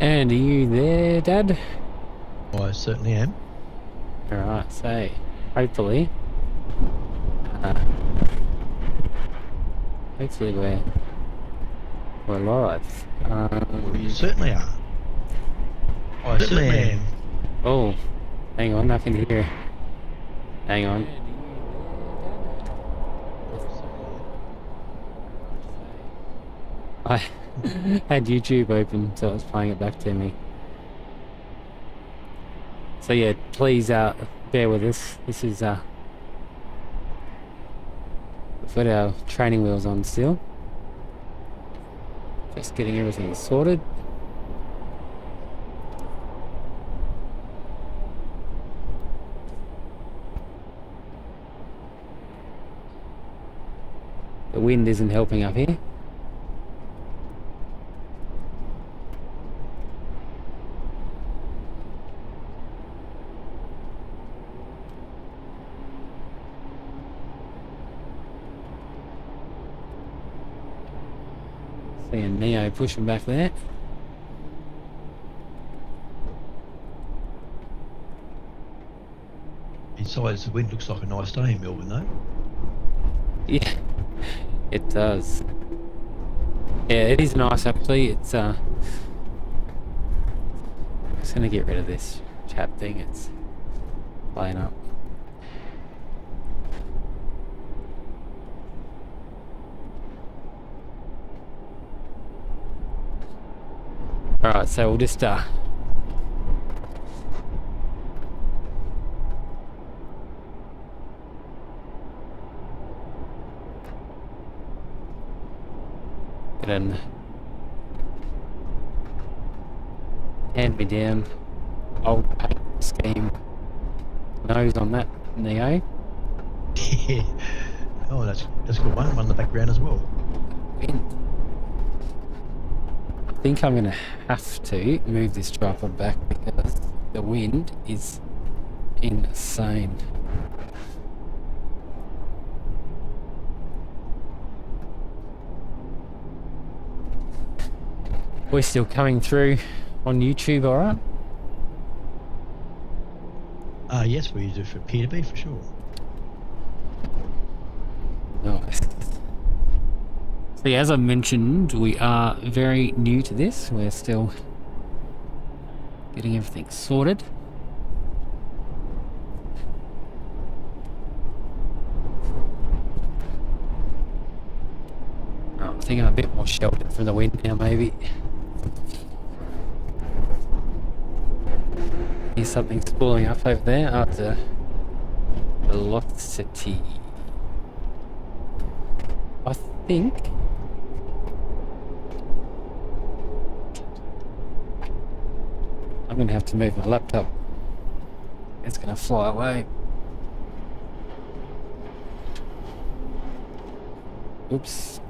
And are you there, Dad? I certainly am. Alright, so hopefully, uh, hopefully we're live. We certainly are. I certainly am. Oh, hang on, I can hear. Hang on. I had YouTube open, so it was playing it back to me. So yeah, please bear with us. This is we've got our training wheels on still. Just getting everything sorted. The wind isn't helping up here. Seeing Neo pushing back there. Besides, the wind looks like a nice day in Melbourne, though. Yeah, it does. Yeah, it is nice actually. It's I'm just gonna get rid of this chat thing. It's playing up. Alright, so we'll just get an hand me down old paint scheme nose on that Neo. Yeah. Oh, that's a good one. One in the background as well. Wind. I think I'm gonna have to move this tripod back because the wind is insane. We're still coming through on YouTube, alright? Yes, we use it for P2B for sure. Nice. So yeah, as I mentioned, we are very new to this. We're still getting everything sorted. Oh, I think I'm a bit more sheltered from the wind now, maybe. Here's something spooling up over there after velocity. I think I'm gonna have to move my laptop. It's gonna fly away. Oops.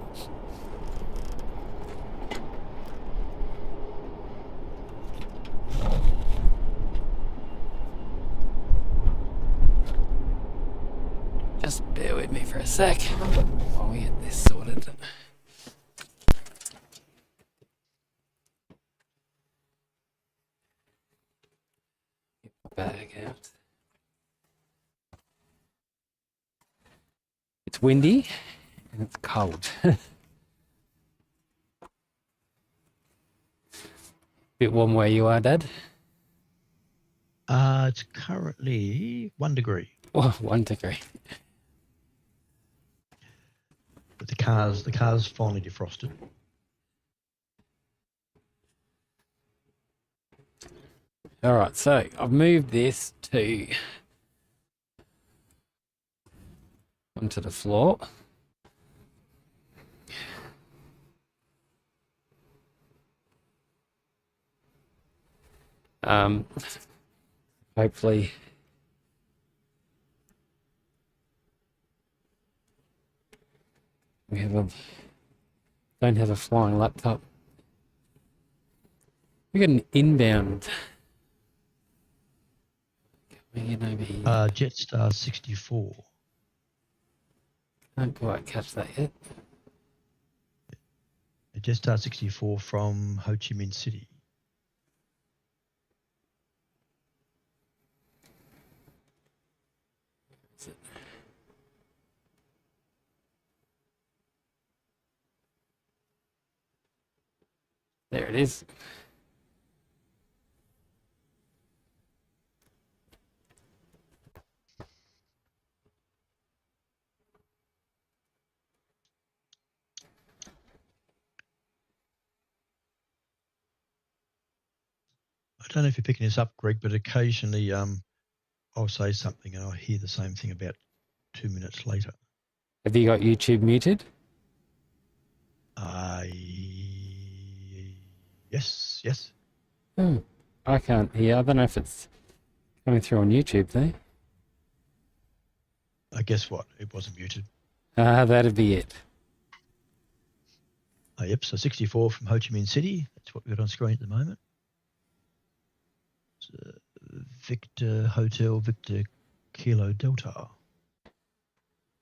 Just bear with me for a sec while we get this sorted. Get my bag out. It's windy and it's cold. Bit warm where you are, Dad? It's currently 1 degree. Oh, 1 degree. But the car's finally defrosted. All right, so I've moved this onto the floor. Hopefully don't have a flying laptop. We got an inbound coming in over here. Jetstar 64. Can't quite catch that yet. Jetstar 64 from Ho Chi Minh City. There it is. I don't know if you're picking this up, Greg, but occasionally I'll say something and I'll hear the same thing about 2 minutes later. Have you got YouTube muted? Yes. I can't hear. I don't know if it's coming through on YouTube though. Guess what? It wasn't muted. That'd be it. Yep, so 64 from Ho Chi Minh City. That's what we've got on screen at the moment. Victor Hotel, Victor Kilo Delta.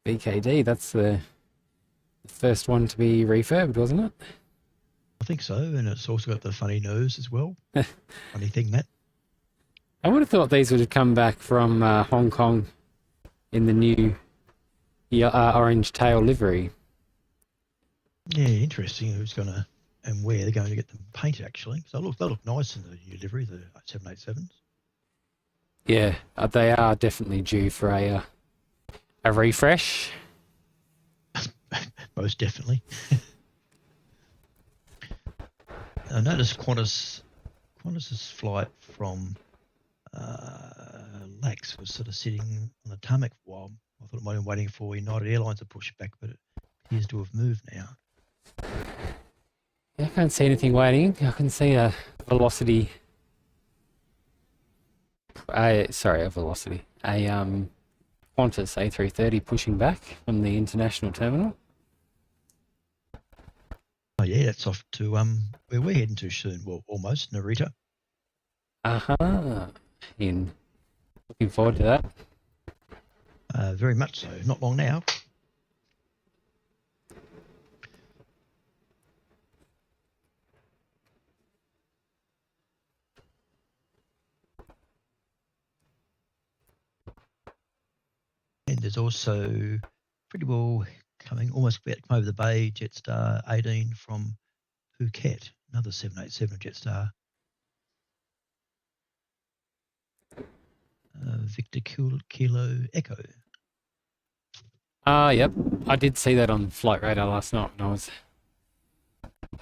BKD, that's the first one to be refurbed, wasn't it? I think so, and it's also got the funny nose as well. Funny thing, that. I would have thought these would have come back from Hong Kong in the new orange tail livery. Yeah, interesting. Who's going to and where they're going to get them painted, actually. So they look nice in the new livery, the 787s. Yeah, they are definitely due for a refresh. Most definitely. I noticed Qantas's flight from Lax was sort of sitting on the tarmac for a while. I thought it might have been waiting for United Airlines to push back, but it appears to have moved now. Yeah, I can't see anything waiting. I can see a velocity. A Qantas A330 pushing back from the international terminal. Oh yeah, that's off to where we're heading to soon. Well, almost Narita. Looking forward to that. Very much so. Not long now. And there's also pretty well almost about to come over the bay, Jetstar 18 from Phuket, another 787 Jetstar. Victor Kilo Echo. Yep. I did see that on Flight Radar last night when I was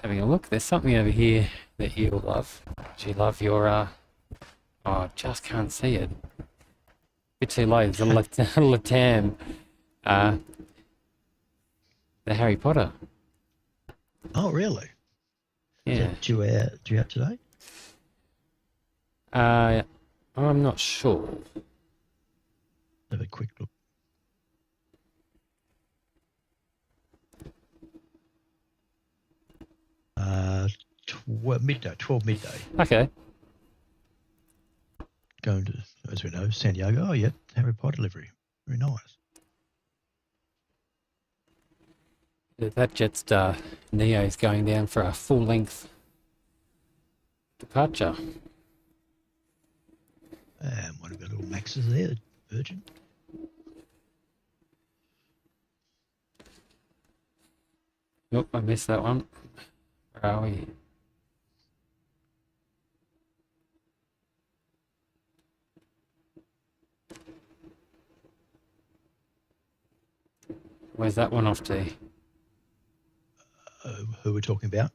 having a look. There's something over here that you'll love. You love your, I just can't see it. Bit too low. The Latam. The Harry Potter. Oh, really? Yeah. Is that due out today? I'm not sure. Have a quick look. Midday, 12 midday. Okay. Going to, as we know, San Diego. Oh, yeah, Harry Potter livery. Very nice. That Jetstar Neo is going down for a full-length departure. And one of the little Maxes there, Virgin. Nope, I missed that one. Where are we? Where's that one off to? Who we're talking about?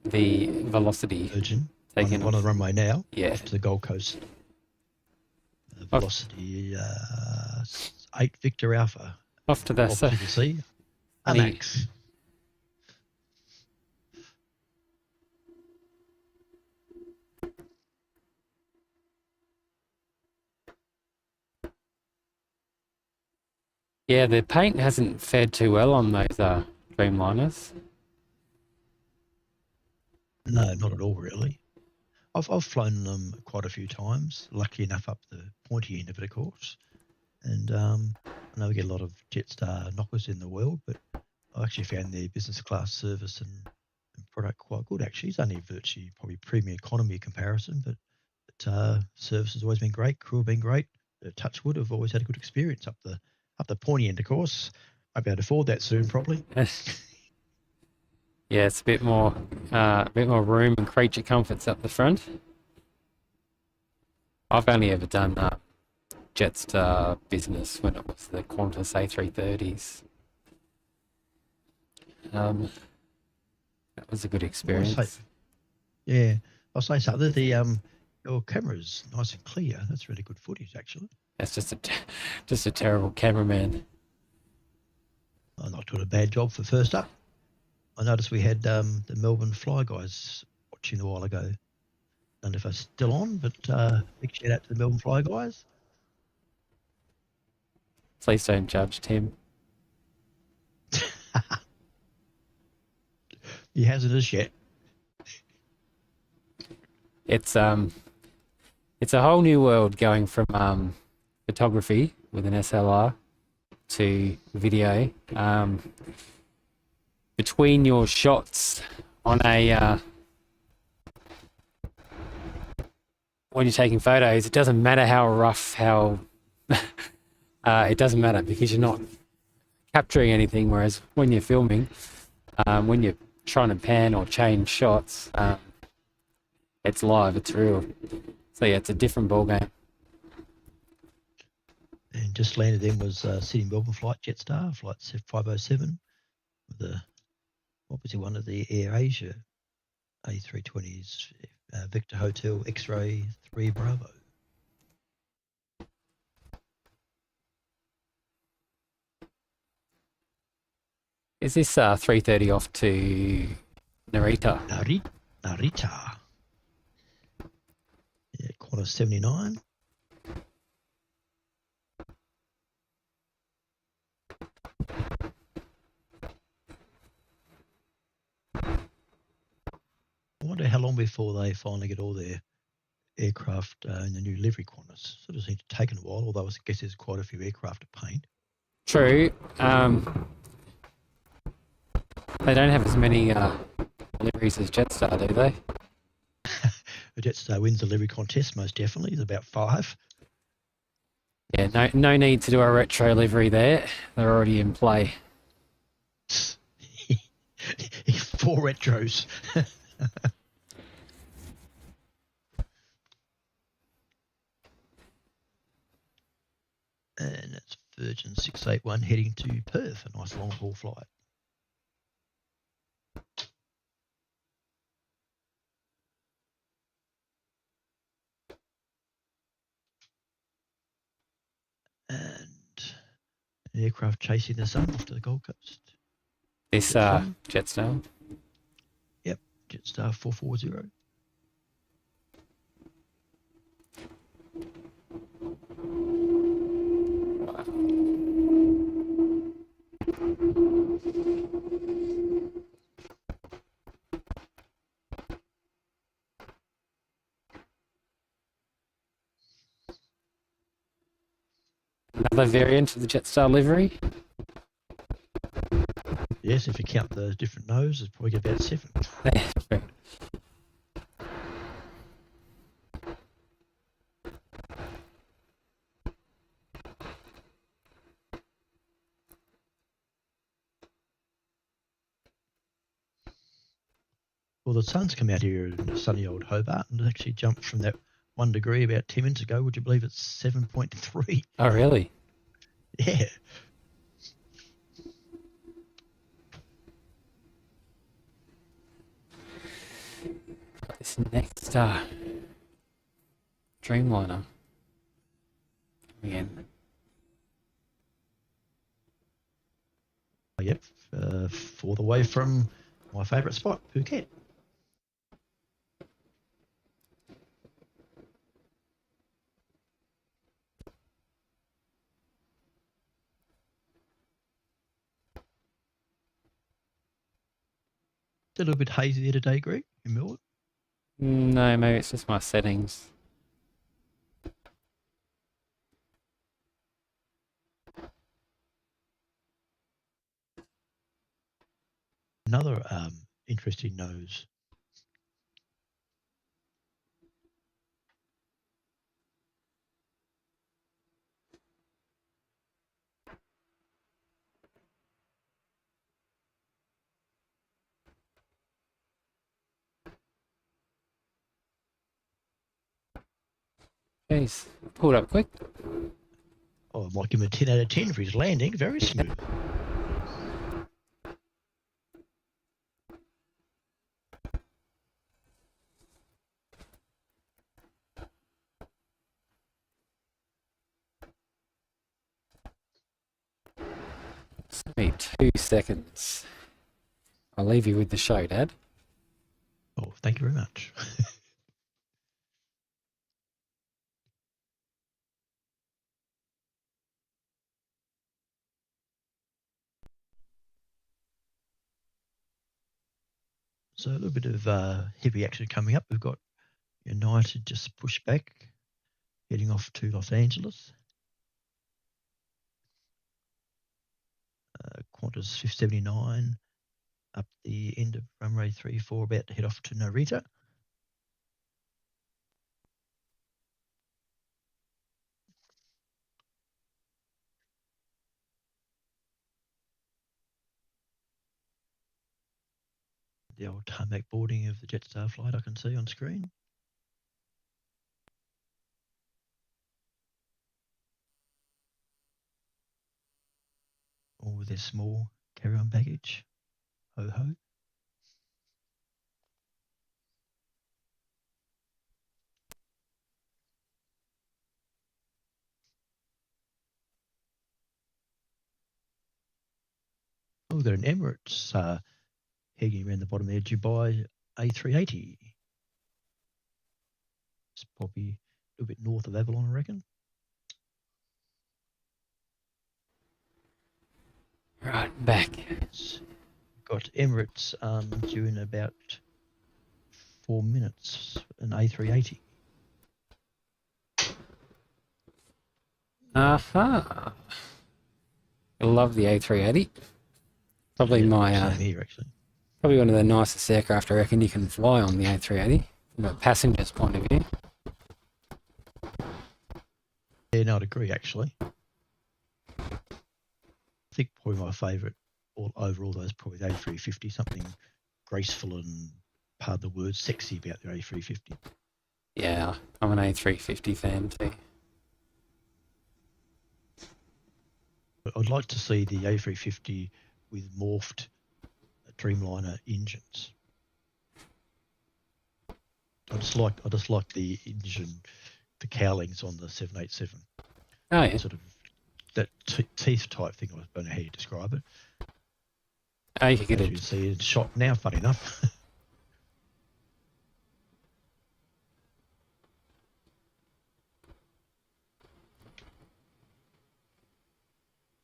The Velocity. Virgin. Taking on the runway now. Yeah. Off to the Gold Coast. The Velocity 8 Victor Alpha. Off to that. Off to the sea. Aylex. Yeah, the paint hasn't fared too well on those Dreamliners. No, not at all, really. I've flown them quite a few times. Lucky enough up the pointy end of it, of course. And I know we get a lot of Jetstar knockers in the world, but I actually found their business class service and product quite good. Actually, it's only virtually probably premium economy comparison, but service has always been great. Crew have been great. Touchwood have always had a good experience up the pointy end, of course. I'll be able to afford that soon, probably. Yeah, it's a bit more room and creature comforts up the front. I've only ever done Jetstar business when it was the Qantas A330s. That was a good I say, experience. yeah, I'll say something. Your camera's nice and clear. That's really good footage, actually. That's just a terrible cameraman. I'm not doing a bad job for first up. I noticed we had the Melbourne Fly guys watching a while ago. Don't know if they're still on, but big shout out to the Melbourne Fly guys. Please don't judge Tim. He hasn't as yet. It's a whole new world going from photography with an SLR to video. Between your shots on a when you're taking photos, it doesn't matter how rough, how it doesn't matter because you're not capturing anything. Whereas when you're filming, when you're trying to pan or change shots, it's live, it's real. So yeah, it's a different ballgame. And just landed then was Sydney Melbourne flight Jetstar, flight 507, with obviously one of the Air Asia A320s, Victor Hotel X-Ray 3 Bravo. Is this 330 off to Narita? Narita. Yeah, Qantas 79. I wonder how long before they finally get all their aircraft in the new livery Qantas. Sort of seems to take a while, although I guess there's quite a few aircraft to paint. True. They don't have as many liveries as Jetstar, do they? The Jetstar wins the livery contest, most definitely. There's about 5. Yeah, no need to do a retro livery there. They're already in play. 4 retros. And that's Virgin 681 heading to Perth, a nice long haul flight. And an aircraft chasing the sun off to the Gold Coast. This Jetstar. Yep, Jetstar 440. Another variant of the Jetstar livery. Yes, if you count the different noses, it's probably about 7. Well, the sun's come out here in sunny old Hobart and it actually jumped from that 1 degree about 10 minutes ago. Would you believe it's 7.3? Oh, really? Yeah. This next Dreamliner. Again. Yep, all the way from my favourite spot, Phuket. It's a little bit hazy there today, Greg, in Melbourne. No, maybe it's just my settings. Another interesting nose. He's pulled up quick. Oh, I might give him a 10 out of 10 for his landing. Very smooth. Just me 2 seconds. I'll leave you with the show, Dad. Oh, thank you very much. So a little bit of heavy action coming up. We've got United just pushed back, heading off to Los Angeles. Qantas 579 up the end of runway 34, about to head off to Narita. The old tarmac boarding of the Jetstar flight I can see on screen. All with their small carry-on baggage. Ho ho. Oh, they're in Emirates, hanging around the bottom there, Dubai A380. It's probably a little bit north of Avalon, I reckon. Right, back. Got Emirates due in about 4 minutes, an A380. Aha. I love the A380. Probably Same here, actually. probably one of the nicest aircraft I reckon you can fly on, the A380, from a passenger's point of view. Yeah, no, I'd agree, actually. I think probably my favourite over all those probably the A350, something graceful and, pardon the word, sexy about the A350. Yeah, I'm an A350 fan too. But I'd like to see the A350 with morphed Dreamliner engines. I just like the engine, the cowlings on the 787. Oh yeah. Sort of that teeth type thing. I don't know how you describe it. Oh, you could get As it. you see in shot now, funny enough.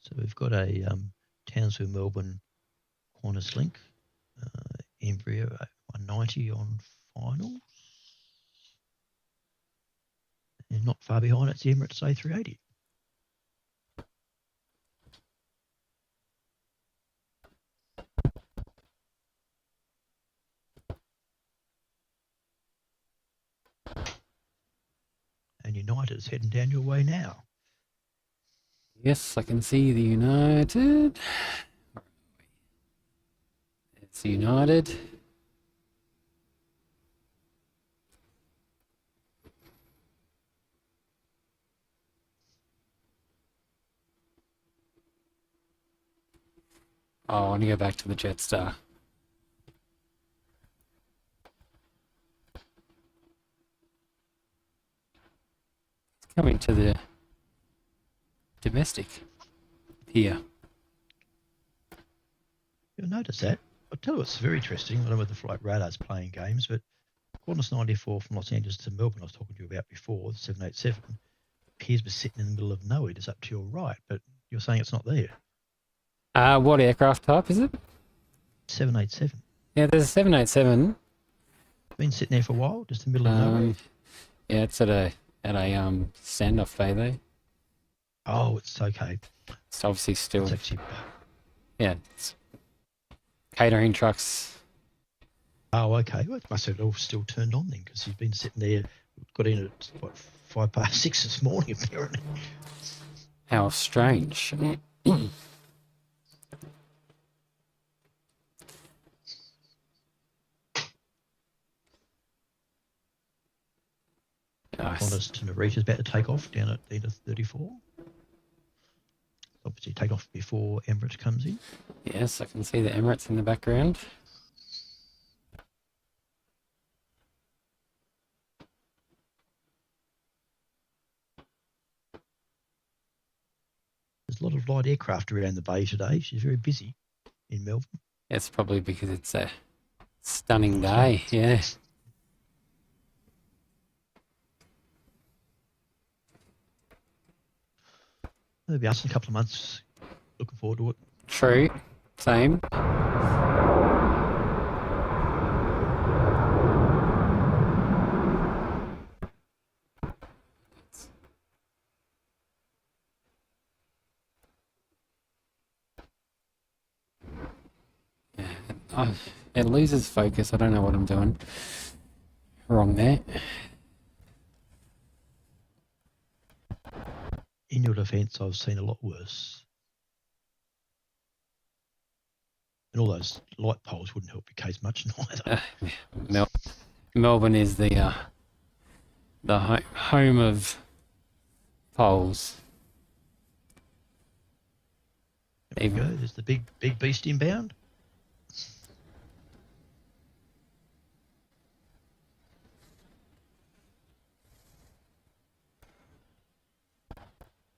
So we've got a Townsville Melbourne Qantas link, embryo 190 on finals. And not far behind it's the Emirates A380. And United's heading down your way now. Yes, I can see the United. It's United. Oh, I want to go back to the Jetstar. It's coming to the domestic here. You'll notice that. I'll tell you what's very interesting. I don't know whether the flight radar's playing games, but Qantas 94 from Los Angeles to Melbourne I was talking to you about before, the 787, appears to be sitting in the middle of nowhere, just up to your right, but you're saying it's not there. What aircraft type is it? 787. Yeah, there's a 787. Been sitting there for a while, just in the middle of nowhere. Yeah, it's at a standoff bay though. Oh, it's okay. It's obviously still. It's actually. Yeah, it's catering trucks. Oh, okay. Well, it must have all still turned on then, because he's been sitting there. Got in at what 6:05 this morning, apparently. How strange. Nice. Qantas to Narita's about to take off down at Theta 34. Obviously take off before Emirates comes in. Yes, I can see the Emirates in the background. There's a lot of light aircraft around the bay today. She's very busy in Melbourne. It's probably because it's a stunning day, yeah. It'll be us in a couple of months. Looking forward to it. True. Same. Yeah. It loses focus. I don't know what I'm doing wrong there. In your defence, I've seen a lot worse. And all those light poles wouldn't help your case much neither. Melbourne is the home of poles. There we go. There's the big beast inbound.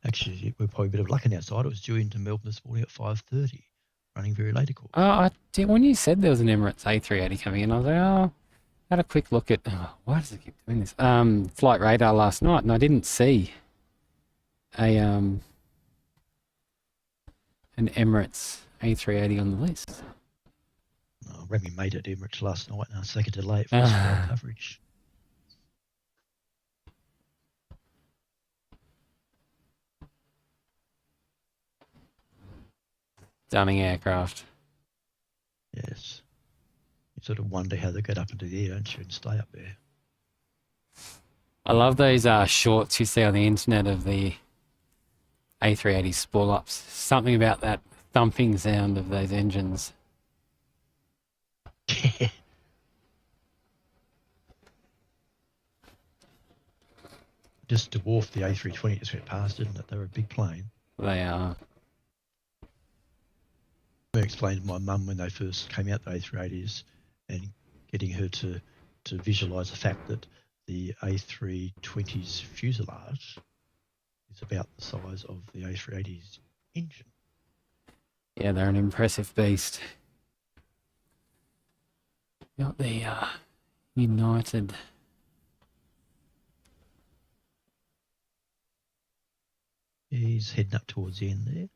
Actually, we're probably a bit of luck on our side. It was due into Melbourne this morning at 5:30, running very late, of course. Oh, I did, when you said there was an Emirates A380 coming in, I was like, oh, I had a quick look at, why does it keep doing this? Flight radar last night, and I didn't see an Emirates A380 on the list. I rang my mate at Emirates last night and asked if they could delay it for spot coverage. Stunning aircraft. Yes. You sort of wonder how they get up into the air, don't you, and stay up there. I love those shorts you see on the internet of the A380 spool ups. Something about that thumping sound of those engines. Just dwarfed the A320 just went past, didn't it? They were a big plane. They are. I explained to my mum when they first came out, the A380s, and getting her to visualise the fact that the A320's fuselage is about the size of the A380's engine. Yeah, they're an impressive beast. Got the United. He's heading up towards the end there.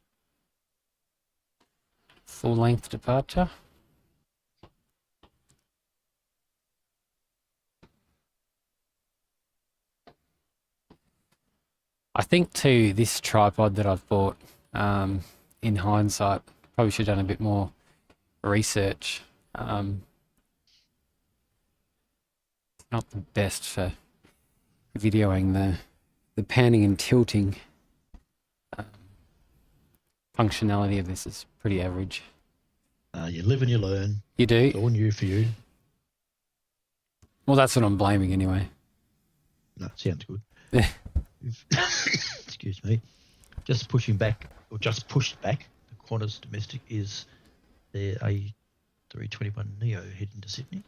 Full-length departure. I think too, this tripod that I've bought, in hindsight, probably should have done a bit more research. Not the best for videoing the panning and tilting. Functionality of this is pretty average. You live and you learn. You do? It's all new for you. Well, that's what I'm blaming anyway. No, sounds good. Excuse me. Just pushing back, or just pushed back, the Qantas domestic is their A321 Neo heading to Sydney.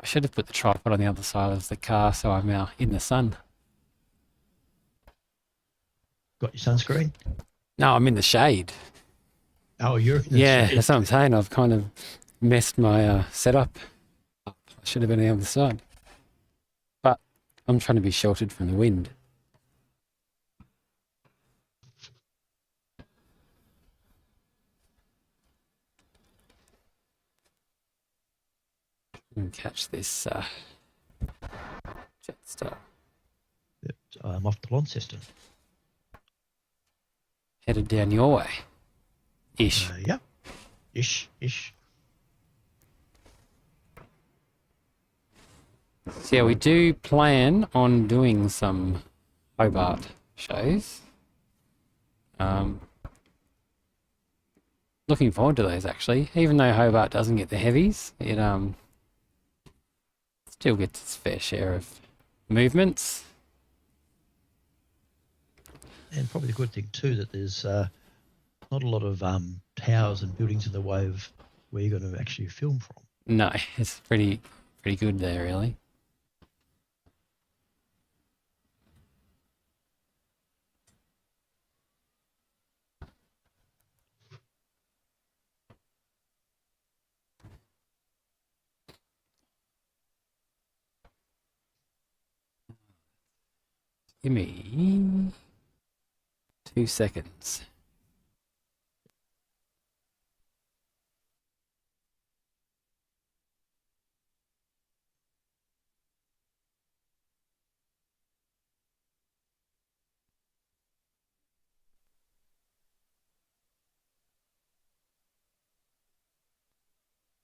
I should have put the tripod on the other side of the car so I'm now in the sun. Got your sunscreen? No, I'm in the shade. Oh, you're in the Yeah, shade. that's what I'm saying. I've kind of messed my setup up. I should have been on the other side. But I'm trying to be sheltered from the wind. And catch this Jetstar. Yep, I'm off to Launceston. headed down your way. Ish. Yeah. Ish. So yeah, we do plan on doing some Hobart shows. Looking forward to those actually. Even though Hobart doesn't get the heavies, it still gets its fair share of movements. And probably the good thing too that there's not a lot of towers and buildings in the way of where you're going to actually film from. No, it's pretty good there really. Give me 2 seconds.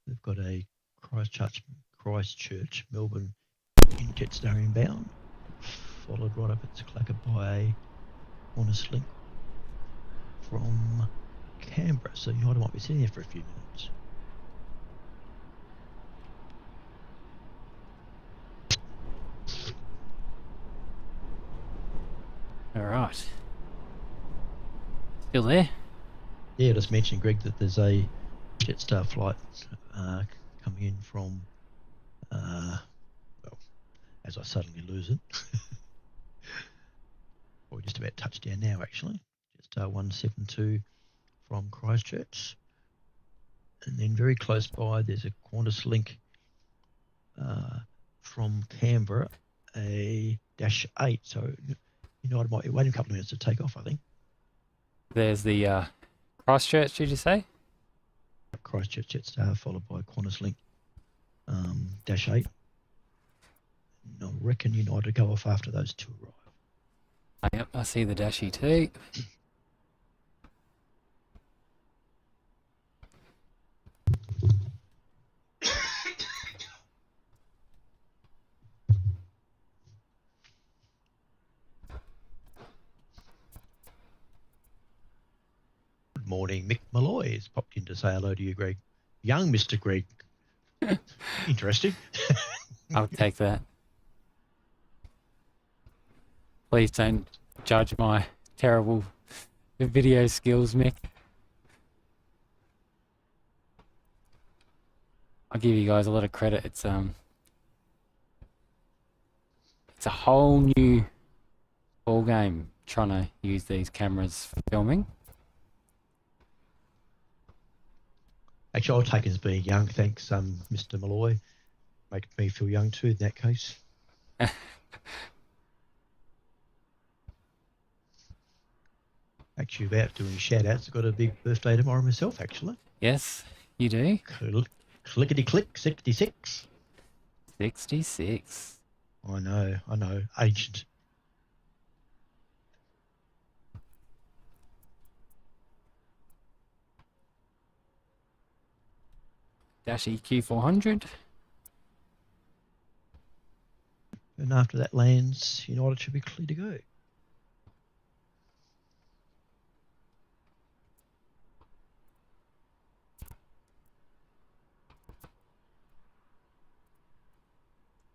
They've got a Christchurch, Melbourne Jetstar inbound, followed right up its clacker by a Qantas link from Canberra. So you know I might be sitting there for a few minutes. All right. Still there? Yeah, just mentioning, Greg, that there's a Jetstar flight coming in from, well, as I suddenly lose it, or just about touchdown now, actually. Jetstar 172 from Christchurch. And then very close by, there's a Qantas link from Canberra, a Dash 8. So, you know, I might be waiting a couple of minutes to take off, I think. There's the Christchurch, did you say? Christchurch Jetstar, followed by Qantas link Dash 8. And I reckon United go off after those two arrive. Yep, I see the Dashy too. Good morning, Mick Malloy has popped in to say hello to you, Greg. Young Mr. Greg. Interesting. I'll take that. Please don't judge my terrible video skills, Mick. I'll give you guys a lot of credit. It's a whole new ball game trying to use these cameras for filming. Actually, I'll take it as being young. Thanks, Mr. Malloy. Make me feel young too in that case. Actually, about doing shout-outs, I've got a big birthday tomorrow myself, actually. Yes, you do. Clickety-click, 66. 66. I know, ancient. Dash EQ400. And after that lands, United should be clear to go.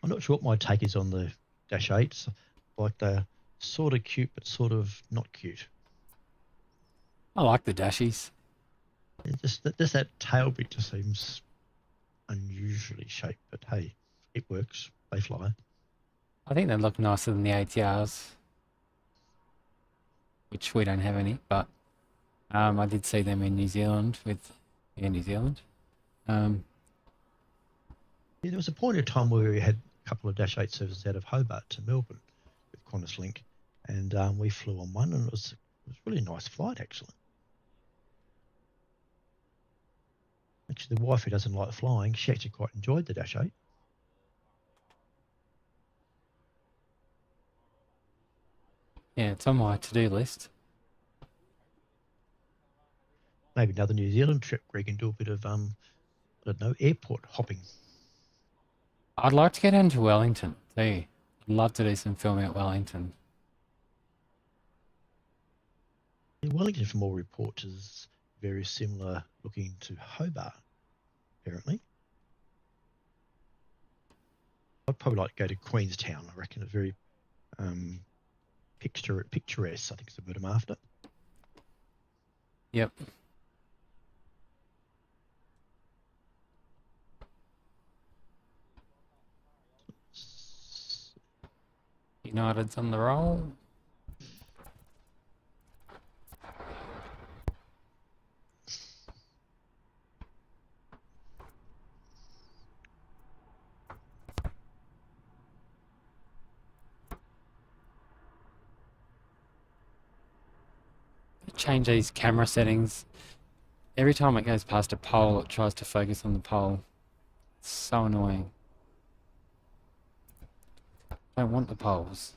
I'm not sure what my take is on the Dash 8s. Like they're sort of cute, but sort of not cute. I like the Dashies. Just that tail bit just seems unusually shaped, but hey, it works. They fly. I think they look nicer than the ATRs, which we don't have any, but I did see them in New Zealand with Air New Zealand. Yeah, there was a point in time where we had a couple of Dash 8 services out of Hobart to Melbourne with Qantas Link, and we flew on one, and it was a really nice flight, actually. Actually, the wife who doesn't like flying, she actually quite enjoyed the Dash 8. Yeah, it's on my to-do list. maybe another New Zealand trip where you can do a bit of I don't know, airport hopping. I'd like to get into Wellington too. I'd love to do some filming at Wellington. Yeah, Wellington, from all reports, is very similar looking to Hobart, apparently. I'd probably like to go to Queenstown. I reckon it's very picturesque, I think is the word I'm after. Yep. United's on the roll. Change these camera settings. Every time it goes past a pole, it tries to focus on the pole. It's so annoying. I don't want the poles.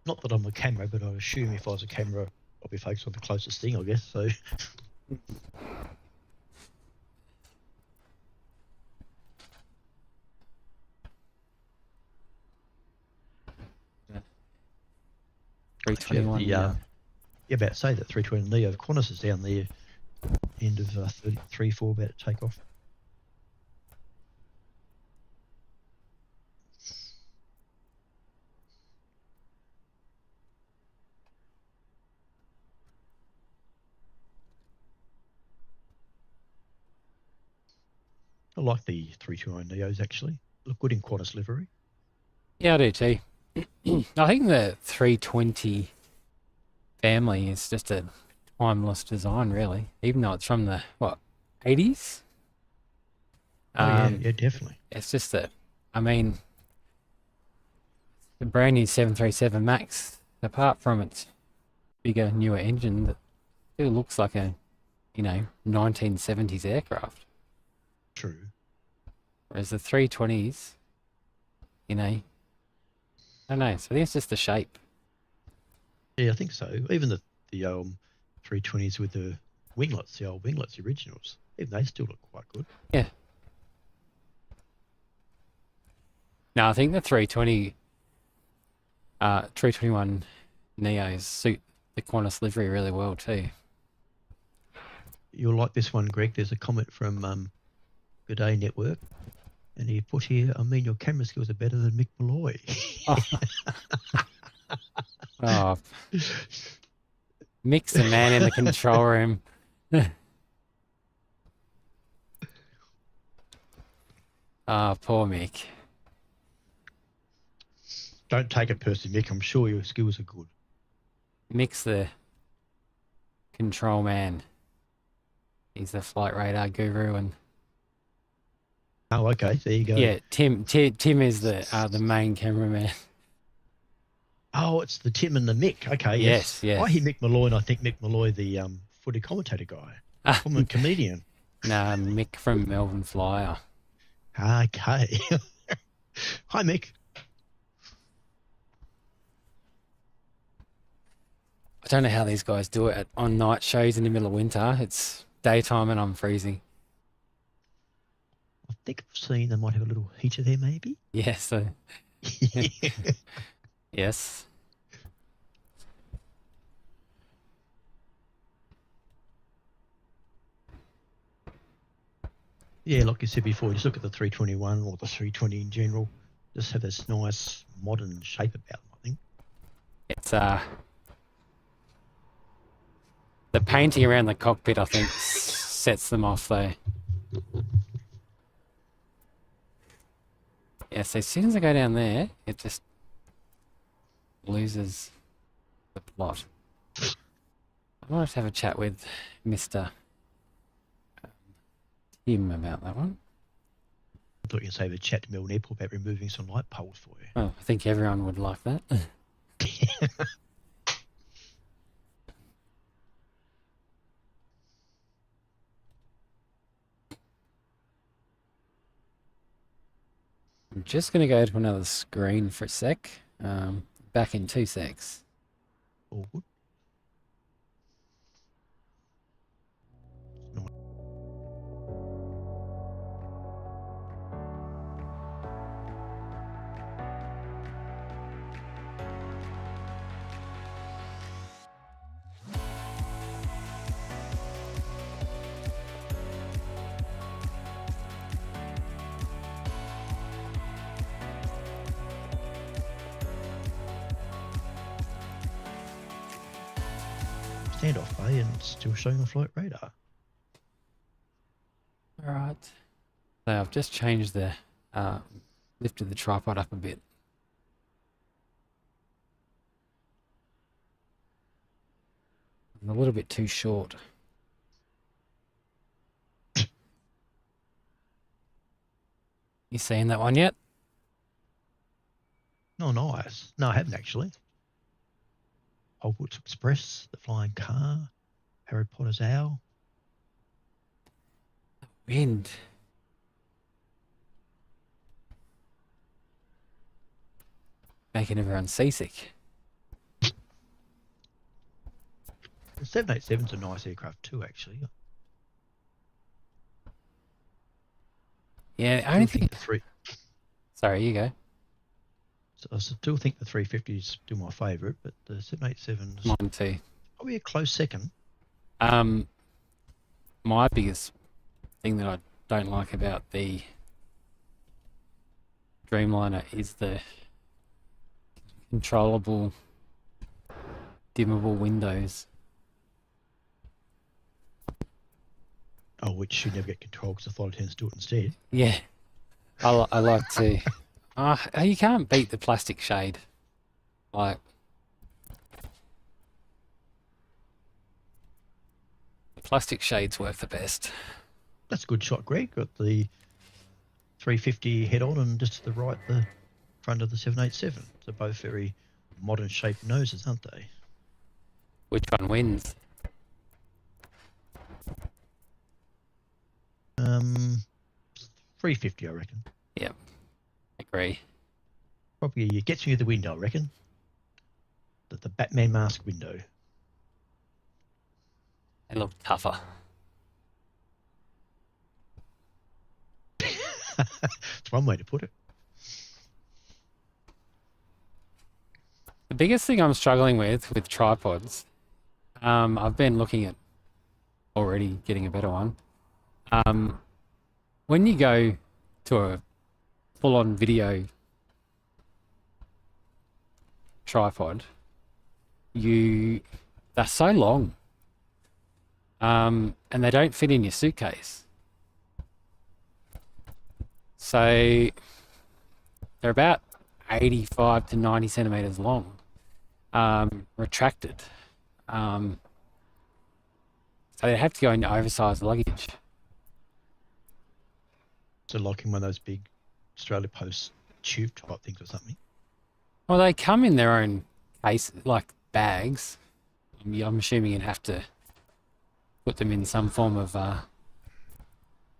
Not that I'm a camera, but I assume if I was a camera, I'd be focused on the closest thing, I guess. So 321. yeah, about to say that 320 Neo Qantas is down there, end of 33-4, about to take off. I like the 329 Neos actually. Look good in Qantas livery. Yeah, I do too. I think the 320 family is just a timeless design, really. Even though it's from the, what, 80s? Oh, yeah, definitely. It's just that, I mean, the brand new 737 MAX, apart from its bigger, newer engine, that still looks like a, 1970s aircraft. True. Whereas the 320s, I don't know. So I think it's just the shape. Yeah, I think so. Even the 320s with the winglets, the old winglets, the originals, even they still look quite good. Yeah. No, I think the 321 Neos suit the Qantas livery really well too. You'll like this one, Greg. There's a comment from Good Day Network, and he put here, I mean, your camera skills are better than Mick Malloy. Oh. Mick's the man in the control room. Poor Mick. Don't take it personally, Mick. I'm sure your skills are good. Mick's the control man. He's the flight radar guru, and oh, okay, there you go. yeah, Tim is the main cameraman. Oh, it's the Tim and the Mick. Okay, Yes. I hear Mick Malloy, and I think Mick Malloy, the footy commentator guy, former comedian. Nah, Mick from Melbourne Flyer. Okay. Hi, Mick. I don't know how these guys do it on night shows in the middle of winter. It's daytime and I'm freezing. I think I've seen they might have a little heater there, maybe. Yeah, so yes. Yeah, like you said before, just look at the 321 or the 320 in general. Just have this nice modern shape about them, I think. It's the painting around the cockpit, I think, sets them off though. Yeah, so as soon as I go down there, it just loses the plot. I might have to have a chat with Mr. Tim about that one. I thought you were going to say the chat to Melbourne Airport about removing some light poles for you. Oh, I think everyone would like that. I'm just going to go to another screen for a sec. Back in 2 secs. All good. standoff bay and it's still showing on flight radar. All right. So I've just changed the, lifted the tripod up a bit. I'm a little bit too short. You seen that one yet? Oh, nice. No, I haven't actually. Hogwarts Express, The Flying Car, Harry Potter's Owl. Wind. Making everyone seasick. The 787's a nice aircraft too, actually. Yeah, the only thing... The Sorry, you go. So I still think the 350 is still my favourite, but the 787's Mine too. probably a close second. My biggest thing that I don't like about the Dreamliner is the controllable, dimmable windows. Oh, which you never get control because the flight attendants do it instead. Yeah, I like to. You can't beat the plastic shade. Like, the plastic shades work the best. That's a good shot, Greg. Got the 350 head on and just to the right, the front of the 787. They're both very modern shaped noses, aren't they? Which one wins? 350, I reckon. Yep, agree. Probably gets me to the window, I reckon. The Batman mask window. They look tougher. That's one way to put it. The biggest thing I'm struggling with tripods, I've been looking at already getting a better one. When you go to a full-on video tripod, they're so long, and they don't fit in your suitcase. So they're about 85 to 90 centimeters long, retracted. So they have to go into oversized luggage. So like in one of those big Australia Post tube type things or something. Well, they come in their own case, like bags. I'm assuming you'd have to put them in some form of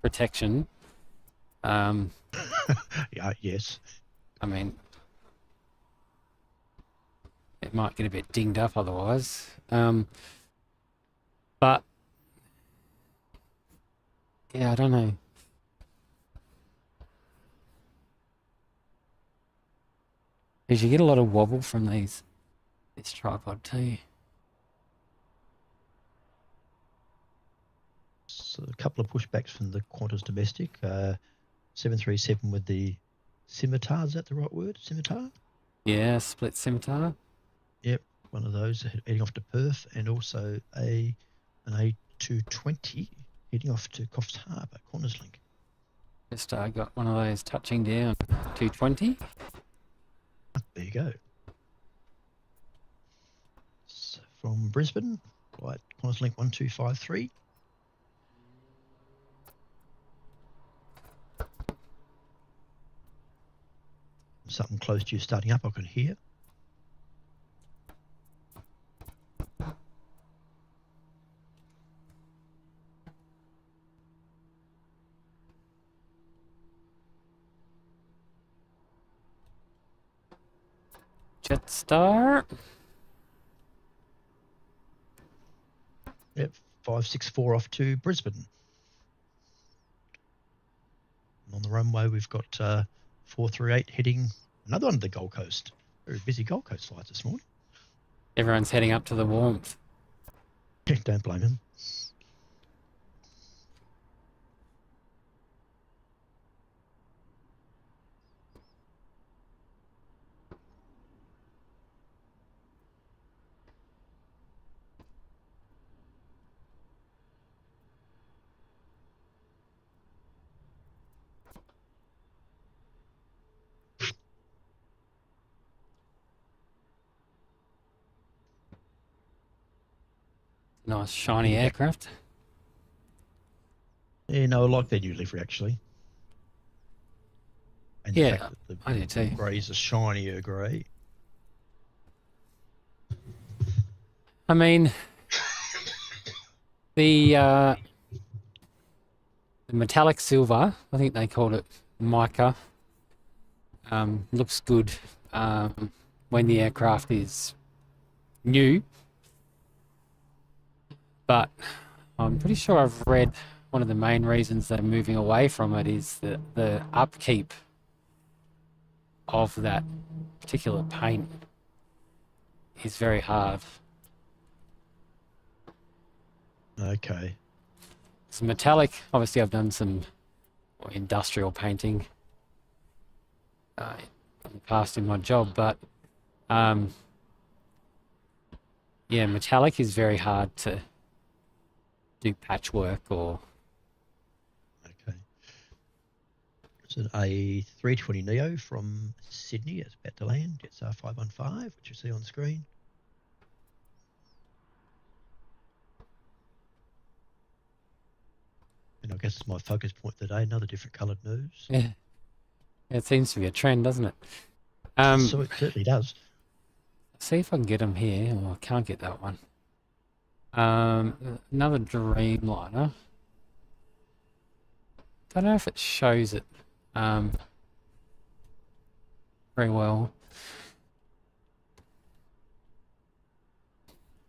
protection. Yeah, yes. I mean, it might get a bit dinged up otherwise. But yeah, I don't know. Because you get a lot of wobble from this tripod too. So a couple of pushbacks from the Qantas domestic. 737 with the scimitar, is that the right word? Scimitar? Yeah, split scimitar. Yep, one of those heading off to Perth, and also an A220 heading off to Coffs Harbour, Qantas link. Just got one of those touching down 220. There you go. So from Brisbane, flight Qantas link 1253. Something close to you starting up, I can hear. Jetstar. Yep, 564 off to Brisbane. And on the runway, we've got 438 heading another one to the Gold Coast. Very busy Gold Coast flights this morning. Everyone's heading up to the warmth. Don't blame him. Nice shiny Yeah. aircraft. Yeah, no, I like their new livery actually, and the fact Yeah, that the I do too. grey is a shinier grey. I mean, the metallic silver, I think they called it mica, looks good when the aircraft is new, but I'm pretty sure I've read one of the main reasons they're moving away from it is that the upkeep of that particular paint is very hard. Okay. It's metallic. Obviously, I've done some industrial painting in the past in my job, but yeah, metallic is very hard to do patchwork or. Okay. It's an A320 Neo from Sydney. It's about to land. It's R515, which you see on screen. And I guess it's my focus point today. Another different coloured nose. Yeah, it seems to be a trend, doesn't it? So it certainly does. See if I can get them here. Oh, I can't get that one. Another Dreamliner. Don't know if it shows it very well.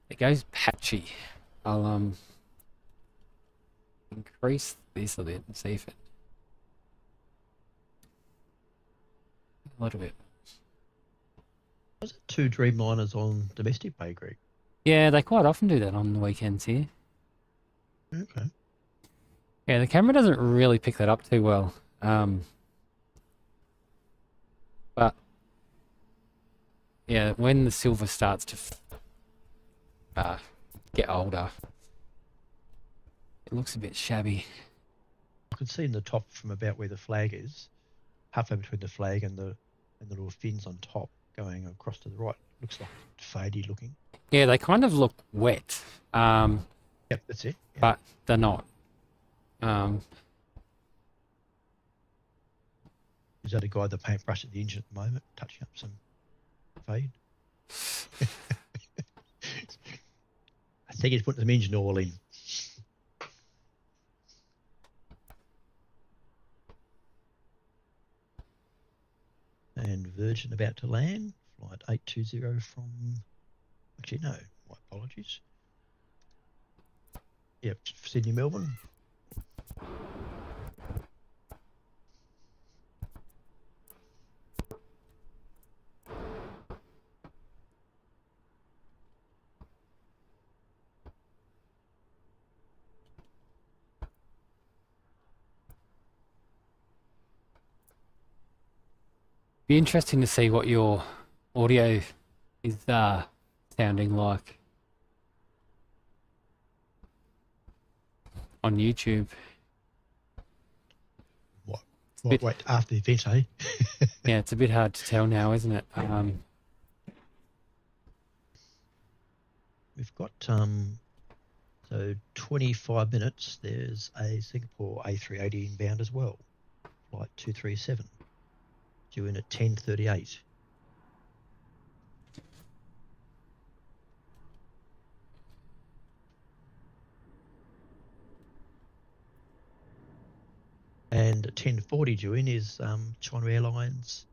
It goes patchy. I'll increase this a bit and see if it a little bit. Was it 2 Dreamliners on domestic pay, Greg? Yeah, they quite often do that on the weekends here. Okay. Yeah, the camera doesn't really pick that up too well. But yeah, when the silver starts to get older, it looks a bit shabby. I can see in the top from about where the flag is, halfway between the flag and the little fins on top going across to the right. Looks like fadey looking. Yeah, they kind of look wet. Yep, that's it. Yep. But they're not. Is that a guy that paintbrush at the engine at the moment, touching up some fade? I think he's putting some engine oil in. And Virgin about to land, flight 820 from, actually no, my apologies. Yep, Sydney, Melbourne. Be interesting to see what your audio is sounding like on YouTube. What? bit- Wait, after the event, eh? Yeah, it's a bit hard to tell now, isn't it? We've got so 25 minutes. There's a Singapore A380 inbound as well, flight 237, due in at 10:38. And at 10:40 due in is China Airlines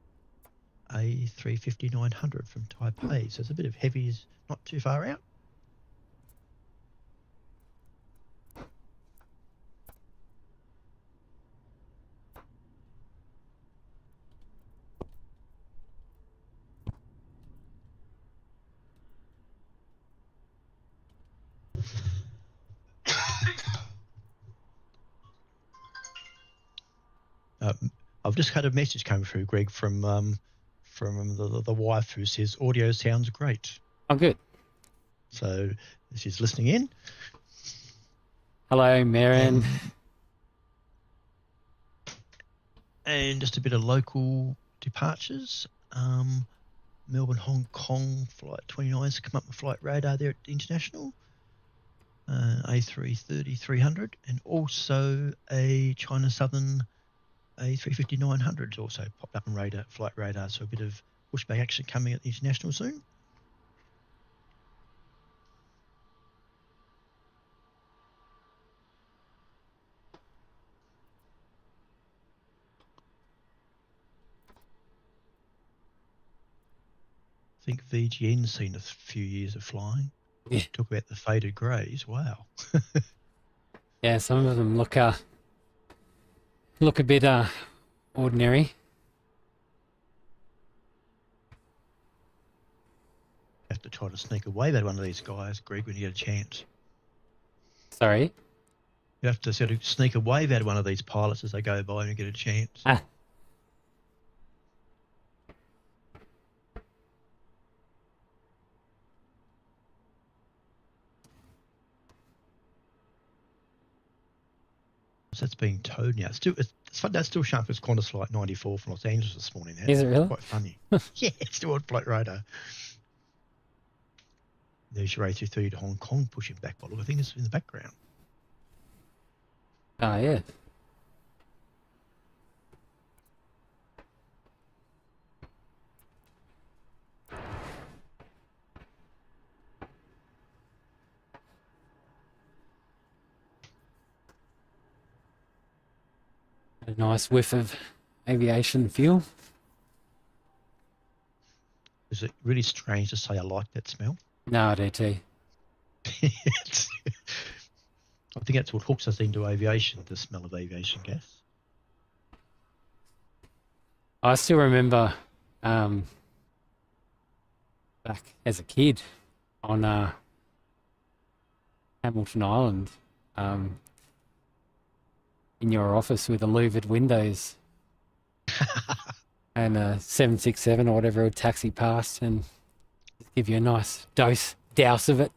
A350-900 from Taipei. So it's a bit of heavy, not too far out. I've just had a message come through, Greg, from the wife who says audio sounds great. Oh, good. So she's listening in. Hello, Marion. And just a bit of local departures. Melbourne, Hong Kong, flight 29's come up with flight radar there at the International. A330-300, and also a China Southern A350-900 also popped up on flight radar. So a bit of pushback action coming at the international soon. I think VGN's seen a few years of flying. Yeah. Talk about the faded greys. Wow. Yeah, some of them look a bit ordinary. Have to try to sneak a wave at one of these guys, Greg, when you get a chance. Sorry. You have to sort of sneak a wave out of one of these pilots as they go by and you get a chance. Ah. So that's being towed now. It's fun. That's still sharp as Qantas Flight 94 from Los Angeles this morning. Is it really? Quite funny. Yeah, it's still on flight radar. There's your A330 to Hong Kong pushing back by the look of things in the background. Oh, yeah. A nice whiff of aviation fuel. Is it really strange to say I like that smell? No, I do too. I think that's what hooks us into aviation, the smell of aviation gas. I still remember back as a kid on Hamilton Island, in your office with the louvered windows and a 767 or whatever would taxi past and give you a nice douse of it.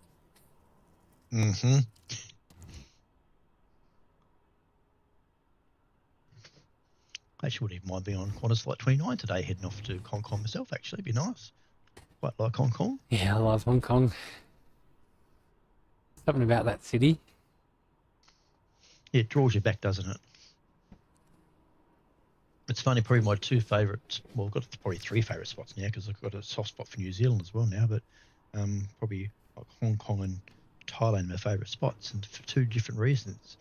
Mm-hmm. I actually wouldn't even mind being on Qantas Flight 29 today, heading off to Hong Kong myself, actually. It'd be nice. Quite like Hong Kong. Yeah, I love Hong Kong. Something about that city. Yeah, it draws you back, doesn't it? It's funny, probably my two favourite, well, I've got probably three favourite spots now because I've got a soft spot for New Zealand as well now, but probably like Hong Kong and Thailand are my favourite spots, and for two different reasons.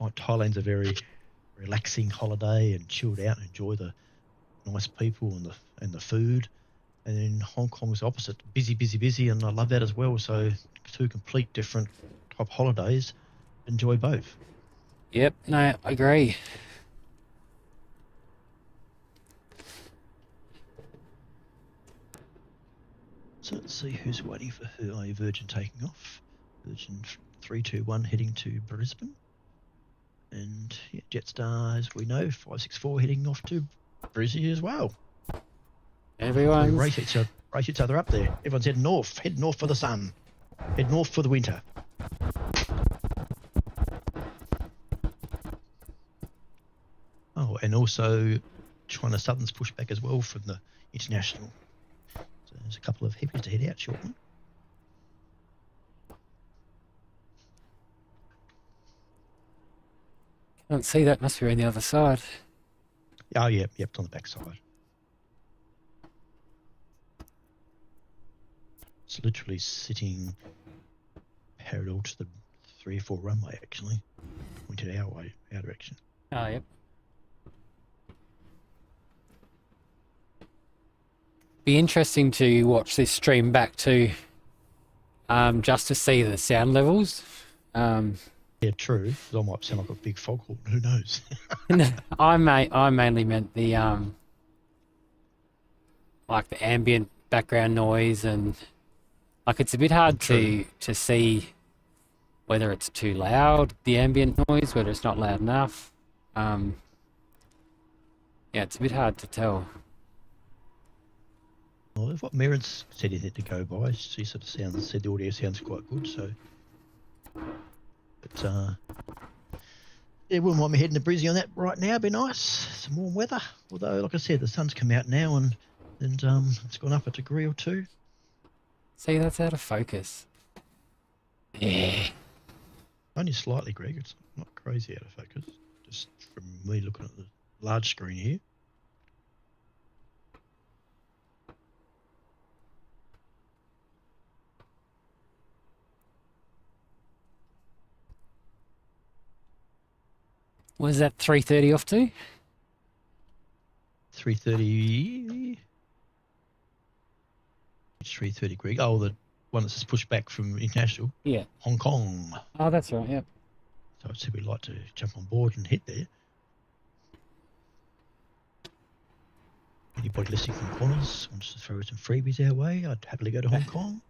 Like Thailand's a very relaxing holiday and chilled out and enjoy the nice people and the food. And then Hong Kong's the opposite, busy, and I love that as well. So two complete different type holidays. Enjoy both. Yep, no, I agree. So let's see who's waiting for who. Oh, Virgin taking off. Virgin 321 heading to Brisbane. And yeah, Jetstar, as we know, 564 heading off to Brizzy as well. Everyone's... Race each other up there. Everyone's heading north. Head north for the sun. Head north for the winter. Oh, and also China Southern's pushed back as well from the international. So there's a couple of heavies to head out shortly. Can't see that, must be on the other side. Oh, yeah, it's on the back side. It's literally sitting parallel to the 3-4 runway, actually. Pointed our way, our direction. Oh, yep. Be interesting to watch this stream back to, just to see the sound levels. Yeah, true. I might sound like a big foghorn. Who knows? No, I mainly meant the like the ambient background noise, and like it's a bit hard to see whether it's too loud, the ambient noise, whether it's not loud enough. Yeah, it's a bit hard to tell. Well, what Merritt's said he had to go by, she sort of said the audio sounds quite good, so. But yeah, wouldn't mind me heading to Brizzy on that right now. It'd be nice. Some warm weather. Although, like I said, the sun's come out now and it's gone up a degree or two. See, that's out of focus. Yeah. Only slightly, Greg. It's not crazy out of focus. Just from me looking at the large screen here. Where's that 3:30 off to? 3:30. It's 3:30, Greg. Oh, the one that's just pushed back from international. Yeah. Hong Kong. Oh, that's right, yep. So I'd say we'd like to jump on board and head there. Anybody listening from Corners wants to throw some freebies our way, I'd happily go to Hong Kong.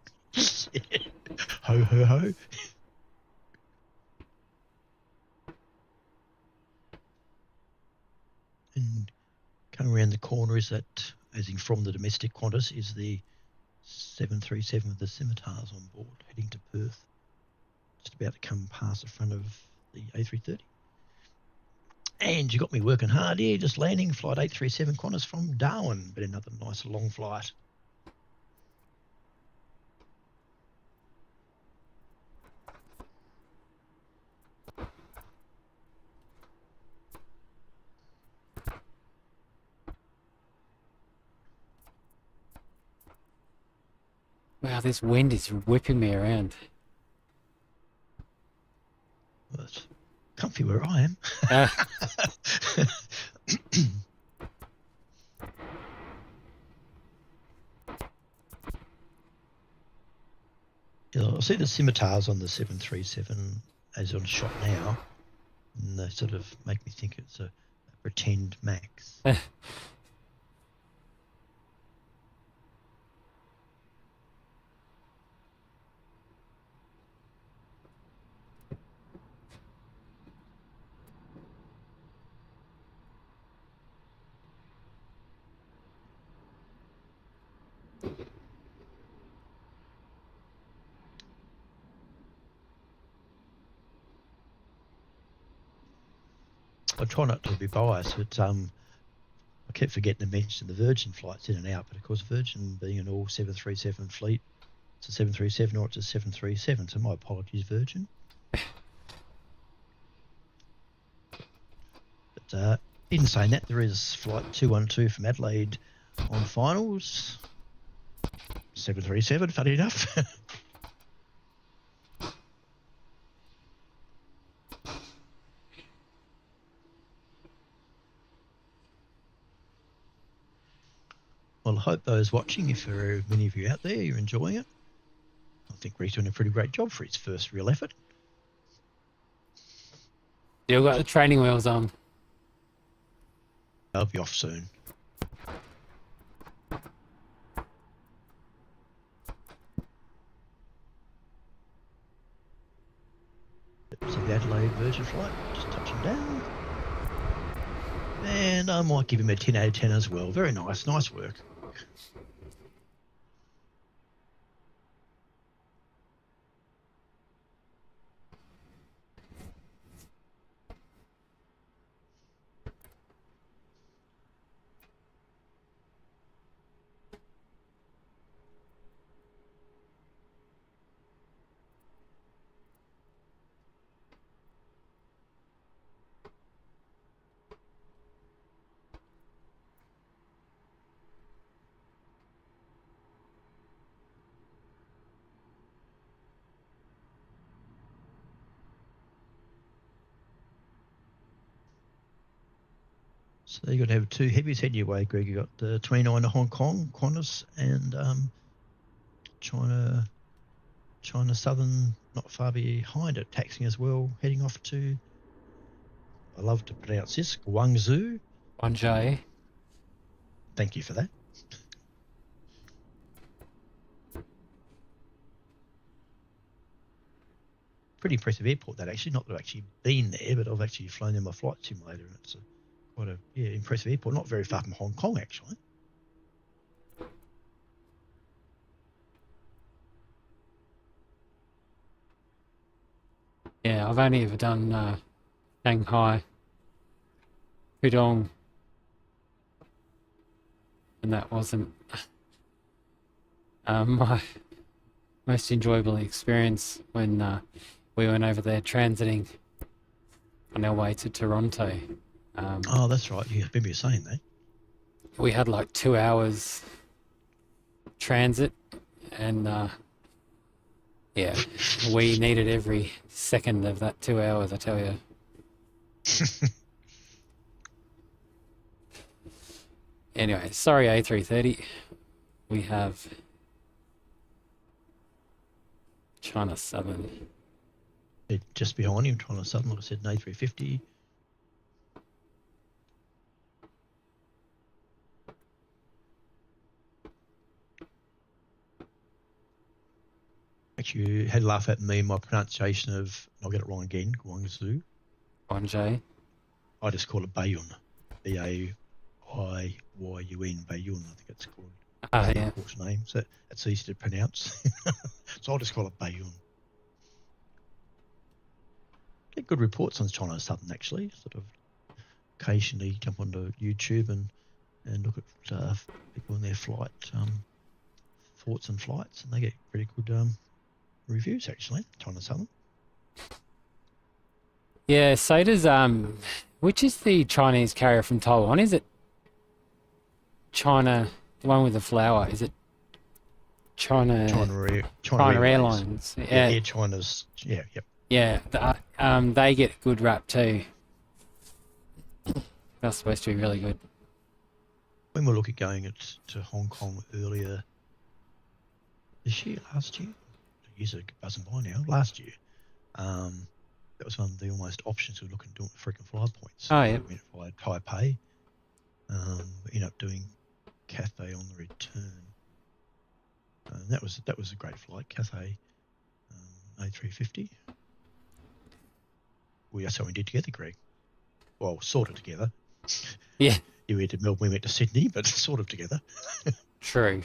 Ho, ho, ho. And coming around the corner is that, as in from the domestic Qantas, is the 737 with the Scimitars on board, heading to Perth. Just about to come past the front of the A330. And you got me working hard here, just landing flight 837 Qantas from Darwin, but another nice long flight. Wow, this wind is whipping me around. Well, it's comfy where I am. I see the Scimitars on the 737 as on shot now, and they sort of make me think it's a pretend Max. I try not to be biased, but I kept forgetting to mention the Virgin flights in and out. But of course, Virgin being an all 737 fleet, it's a 737 or it's a 737. So my apologies, Virgin. But in saying that, there is flight 212 from Adelaide on finals. 737, funny enough. Well, I hope those watching, if there are many of you out there, you're enjoying it. I think Reed's doing a pretty great job for his first real effort. Still got the training wheels on. I'll be off soon. So the Adelaide Virgin flight, just touching down. And I might give him a 10 out of 10 as well. Very nice, nice work. So you've got to have two heavies heading your way, Greg. You've got 29 to Hong Kong, Qantas, and China Southern, not far behind it, taxiing as well, heading off to, I love to pronounce this, Guangzhou. Guangzhou. Thank you for that. Pretty impressive airport, that actually. Not that I've actually been there, but I've actually flown in my flight simulator, and it's quite a impressive airport. Not very far from Hong Kong, actually. Yeah, I've only ever done Shanghai, Pudong, and that wasn't my most enjoyable experience when we went over there transiting on our way to Toronto. Oh, that's right. Yeah, remember you saying that. We had like 2 hours transit, and yeah, we needed every second of that 2 hours, I tell you. Anyway, sorry A330. We have China Southern. Just behind him, trying to Southern, like I said, an A350. Actually, you had a laugh at me, my pronunciation of, I'll get it wrong again, Guangzhou. 1J. I just call it Baiyun. Bayun, Bayun, I think it's called. Yeah. Course name, so it's easy to pronounce. So I'll just call it Baiyun. Get good reports on China Southern, actually. Sort of occasionally jump onto YouTube and look at people in their flight thoughts and flights, and they get pretty good reviews, actually. China Southern. Yeah, so does which is the Chinese carrier from Taiwan? Is it China, the one with the flower? Is it China Airlines? Yeah, Air China's. Yeah, yep. Yeah, they get a good rap too. That's supposed to be really good. When we look at going to Hong Kong earlier last year, years are buzzing by now. Last year, that was one of the almost options we were looking to do with frequent flyer points. Oh yeah. We went via Taipei. We ended up doing Cathay on the return. That was a great flight, Cathay A350. That's how we did together, Greg. Well, sort of together. Yeah. You went to Melbourne, we went to Sydney, but sort of together. True.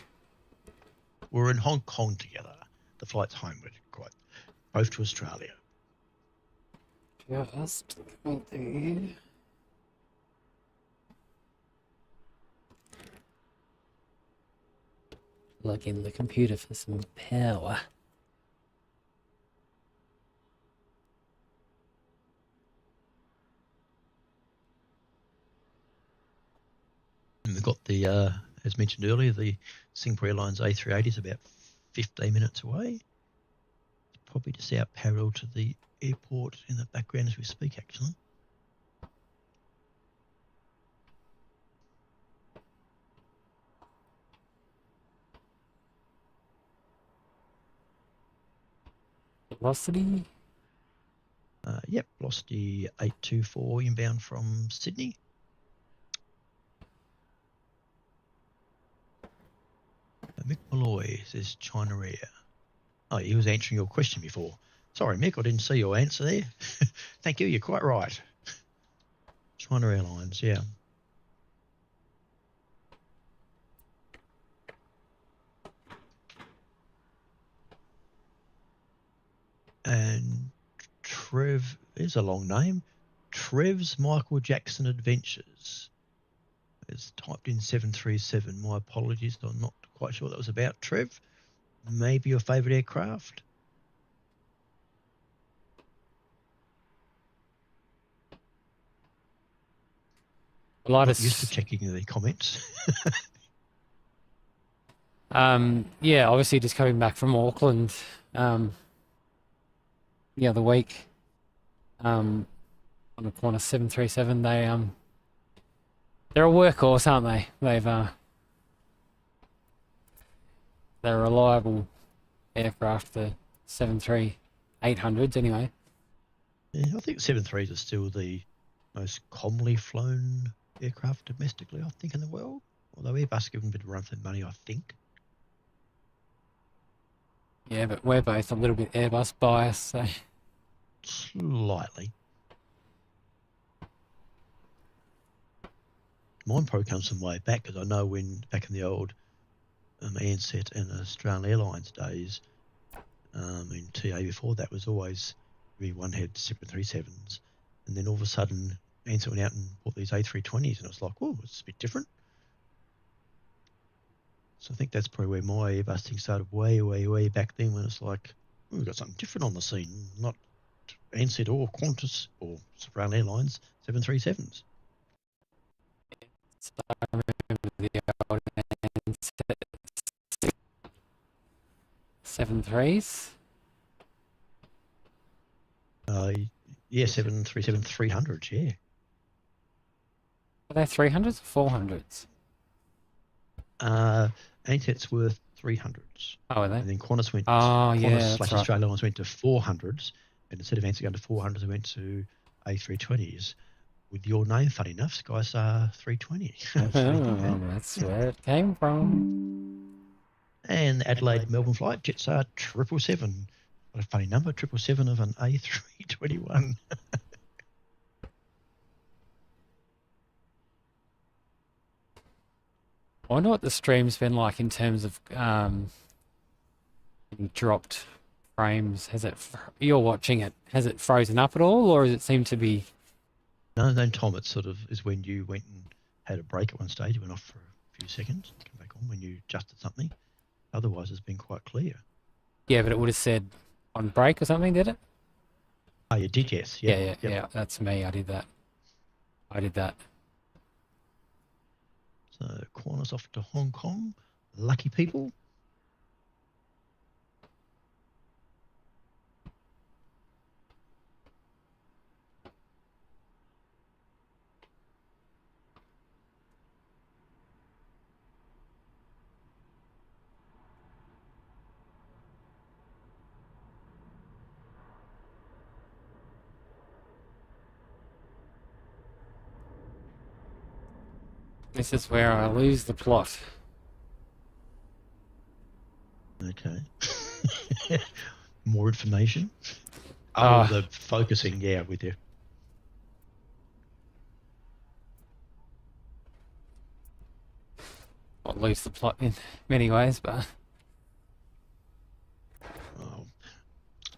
We're in Hong Kong together. The flight's homeward, both to Australia. Just going through. Plug in the computer for some power. And we've got the, as mentioned earlier, the Singapore Airlines A380 is about 15 minutes away. It's probably just out parallel to the airport in the background as we speak, actually. Velocity? Yep, Velocity 824 inbound from Sydney. Mick Malloy says China Air. Oh, he was answering your question before. Sorry, Mick, I didn't see your answer there. Thank you, you're quite right. China Airlines, yeah. And Trev, is a long name. Trev's Michael Jackson Adventures. It's typed in 737. My apologies, I'm not quite sure what that was about, Trev. Maybe your favourite aircraft? Not used to checking the comments. Yeah, obviously just coming back from Auckland the other week on the Qantas 737. They're a workhorse, aren't they? They're a reliable aircraft, the 737-800s anyway. Yeah, I think 737s are still the most commonly flown aircraft domestically, I think, in the world. Although Airbus give them a bit of run for money, I think. Yeah, but we're both a little bit Airbus biased, so... Slightly. Mine probably comes some way back, because I know when, back in the old Ansett and Australian Airlines days, in TA before that was always, everyone had 737s, and then all of a sudden Ansett went out and bought these A320s, and it was like, oh, it's a bit different. So I think that's probably where my Airbus thing started way, way, way back then, when it's like, oh, we've got something different on the scene, not Ansett or Qantas or Australian Airlines 737s. So I remember the old Ansett 7.3s. Yeah, 737-300s, yeah. Are they 300s or 400s? Anset's were 300s. Oh, are they? And then Qantas went. Oh, yeah, Qantas that's / right. Australian Airlines went to 400s, and instead of Ansett going to 400s, they went to A320s. With your name, funny enough, Skystar 320. Oh, that's where it came from. And Adelaide Melbourne flight, Jetstar 777. What a funny number, 777 of an A321. I wonder what the stream's been like in terms of any dropped frames. You're watching it, has it frozen up at all, or does it seem to be? No, then Tom, it sort of is when you went and had a break at one stage, you went off for a few seconds, come back on when you adjusted something. Otherwise, it's been quite clear. Yeah, but it would have said on break or something, did it? Oh, you did, yes. Yeah, Yep. yeah, that's me. I did that. So Qantas off to Hong Kong. Lucky people. This is where I lose the plot. Okay. More information. Oh. The focusing, yeah, with you. I'll lose the plot in many ways, but Oh,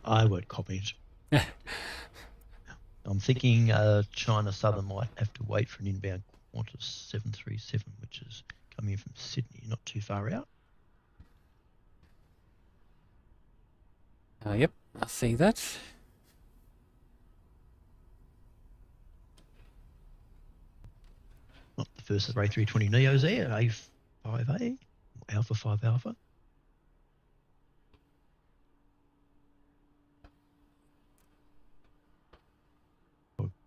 I won't comment. I'm thinking China Southern might have to wait for an inbound Qantas 737, which is coming in from Sydney, not too far out. yep, I see that. Not the first of the A320 Neos there, A5A, Alpha 5 Alpha.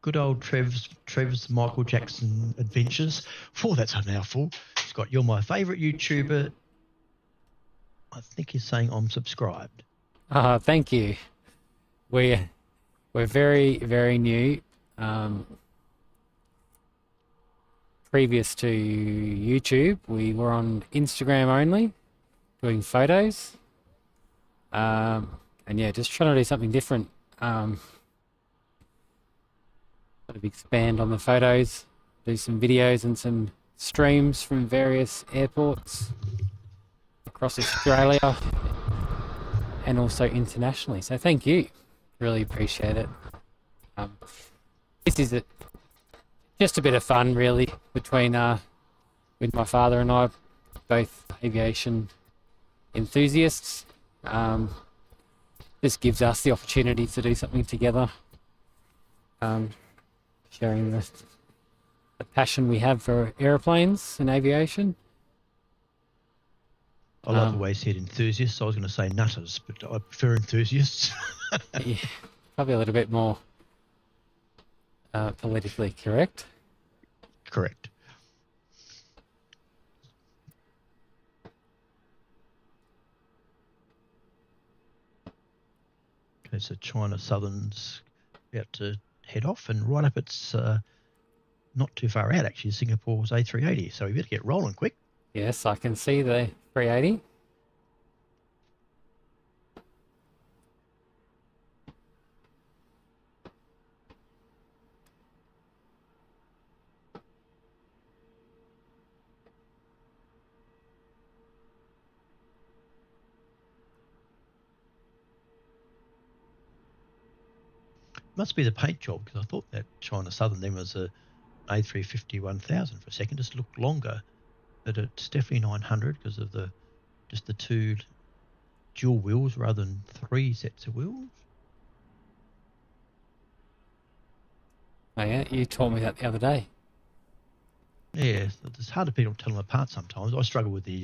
Good old Trev's Michael Jackson adventures. Oh, that's a mouthful. Scott, you're my favourite YouTuber. I think he's saying I'm subscribed. Thank you. We're very, very new. Previous to YouTube, we were on Instagram only, doing photos. And yeah, just trying to do something different. Sort of expand on the photos, do some videos and some streams from various airports across Australia and also internationally. So thank you, really appreciate it. This is just a bit of fun, really, between with my father and I, both aviation enthusiasts. This gives us the opportunity to do something together. Sharing the passion we have for airplanes and aviation. I like the way he said enthusiasts. I was going to say nutters, but I prefer enthusiasts. Yeah, probably a little bit more politically correct. Correct. Okay, so China Southern's about to head off, and right up it's not too far out actually, Singapore's A380, so we better get rolling quick. Yes, I can see the 380. Must be the paint job, because I thought that China Southern then was a A350-1000 for a second, just looked longer, but it's definitely 900 because of just the two dual wheels rather than three sets of wheels. Oh yeah, you taught me that the other day. Yeah, it's hard to people tell them apart sometimes. I struggle with the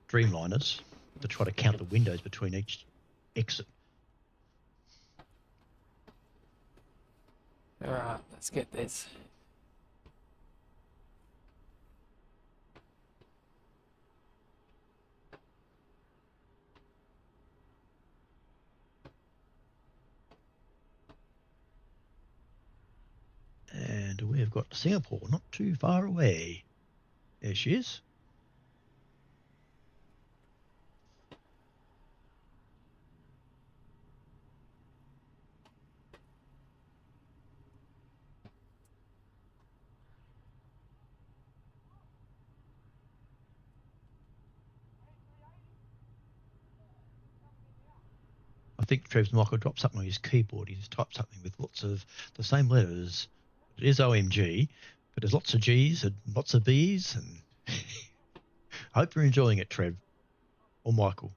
Dreamliners to try to count the windows between each exit. Alright, let's get this. And we've got Singapore not too far away. There she is. I think Trev's Michael dropped something on his keyboard. He's typed something with lots of the same letters. It is OMG, but there's lots of G's and lots of B's. And I hope you're enjoying it, Trev or Michael.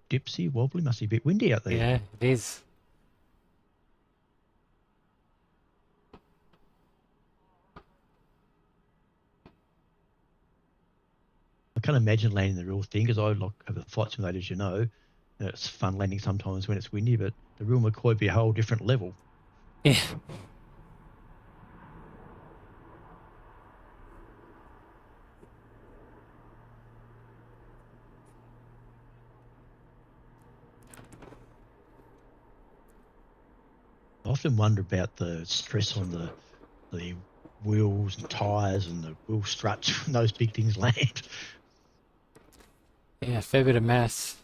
Dipsy, wobbly, must be a bit windy out there. Yeah, it is. I can't imagine landing the real thing because I have a flight simulator, as you know. And it's fun landing sometimes when it's windy, but the real McCoy would be a whole different level. Yeah. I often wonder about the stress on the wheels and tyres and the wheel struts when those big things land. Yeah, fair bit of mass.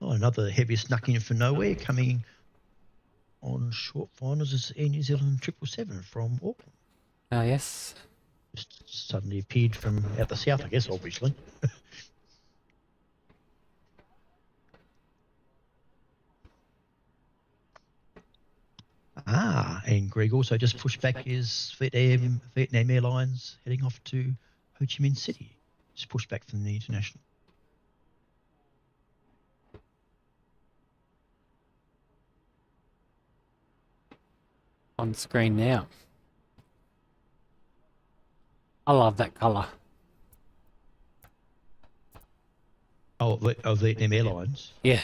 Oh, another heavy snuck in from nowhere coming on short finals is Air New Zealand 777 from Auckland. Ah, yes. Just suddenly appeared from out the south, I guess, obviously. And Greg also just pushed back his Vietnam Airlines heading off to Ho Chi Minh City. Just pushed back from the international. On screen now. I love that colour. Oh, Vietnam Airlines. Yeah.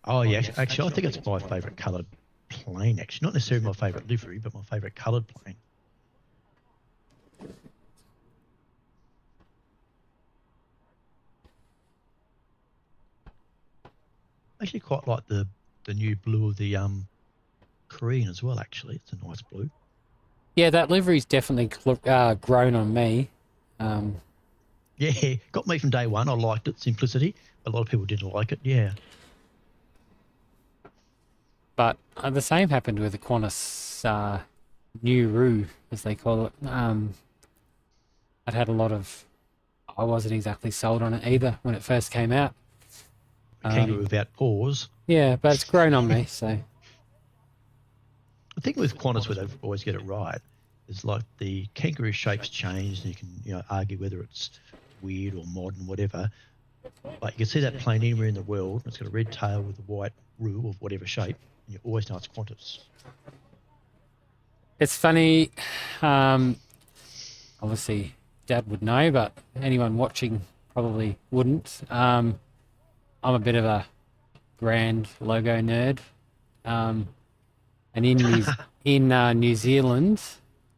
Oh, yeah. Actually, I think it's my favourite coloured plane, actually. Not necessarily my favourite livery, but my favourite coloured plane. I actually quite like the new blue of the Korean as well, actually. It's a nice blue. Yeah, that livery's definitely grown on me. Yeah, got me from day one. I liked it, simplicity. A lot of people didn't like it, yeah. But the same happened with the Qantas New Roo, as they call it. I'd had a lot of... I wasn't exactly sold on it either when it first came out. Kangaroo without paws. Yeah, but it's grown on me, so... The thing with Qantas, where they always get it right, is like the kangaroo shape's changed, and you can argue whether it's weird or modern, whatever. Like you can see that plane anywhere in the world, and it's got a red tail with a white roo of whatever shape, and you always know it's Qantas. It's funny, obviously Dad would know, but anyone watching probably wouldn't. I'm a bit of a brand logo nerd. And in New Zealand,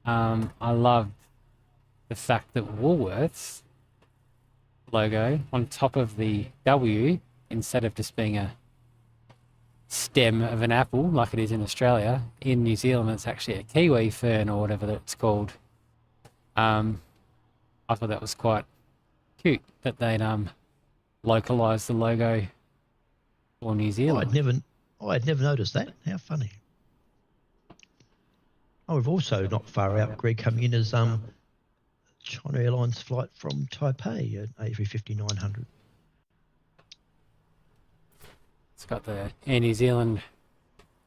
I loved the fact that Woolworths logo on top of the W, instead of just being a stem of an apple like it is in Australia, in New Zealand it's actually a kiwi fern or whatever that it's called. I thought that was quite cute that they'd localised the logo for New Zealand. I'd never noticed that. How funny. Oh, we've also not far out, Greg, coming in as China Airlines flight from Taipei at A350-900. It's got the Air New Zealand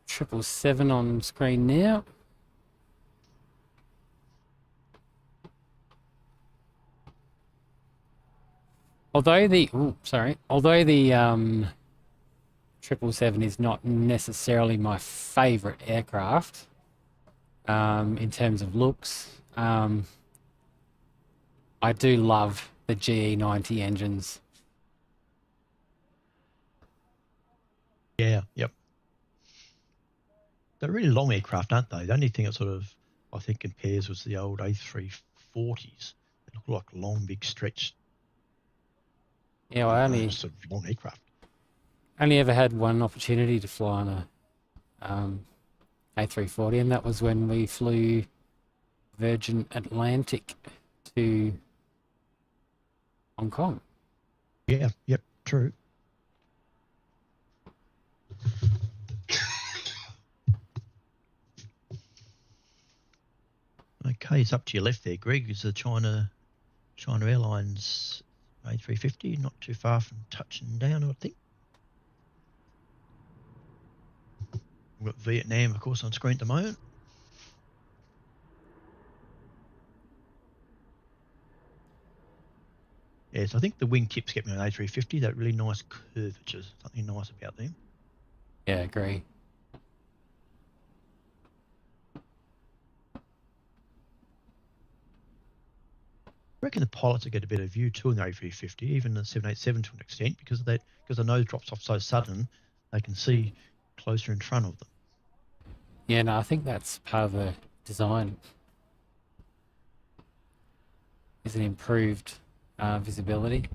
777 on screen now. Although the 777 is not necessarily my favourite aircraft in terms of looks, I do love the GE90 engines. Yeah, yep. They're really long aircraft, aren't they? The only thing that sort of, I think, compares was the old A340s. They look like long, big, stretched, Yeah, I sort of long aircraft. only ever had one opportunity to fly on a A340, and that was when we flew Virgin Atlantic to Hong Kong. Yeah, yep, true. Okay, it's up to your left there, Greg. Is the China Airlines A350, not too far from touching down, I think. We've got Vietnam, of course, on screen at the moment. Yes, I think the wingtips get me on A350. That really nice curvature, something nice about them. Yeah, agree. I reckon the pilots will get a better view too in the A350, even the 787 to an extent, because the nose drops off so sudden, they can see closer in front of them. Yeah, no, I think that's part of the design. Is an improved visibility.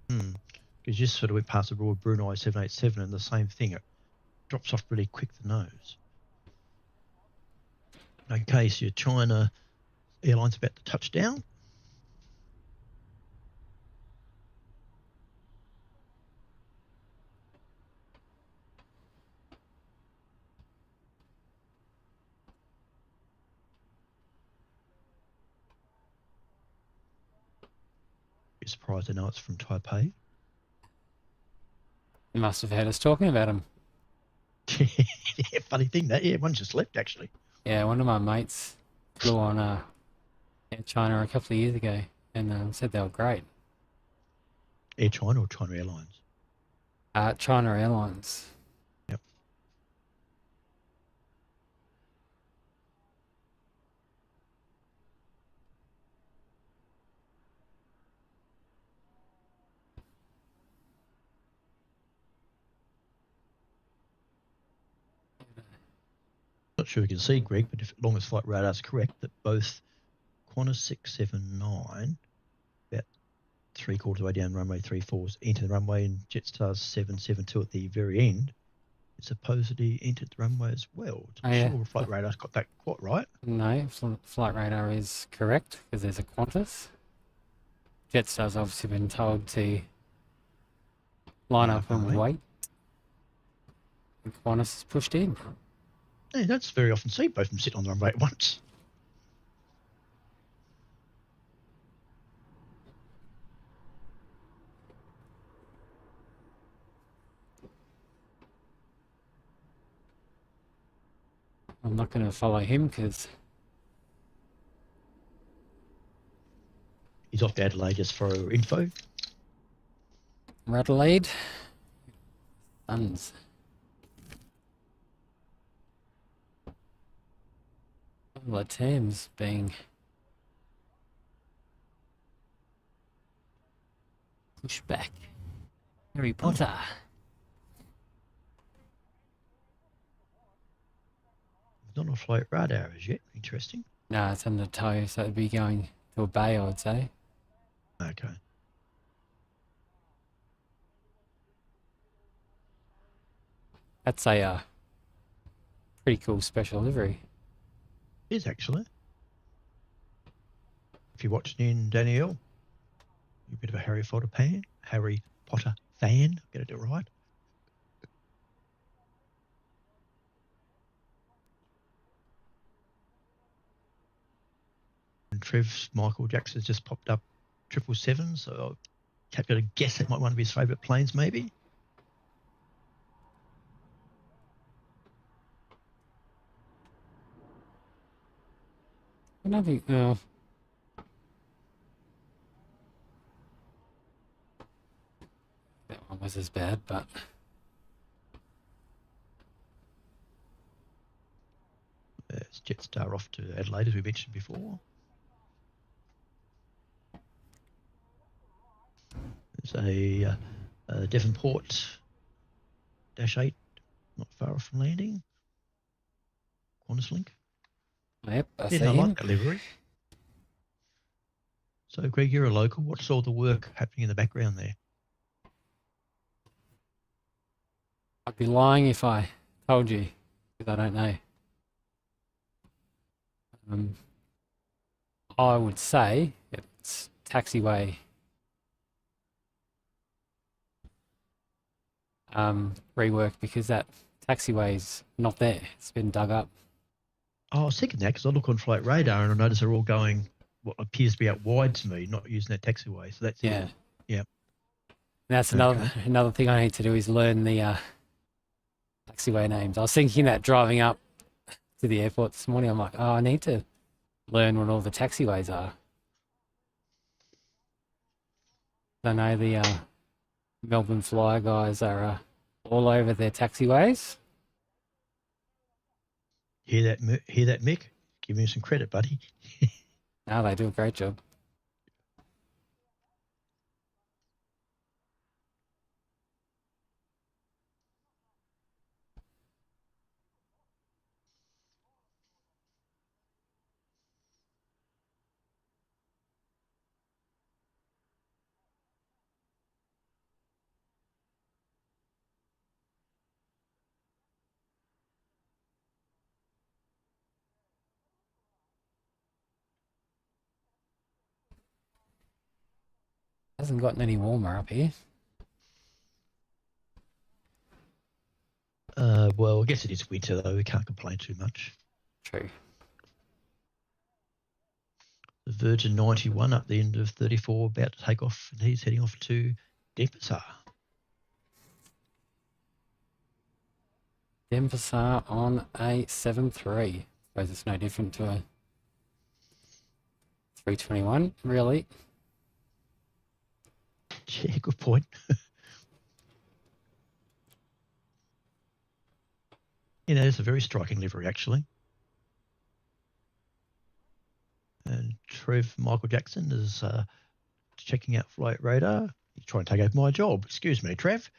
Because you just sort of went past the Royal Brunei 787 and the same thing. It drops off really quick, the nose. Okay, so your China Airlines about to touch down. Be surprised to know it's from Taipei. You must have heard us talking about them. Yeah, funny thing that. Yeah, one just left actually. Yeah, one of my mates flew on Air China a couple of years ago and said they were great. Air China or China Airlines? China Airlines. Yep. Not sure you can see, Greg, but if long as flight radar is correct, that both Qantas 679, about 3/4 of the way down runway 34s, enter the runway, and Jetstar 772 at the very end is supposedly entered the runway as well. I'm sure flight radar's got that quite right. No, flight radar is correct because there's a Qantas. Jetstar's obviously been told to line up and wait. And Qantas is pushed in. Yeah, that's very often see both of them sit on the runway at once. I'm not going to follow him because he's off to Adelaide just for info. Adelaide. Suns. The Thames being pushed back. Harry Potter. Not on flight radar as yet. Interesting. No, it's under tow, so it'd be going to a bay, I would say. Okay. That's a pretty cool special livery. It is actually. If you're watching in Danielle, you're a bit of a Harry Potter fan. Get it right. Trev's Michael Jackson's just popped up 777, so I've got to guess that might be one of his favourite planes, maybe. I don't think. That one was as bad, but It's Jetstar off to Adelaide, as we mentioned before. There's a Devonport -8, not far off from landing. Qantas Link. yep, I see Yeah, I him. like that livery. So, Greg, you're a local. What's all the work happening in the background there? I'd be lying if I told you, because I don't know. I would say it's taxiway rework, because that taxiway's not there. It's been dug up. Oh, I was thinking that because I look on flight radar and I notice they're all going what appears to be out wide to me, not using that taxiway. So that's Yeah. it. Yeah. That's Okay. another thing I need to do is learn the taxiway names. I was thinking that driving up to the airport this morning. I'm like, oh, I need to learn what all the taxiways are. I know the Melbourne Flyer guys are all over their taxiways. Hear that, Mick? Give me some credit, buddy. No, they do a great job. Hasn't gotten any warmer up here. Well, I guess it is winter though. We can't complain too much. True. The Virgin 91 up the end of 34, about to take off, and he's heading off to Denpasar. Denpasar on a 7.3. Suppose it's no different to a 321, really. Yeah, good point. It's a very striking livery, actually. And Trev Michael Jackson is checking out flight radar. He's trying to take over my job. Excuse me, Trev.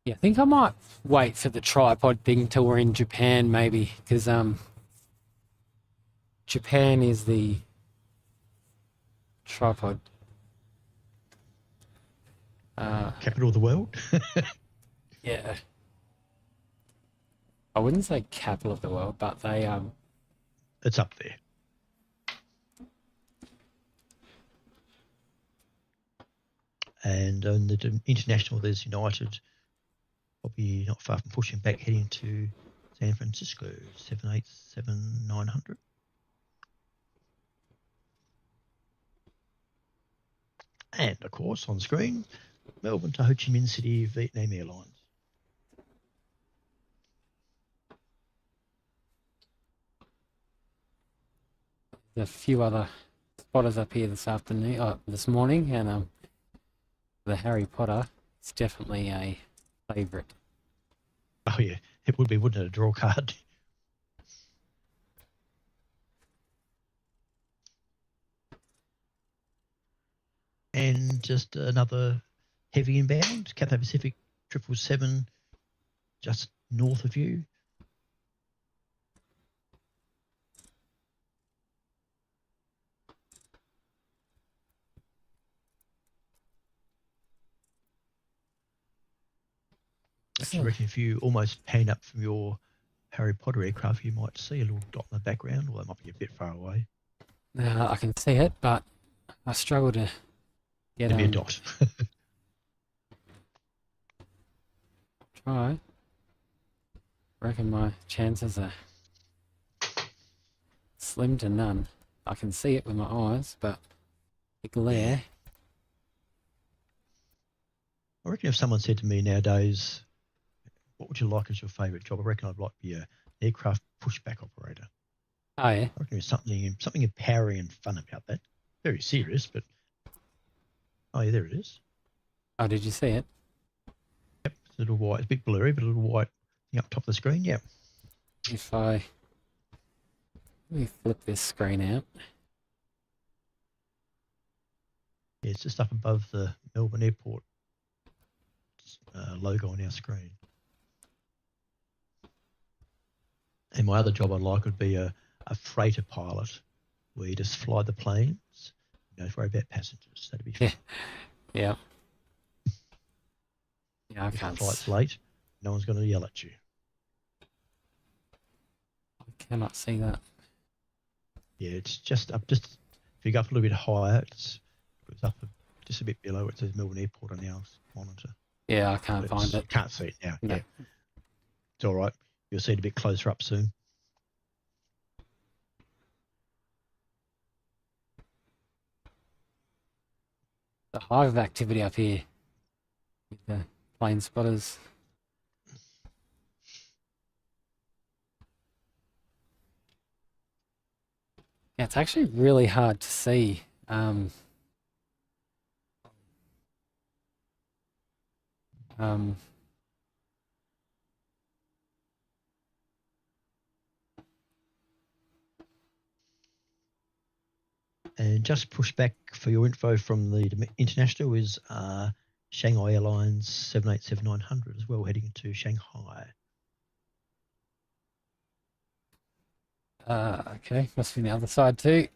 Yeah, I think I might wait for the tripod thing till we're in Japan, maybe, because Japan is the tripod Capital of the world. yeah. I wouldn't say capital of the world, but they It's up there. And on the international, there's United, probably not far from pushing back, heading to San Francisco, 787-900. And, of course, on screen, Melbourne to Ho Chi Minh City, Vietnam Airlines. there's a few other spotters up here this morning, and the Harry Potter is definitely a favourite. Oh, yeah, it would be, wouldn't it, a draw card? And just another heavy inbound, Cathay Pacific 777, just north of you. Actually, I reckon if you almost pan up from your Harry Potter aircraft, you might see a little dot in the background, or that might be a bit far away. I can see it, but I struggle to get Maybe a dot. try. I reckon my chances are slim to none. I can see it with my eyes, but the glare. I reckon if someone said to me nowadays, what would you like as your favourite job? I reckon I'd like to be an aircraft pushback operator. Oh yeah. I reckon there's something empowering and fun about that. Very serious, but oh yeah, there it is. Oh, did you see it? Yep, it's a little white. It's a bit blurry, but a little white thing up top of the screen. Yep. If I let me flip this screen out. Yeah, it's just up above the Melbourne Airport logo on our screen. And my other job I'd like would be a freighter pilot, where you just fly the planes. You don't worry about passengers. That'd be fun. Yeah. Yeah, I If the can't. flight's late, no one's going to yell at you. I cannot see that. Yeah, it's just up. Just if you go up a little bit higher, it's up just a bit below. It says Melbourne Airport on our monitor. Yeah, I can't find it. Can't see it now. No. Yeah, it's all right. You'll see it a bit closer up soon. The hive of activity up here with the plane spotters. Yeah, it's actually really hard to see. And just push back for your info from the international is Shanghai Airlines 787-900 as well, heading to Shanghai. Okay, must be the other side too.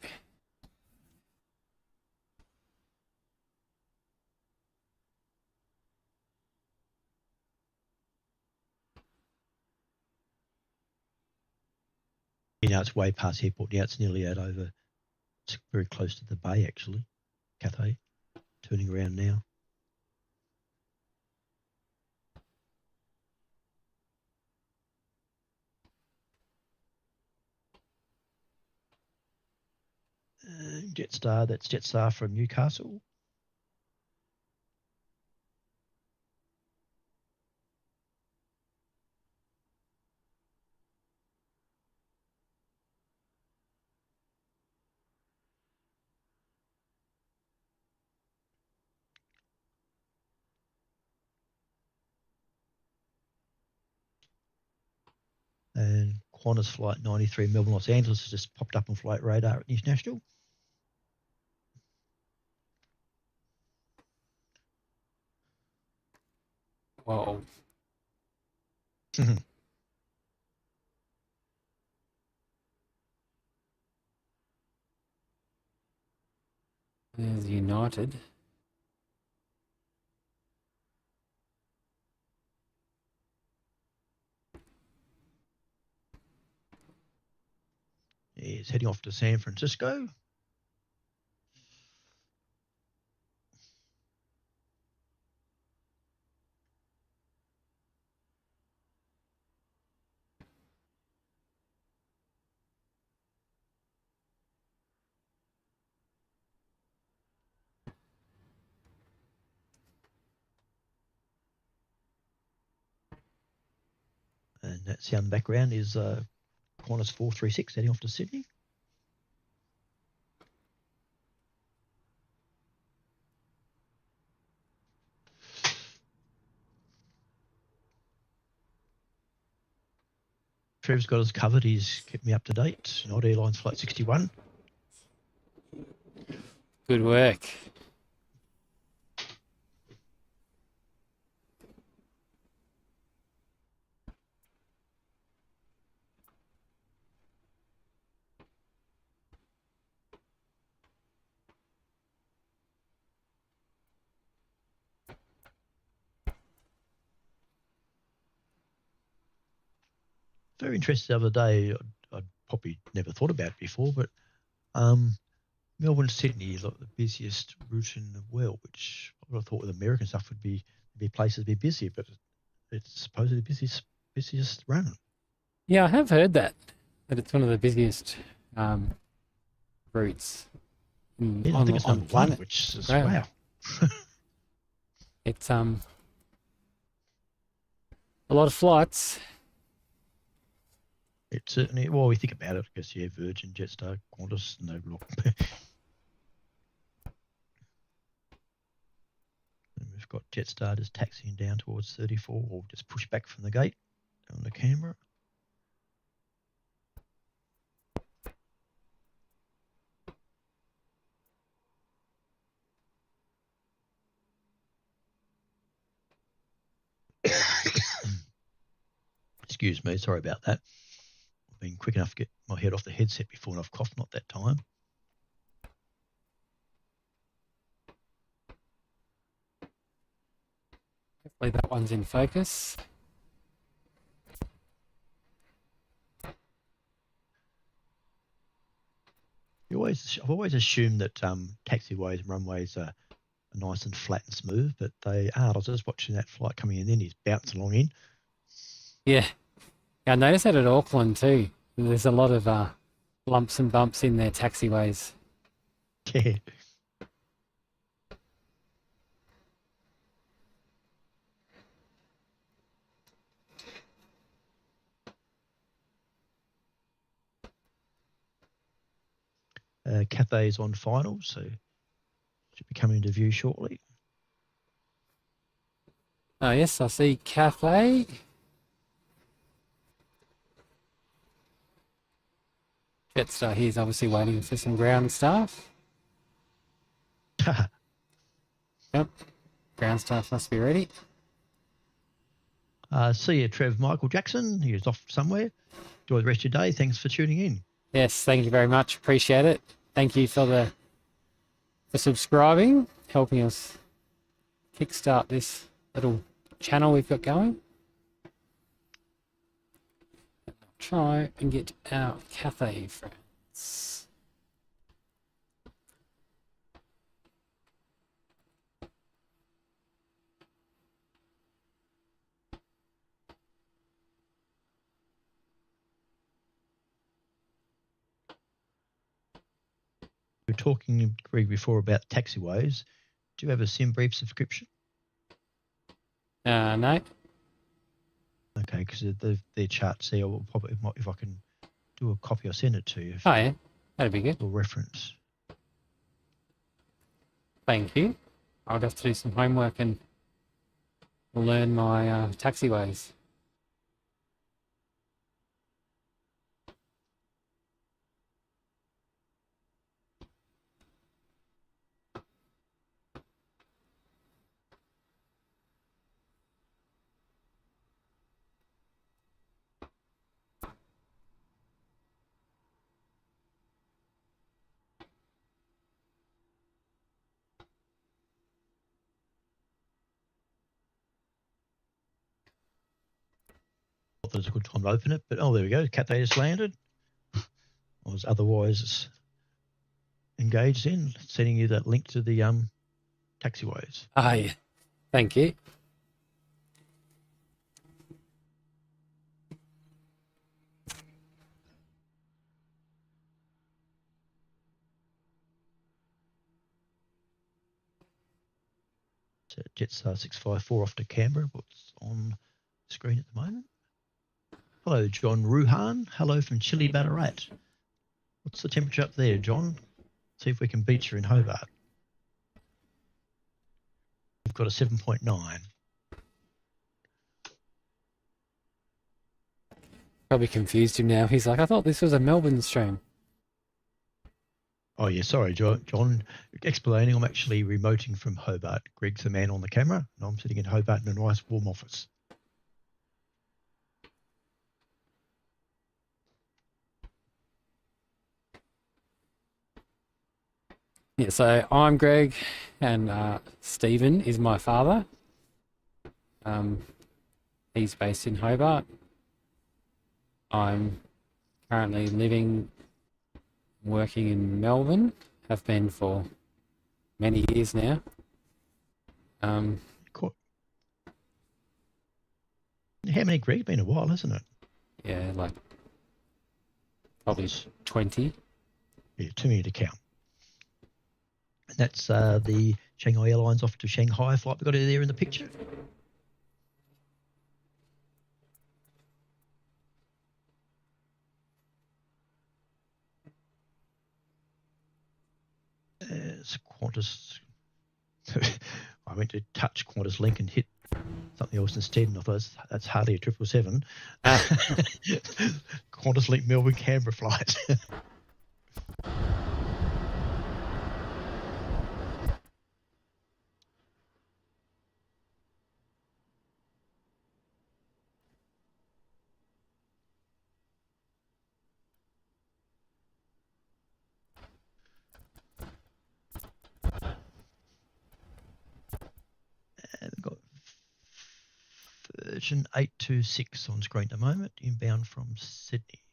You know, it's way past the airport now. It's nearly out over. It's very close to the bay, actually. Cathay, turning around now. Jetstar, that's Jetstar from Newcastle. And Qantas Flight 93 Melbourne, Los Angeles has just popped up on flight radar at International. Whoa. There's United. It's heading off to San Francisco. And that sound in the background is Qantas 436 heading off to Sydney. Trev's got us covered. He's kept me up to date. United Airlines Flight 61. Good work. very interested the other day. I'd probably never thought about it before, but Melbourne, Sydney is like the busiest route in the world, which I would have thought with American stuff would be places to be busy, but it's supposedly the busiest run. Yeah, I have heard that it's one of the busiest routes Yeah, I on think it's on number planet. one, which is Wow. wow. It's a lot of flights. It's certainly, well, we think about it, I guess, yeah, Virgin, Jetstar, Qantas, and they've looked. And we've got Jetstar just taxiing down towards 34, or just push back from the gate down to Canberra. Excuse me, sorry about that. I've been quick enough to get my head off the headset before, and I've coughed not that time. Hopefully that one's in focus. I've always assumed that taxiways and runways are nice and flat and smooth, but they are. I was just watching that flight coming in, then he's bouncing along in. Yeah. I noticed that at Auckland too. There's a lot of lumps and bumps in their taxiways. Yeah. Cathay's on final, so should be coming into view shortly. Oh yes, I see Cathay. Jetstar here's obviously waiting for some ground staff. Yep, ground staff must be ready. See you, Trev Michael Jackson. He was off somewhere. Enjoy the rest of your day. Thanks for tuning in. Yes, thank you very much. Appreciate it. Thank you for subscribing, helping us kickstart this little channel we've got going. I'll try and get our Cathay friends. We were talking, Greg, before about taxiways. Do you have a SimBrief subscription? No. Okay, because their charts there, will probably, if I can do a copy, I'll send it to you. Oh yeah, that'd be good. For reference. Thank you. I'll have to do some homework and learn my taxiways. Not that it's a good time to open it, but oh, there we go. Cathay just landed. I was otherwise engaged in sending you that link to the taxiways. Ah, yeah. Thank you. So Jetstar 654 off to Canberra. What's on the screen at the moment? Hello, John Ruhan. Hello from Chile Ballarat. What's the temperature up there, John? See if we can beat you in Hobart. We've got a 7.9. Probably confused him now. He's like, I thought this was a Melbourne stream. Oh, yeah, sorry, John. Explaining, I'm actually remoting from Hobart. Greg's the man on the camera, and I'm sitting in Hobart in a nice warm office. Yeah, so I'm Greg, and Stephen is my father. He's based in Hobart. I'm currently living, working in Melbourne. Have been for many years now. Cool. How many, Greg? Been a while, hasn't it? Yeah, like probably 20. Yeah, too many to count. And that's the Shanghai Airlines off to Shanghai flight. We've got it there in the picture. It's Qantas. I went to touch Qantas Link and hit something else instead, and I thought that's hardly a 777. Qantas Link Melbourne Canberra flight. And we've got version 826 on screen at the moment, inbound from Sydney.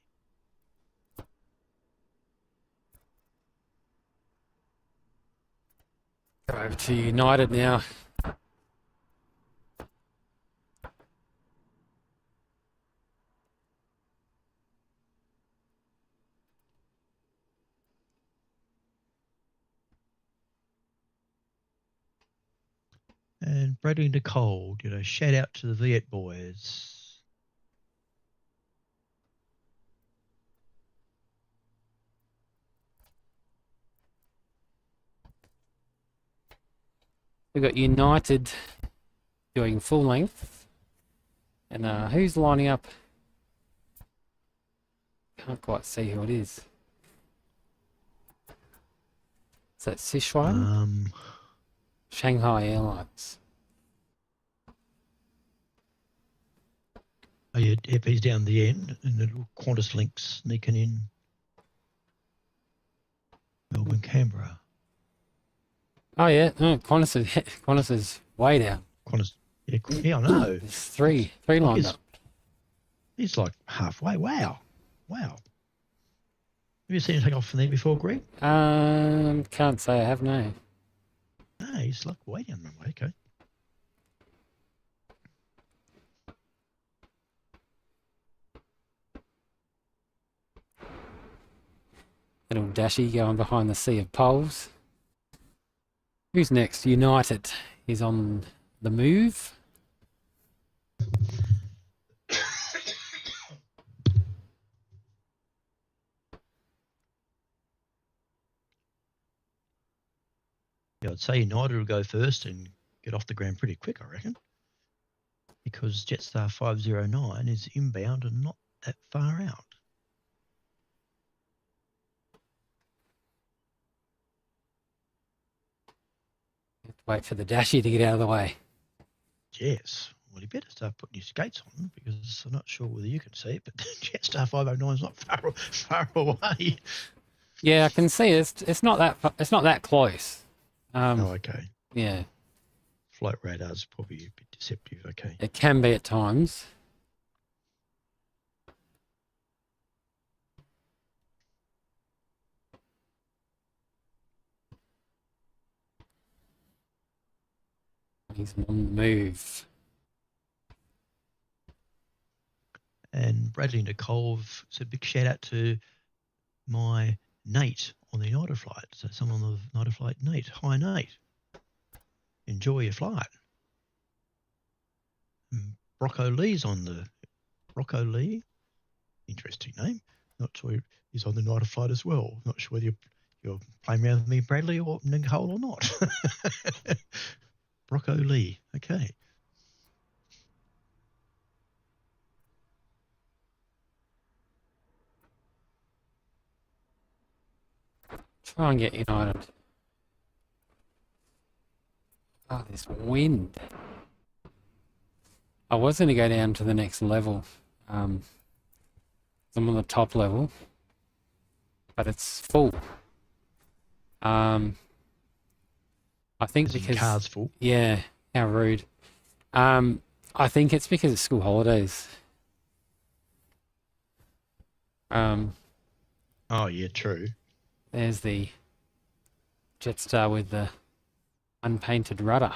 Go over to United now. And Bradley Nicole, shout out to the Viet boys. We've got United doing full length. And who's lining up? Can't quite see who it is. Is that Sichuan? Shanghai Airlines. Oh, yeah, he's down the end, and the little Qantas Link sneaking in. Melbourne, Canberra. Oh yeah, no, Qantas is way down. Qantas, yeah, I know. There's three lined up. He's like halfway. Wow. Have you seen him take off from there before, Greg? Can't say I have, no. No, he's like way down the way. Okay. Little Dashy going behind the sea of poles. Who's next? United. He's on the move. Yeah, I'd say United will go first and get off the ground pretty quick, I reckon, because Jetstar 509 is inbound and not that far out. Wait for the Dashy to get out of the way. Yes. Well, you better start putting your skates on, because I'm not sure whether you can see it, but Jetstar 509 is not far away. Yeah, I can see it. It's not that close. Okay. Yeah. Flight radar's probably a bit deceptive. Okay. It can be at times. He's on the move. And Bradley Nicole said big shout out to my Nate on the United flight. So someone on the United flight, Nate. Hi, Nate. Enjoy your flight. Brocco Lee's on the Brocco Lee. Interesting name. Not sure he's on the United flight as well. Not sure whether you're playing around with me, Bradley, or Nicole, or not. Brocco Lee. Okay. Try and get United. Oh, this wind. I was going to go down to the next level. I'm on the top level, but it's full. I think Is because car's full. Yeah, how rude. I think it's because of school holidays. Oh yeah, true. There's the Jetstar with the unpainted rudder.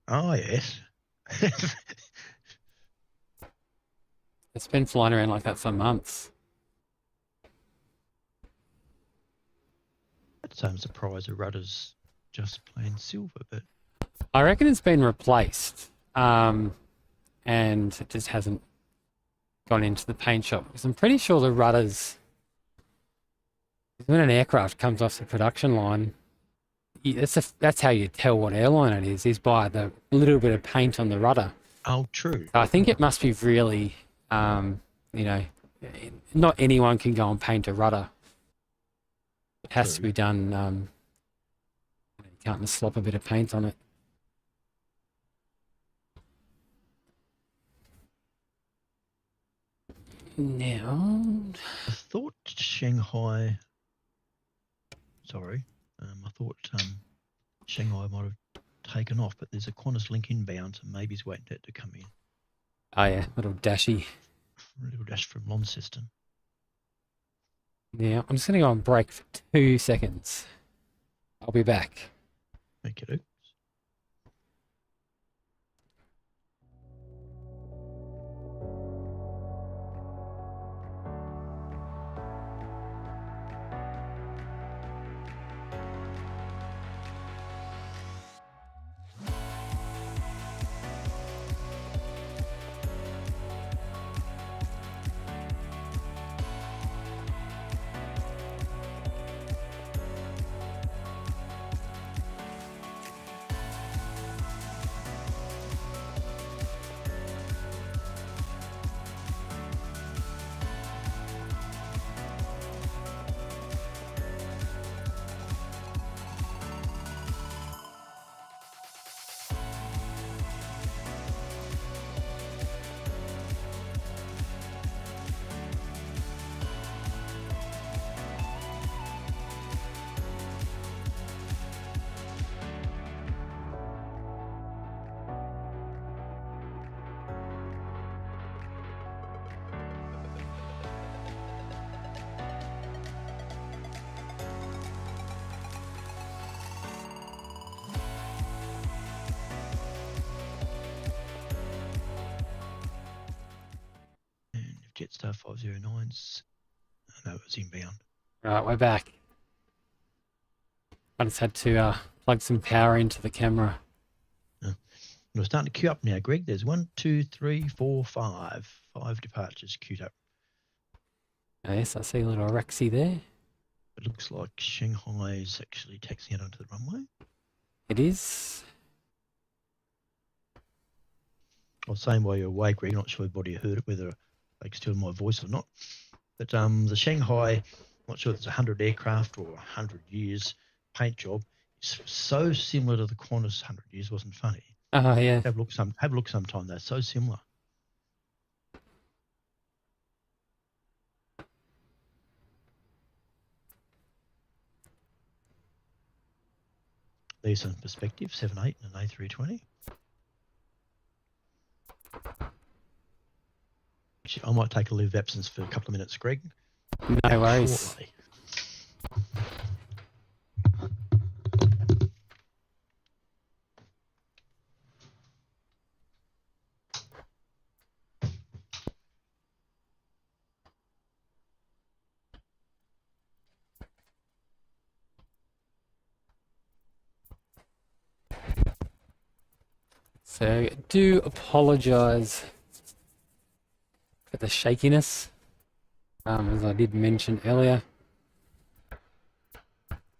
Oh yes. It's been flying around like that for months. I'm surprised the rudder's just plain silver, but I reckon it's been replaced, and it just hasn't gone into the paint shop. Because I'm pretty sure the rudders, when an aircraft comes off the production line, that's how you tell what airline it is by the little bit of paint on the rudder. oh, true. So I think it must be really, you know, not anyone can go and paint a rudder. It has to be done, you can't just slop a bit of paint on it. Now, I thought Shanghai. Sorry, I thought Shanghai might have taken off, but there's a Qantas link inbound, so maybe he's waiting for it to come in. oh yeah, little dashy. A little dash from Launceston. Now, I'm just going to go on break for 2 seconds. I'll be back. Okay. Jetstar 509s. No, it was inbound. Right, we're back. I just had to plug some power into the camera. We're starting to queue up now, Greg. There's 1, 2, 3, 4, 5. 5 departures queued up. Yes, I see a little Rexy there. It looks like Shanghai is actually taxiing out onto the runway. It is. I was saying while you're away, Greg, not sure everybody heard it, whether they can still hear my voice or not. But the Shanghai, not sure if it's 100 aircraft or 100 years paint job, is so similar to the Qantas 100 years. Wasn't funny. Oh, yeah. Have a look sometime. They're so similar. There's some perspective, 7.8 and an A320. Actually, I might take a leave of absence for a couple of minutes, Greg. No worries. Shortly. So, do apologise for the shakiness, as I did mention earlier.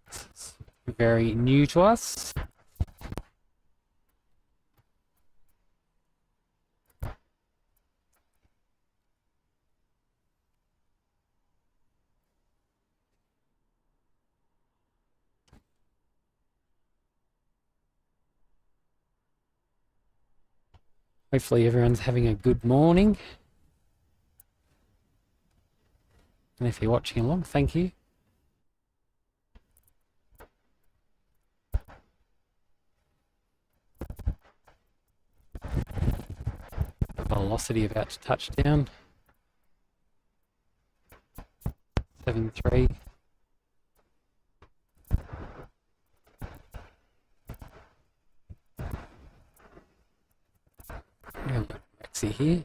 It's very new to us. Hopefully everyone's having a good morning. And if you're watching along, thank you. velocity about to touch down. 7.3. We've got Maxi here.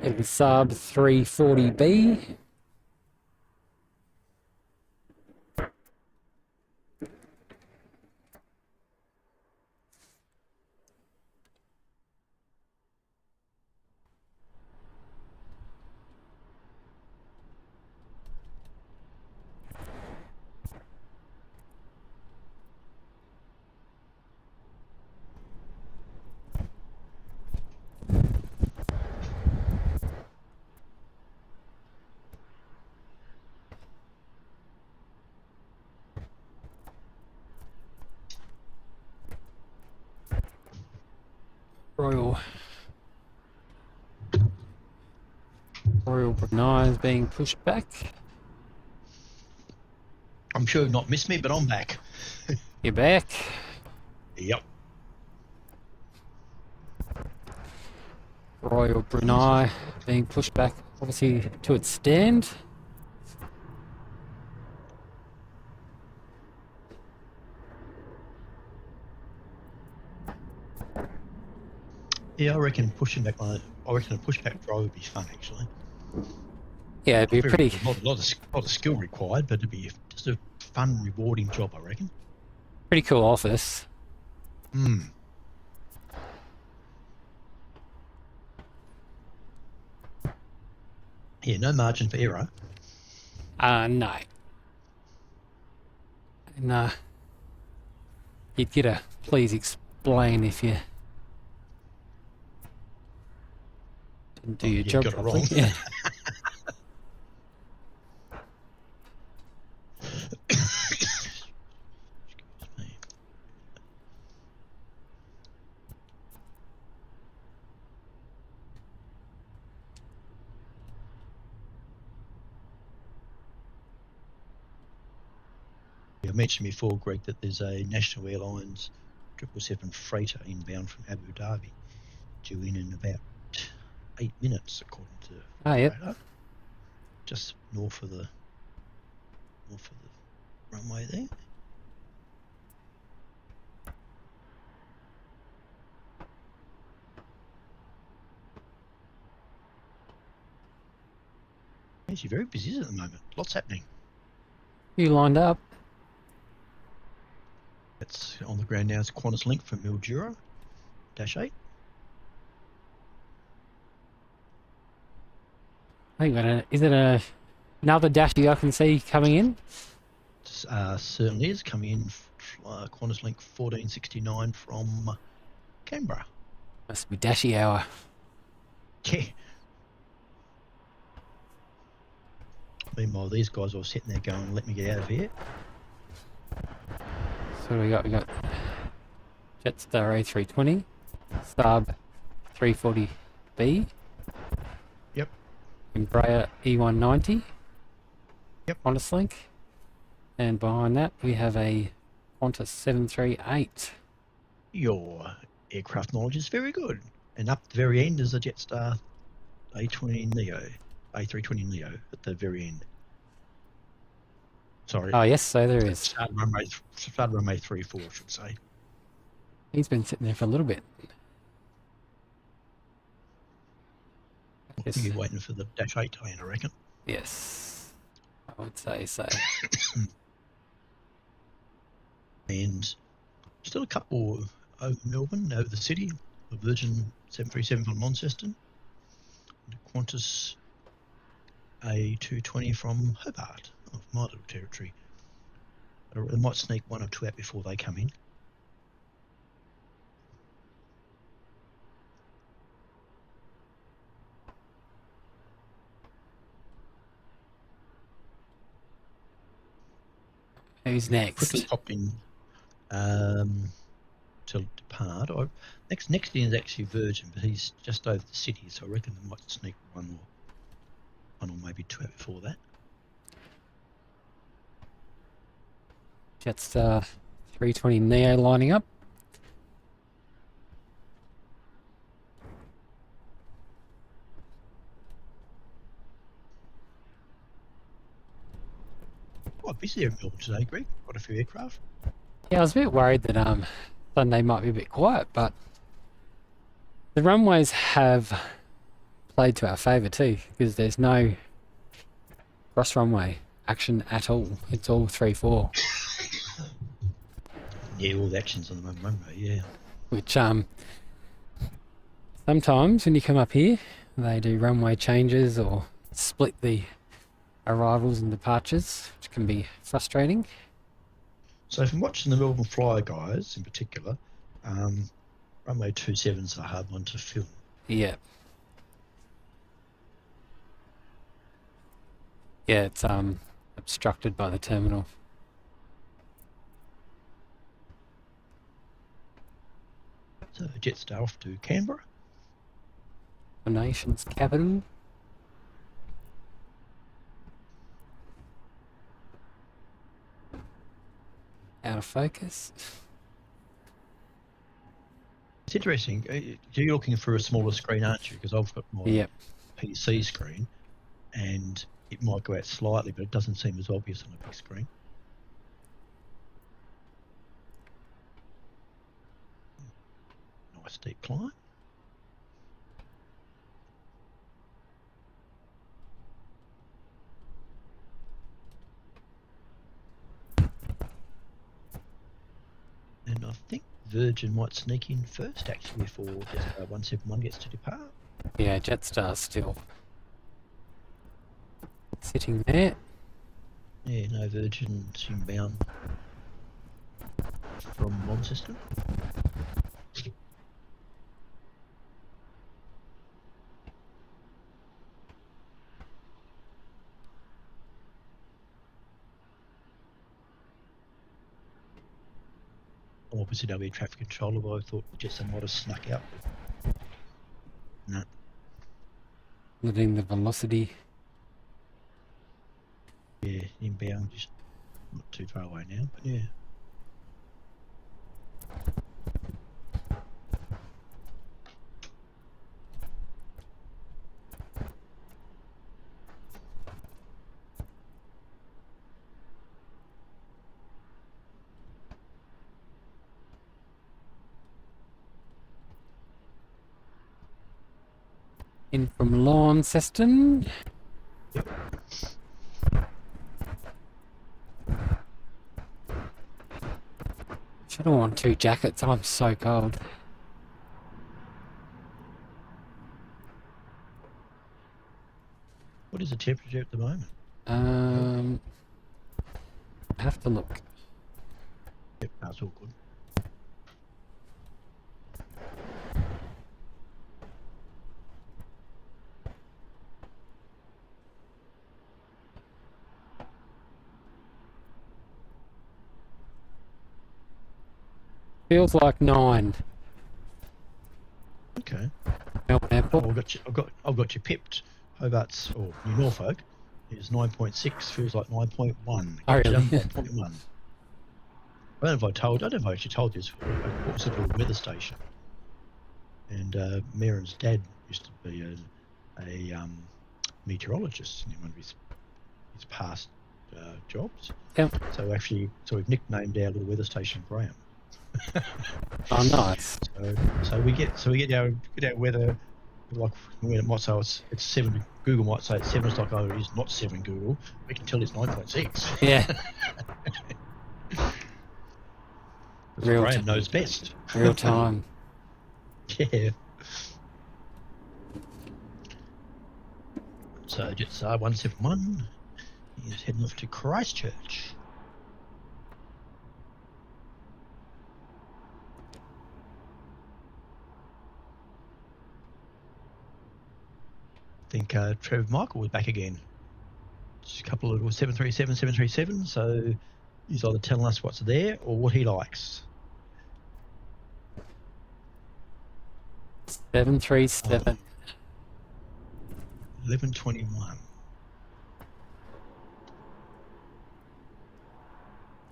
In sub 340B. Royal Brunei is being pushed back. I'm sure you've not missed me, but I'm back. You're back. Yep. Royal Brunei being pushed back, obviously, to its stand. Yeah, I reckon pushing back on it. I reckon a pushback drive would be fun, actually. Yeah, it'd be pretty. A lot of skill required, but it'd be just a fun, rewarding job, I reckon. Pretty cool office. Hmm. Yeah, no margin for error. No. And you'd get a please explain if you didn't do your job got it properly. wrong. Yeah. Excuse me. I mentioned before, Greg, that there's a National Airlines 777 freighter inbound from Abu Dhabi, due in about 8 minutes, according to Yep. radar, just north of the runway there. Actually, very busy at the moment. Lots happening. You lined up. It's on the ground now. It's Qantas Link from Mildura, -8. I think is it another Dashi I can see coming in? Certainly is coming in. Qantas Link 1469 from Canberra. Must be Dashi hour. Yeah. Meanwhile, these guys are sitting there going, "Let me get out of here." So we got Jetstar A320, Saab 340B. Yep. Embraer E190. Yep. Qantas Link. And behind that we have a Qantas 738. Your aircraft knowledge is very good. And up the very end is a Jetstar A320 Neo at the very end. Sorry. Oh yes, so there is. Start runway 34, I should say. He's been sitting there for a little bit. I think you're waiting for the -8 to land, I reckon. Yes, I would say so. And still a couple over Melbourne, over the city, a Virgin 737 from Launceston, and a Qantas A220 from Hobart, of my little territory. I might sneak one or two out before they come in. Who's next? Quickly pop in to depart. Next in is actually Virgin, but he's just over the city, so I reckon they might sneak one or maybe two out before that. Jetstar 320 Neo lining up. quite busy there in Melbourne today, Greg. Quite a few aircraft. Yeah, I was a bit worried that Sunday might be a bit quiet, but the runways have played to our favour too, because there's no cross runway action at all. It's all 3-4. Yeah, all the actions on the runway, yeah. Which sometimes when you come up here, they do runway changes or split the arrivals and departures, which can be frustrating. So from watching the Melbourne Flyer guys in particular, runway 27's a hard one to film. Yeah. Yeah, it's obstructed by the terminal. So Jetstar off to Canberra. The nation's capital. Out of focus. It's interesting. You're looking for a smaller screen, aren't you? Because I've got my PC screen, and it might go out slightly, but it doesn't seem as obvious on a big screen. Nice steep climb. And I think Virgin might sneak in first, actually, before Jetstar 171 gets to depart. Yeah, Jetstar's still sitting there. Yeah, no Virgin's inbound from Launceston. Obviously, there'll be traffic control, although I thought Jetstar might have snuck out. No. Letting the velocity. Yeah, inbound, just not too far away now, but yeah. In from Launceston. Yep. Should have worn 2 jackets. I'm so cold. What is the temperature at the moment? I have to look. Yep, that's all good. Feels like 9. Okay. Melbourne Airport. I've got you pipped. Hobart's or New Norfolk is 9.6. Feels like 9.1. Oh, really? 9.1. I don't know if I actually told this. What was it, a weather station? And Maren's dad used to be a meteorologist in one of his past jobs. Yep. So we've nicknamed our little weather station Graham. Oh, nice. So we get our weather, like when it might say it's 7. Google might say it's 7. It's like, oh, it is not 7. Google. We can tell it's 9.6. Yeah. Real Graham time. knows best. Real time. Yeah. So Jetstar 171 is heading off to Christchurch. I think Trev Michael was back again. Just a couple of 737, so he's either telling us what's there or what he likes. 737. 11:21.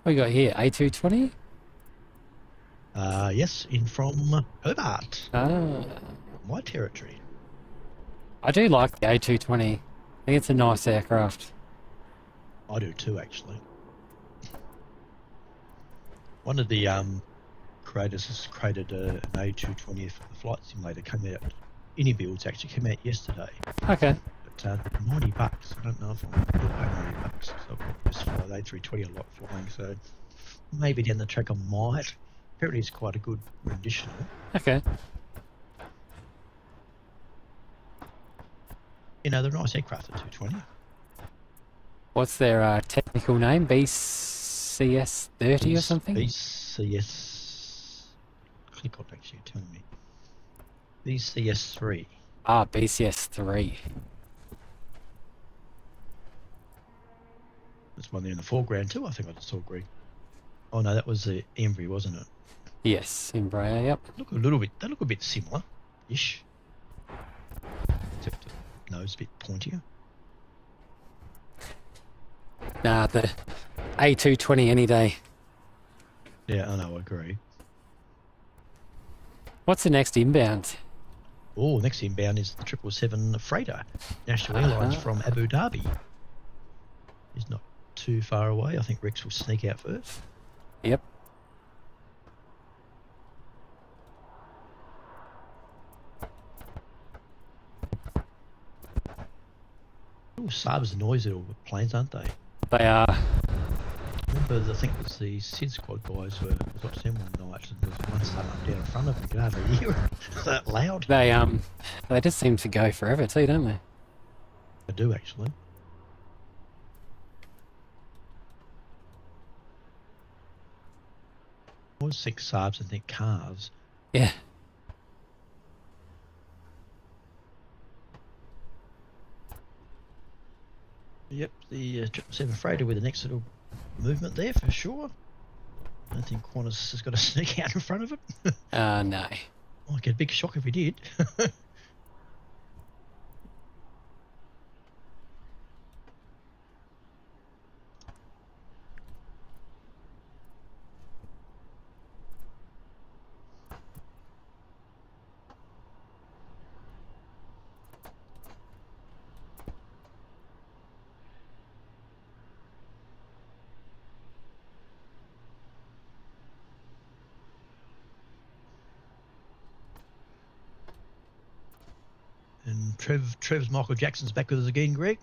What we got here? A220? Yes, in from Hobart, Ah. my territory. I do like the A220. I think it's a nice aircraft. I do too, actually. One of the creators has created an A220 for the flight simulator. Came out, any builds actually came out yesterday. Okay. But $90. I don't know if I'm going to pay $90. So I've got this fly the A320 a lot flying. So maybe down the track I might. Apparently it's quite a good rendition of it. Okay. You know, they're a nice aircraft at 220. What's their technical name? BCS 30 or something? BCS. Click on actually telling me. BCS 3. Ah, BCS 3. There's one there in the foreground too. I think I just saw Greg. Oh no, that was the Embry, wasn't it? Yes, Embraer, yep. Look a little bit. They look a bit similar-ish. Except the nose a bit pointier. Nah, the A220 any day. Yeah, I know. I agree. What's the next inbound? Oh, next inbound is the 777 freighter, National Airlines from Abu Dhabi. It's not too far away. I think Rex will sneak out first. Yep. Oh, Saab's the noisy little planes, aren't they? They are. Remember, I think it was the SID squad guys were watching them one night, and there was one starting up down in front of them. You could hardly hear it. That loud. They just seem to go forever too, don't they? They do actually. I always think Saabs and think cars. Yeah. Yep, the 777 freighter with the next little movement there for sure. I don't think Qantas has got to sneak out in front of it. No. I'd get a big shock if he did. And Trev's Michael Jackson's back with us again, Greg.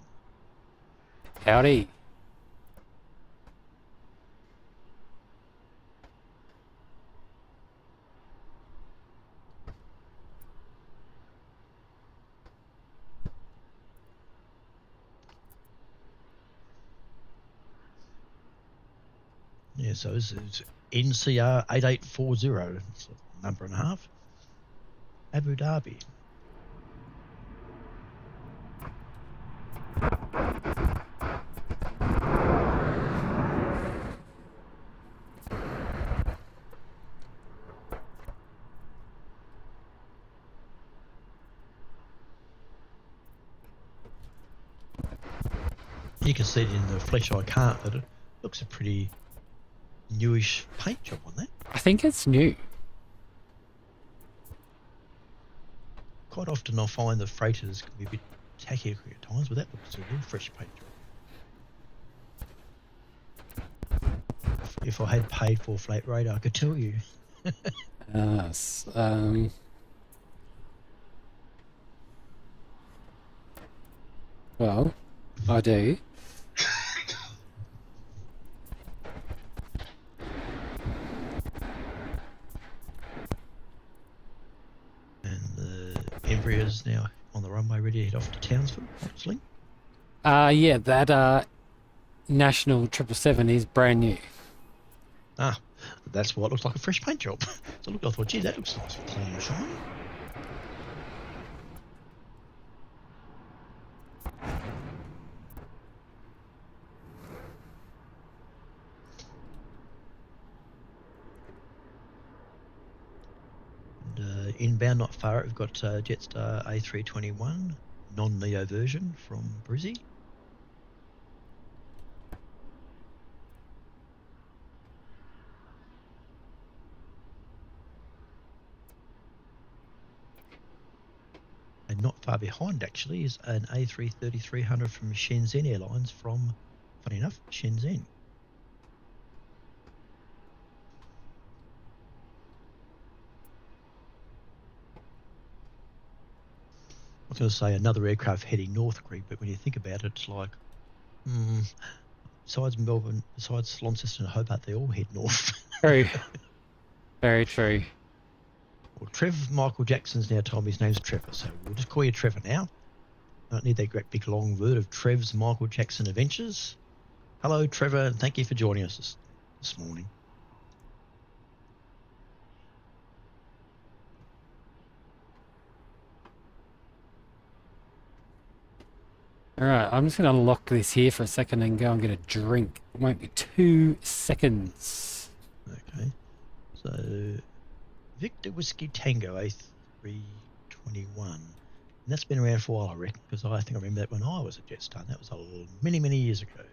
Howdy. Yeah, so it's NCR 8840. It's a number and a half. Abu Dhabi. You can see it in the flesh, I can't, but it looks a pretty newish paint job on that. I think it's new. Quite often I find the freighters can be a bit tacky at times, but that looks a real fresh paint job. If I had paid for flat rate, I could tell you. Well, I do. And the Embraer's now on the runway ready to head off to Townsville, obviously. Yeah, that National 777 is brand new. Ah, that's why it looks like a fresh paint job. So I thought, gee, that looks nice and clean and shiny. And inbound not far, we've got Jetstar A321, non-Neo version from Brizzy. And not far behind, actually, is an A330-300 from Shenzhen Airlines from, funny enough, Shenzhen. was going to say another aircraft heading north, Greg, but when you think about it, it's like, besides Melbourne, besides Launceston and Hobart, they all head north. True. Very true. Well, Trev Michael Jackson's now told me his name's Trevor, so we'll just call you Trevor now. Don't need that great big long word of Trev's Michael Jackson adventures. Hello, Trevor, and thank you for joining us this morning. Alright, I'm just going to lock this here for a second and go and get a drink. It won't be 2 seconds. Okay. So, Victor Whiskey Tango A321. And that's been around for a while, I reckon, because I think I remember that when I was at Jetstar. That was many, many years ago.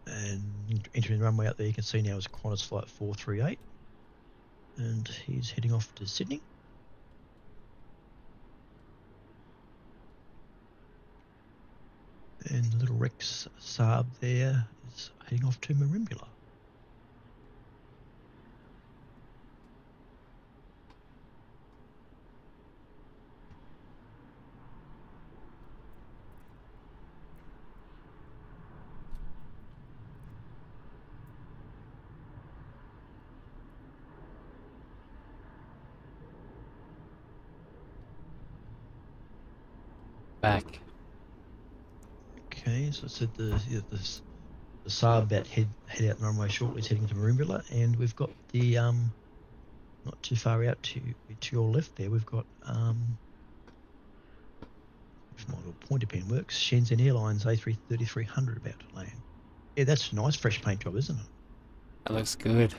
And entering the runway out there, you can see now is Qantas Flight 438. And he's heading off to Sydney. And the little Rex Saab there is heading off to Merimbula. Back. Okay, so I said the Saab about head out the runway shortly. It's heading to Merimbula, and we've got the not too far out to your left there. We've got if my little pointer pen works, Shenzhen Airlines A330-300 about to land. Yeah, that's a nice fresh paint job, isn't it? That looks good.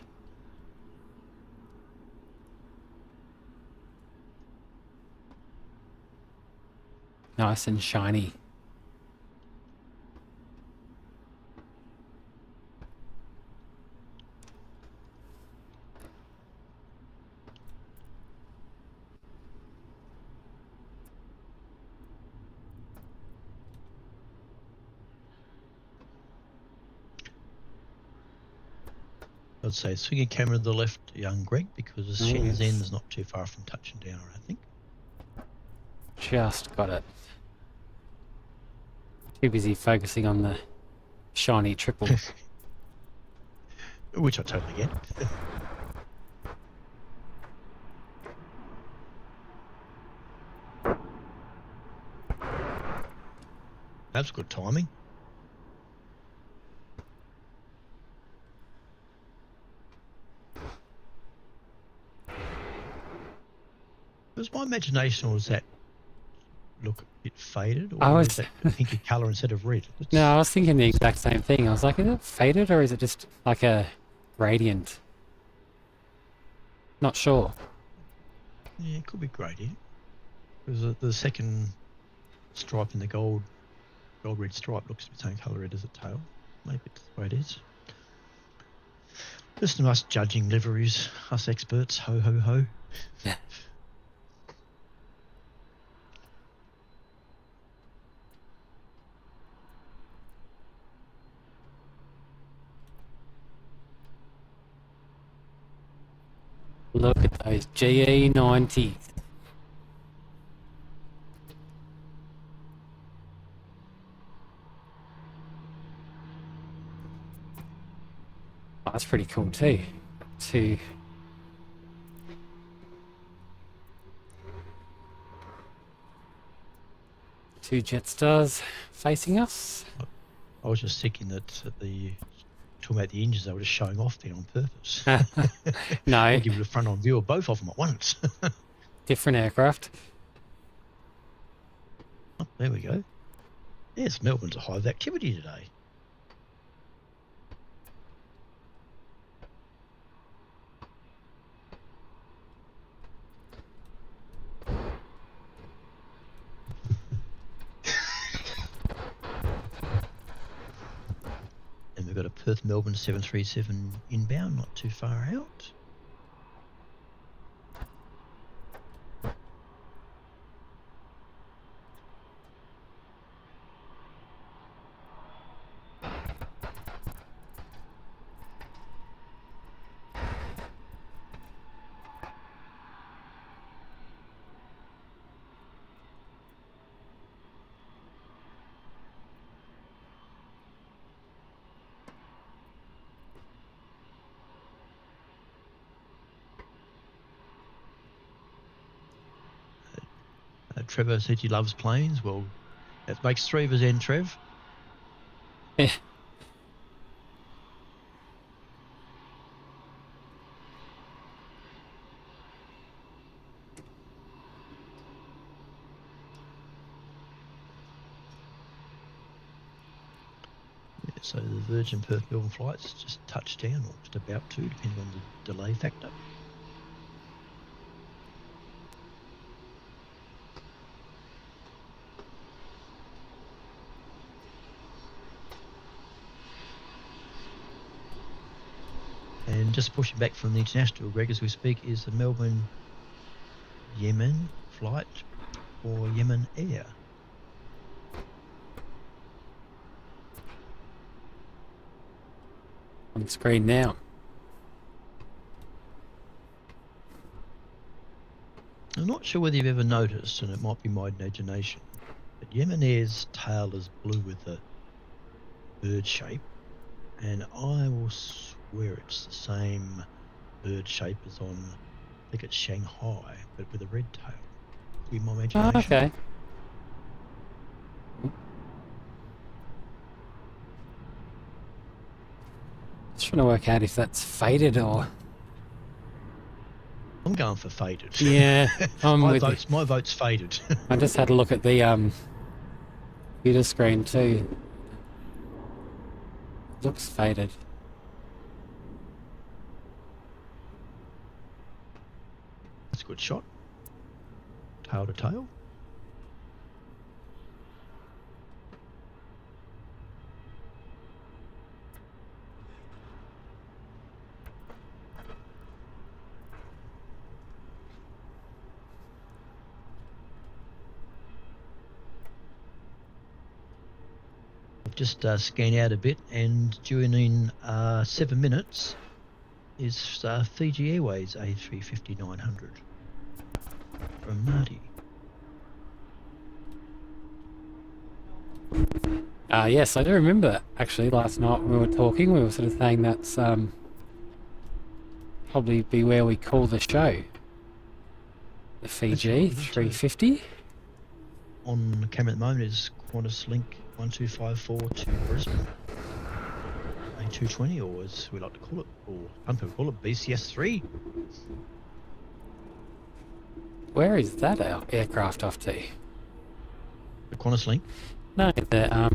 Nice and shiny. I'd say swing your camera to the left, young Greg, because Shenzhen's not too far from touching down, I think. Just got it. Too busy focusing on the shiny triple. Which I totally get. That's good timing. Was my imagination, or was that look a bit faded, or was that pinky colour instead of red? No, I was thinking the exact same thing. I was like, is it faded or is it just like a gradient? Not sure. Yeah, it could be gradient. Because the second stripe in the gold red stripe looks the same colour red as the tail. Maybe it's the way it is. Listen to us judging liveries, us experts. Ho, ho, ho. Yeah. Look at those GE90s. Oh, that's pretty cool too. Two Jetsstars facing us. I was just thinking that talking about the engines, they were just showing off there on purpose. No. I'll give you a front-on view of both of them at once. Different aircraft. Oh, there we go. Yes, Melbourne's a hive of activity today. And we've got a Perth-Melbourne 737 inbound, not too far out. Trevor said he loves planes. Well, that makes 3 of us then, Trev. Yeah. Yeah, so the Virgin Perth Melbourne flight's just touched down, or just about to, depending on the delay factor. And just pushing back from the international, Greg, as we speak, is the Melbourne Yemen flight or Yemen Air. On screen now. I'm not sure whether you've ever noticed, and it might be my imagination, but Yemen Air's tail is blue with a bird shape, and I will swear it's the same bird shape as on, I think it's Shanghai, but with a red tail. Could be my imagination. Oh, okay. Just trying to work out if that's faded or... I'm going for faded. Yeah, I'm my with you. My vote's faded. I just had a look at the computer screen too. Looks faded. That's a good shot. Tail to tail. Just scan out a bit, and during in 7 minutes is Fiji Airways A350-900 from Marty. Yes, I do remember actually last night when we were talking, we were sort of saying that's probably be where we call the show. The Fiji 350. On camera at the moment is Qantas Link 1254 to Brisbane. A220, or as we like to call it, or some people call it BCS3. Where is that aircraft off to? The Qantas Link. No, the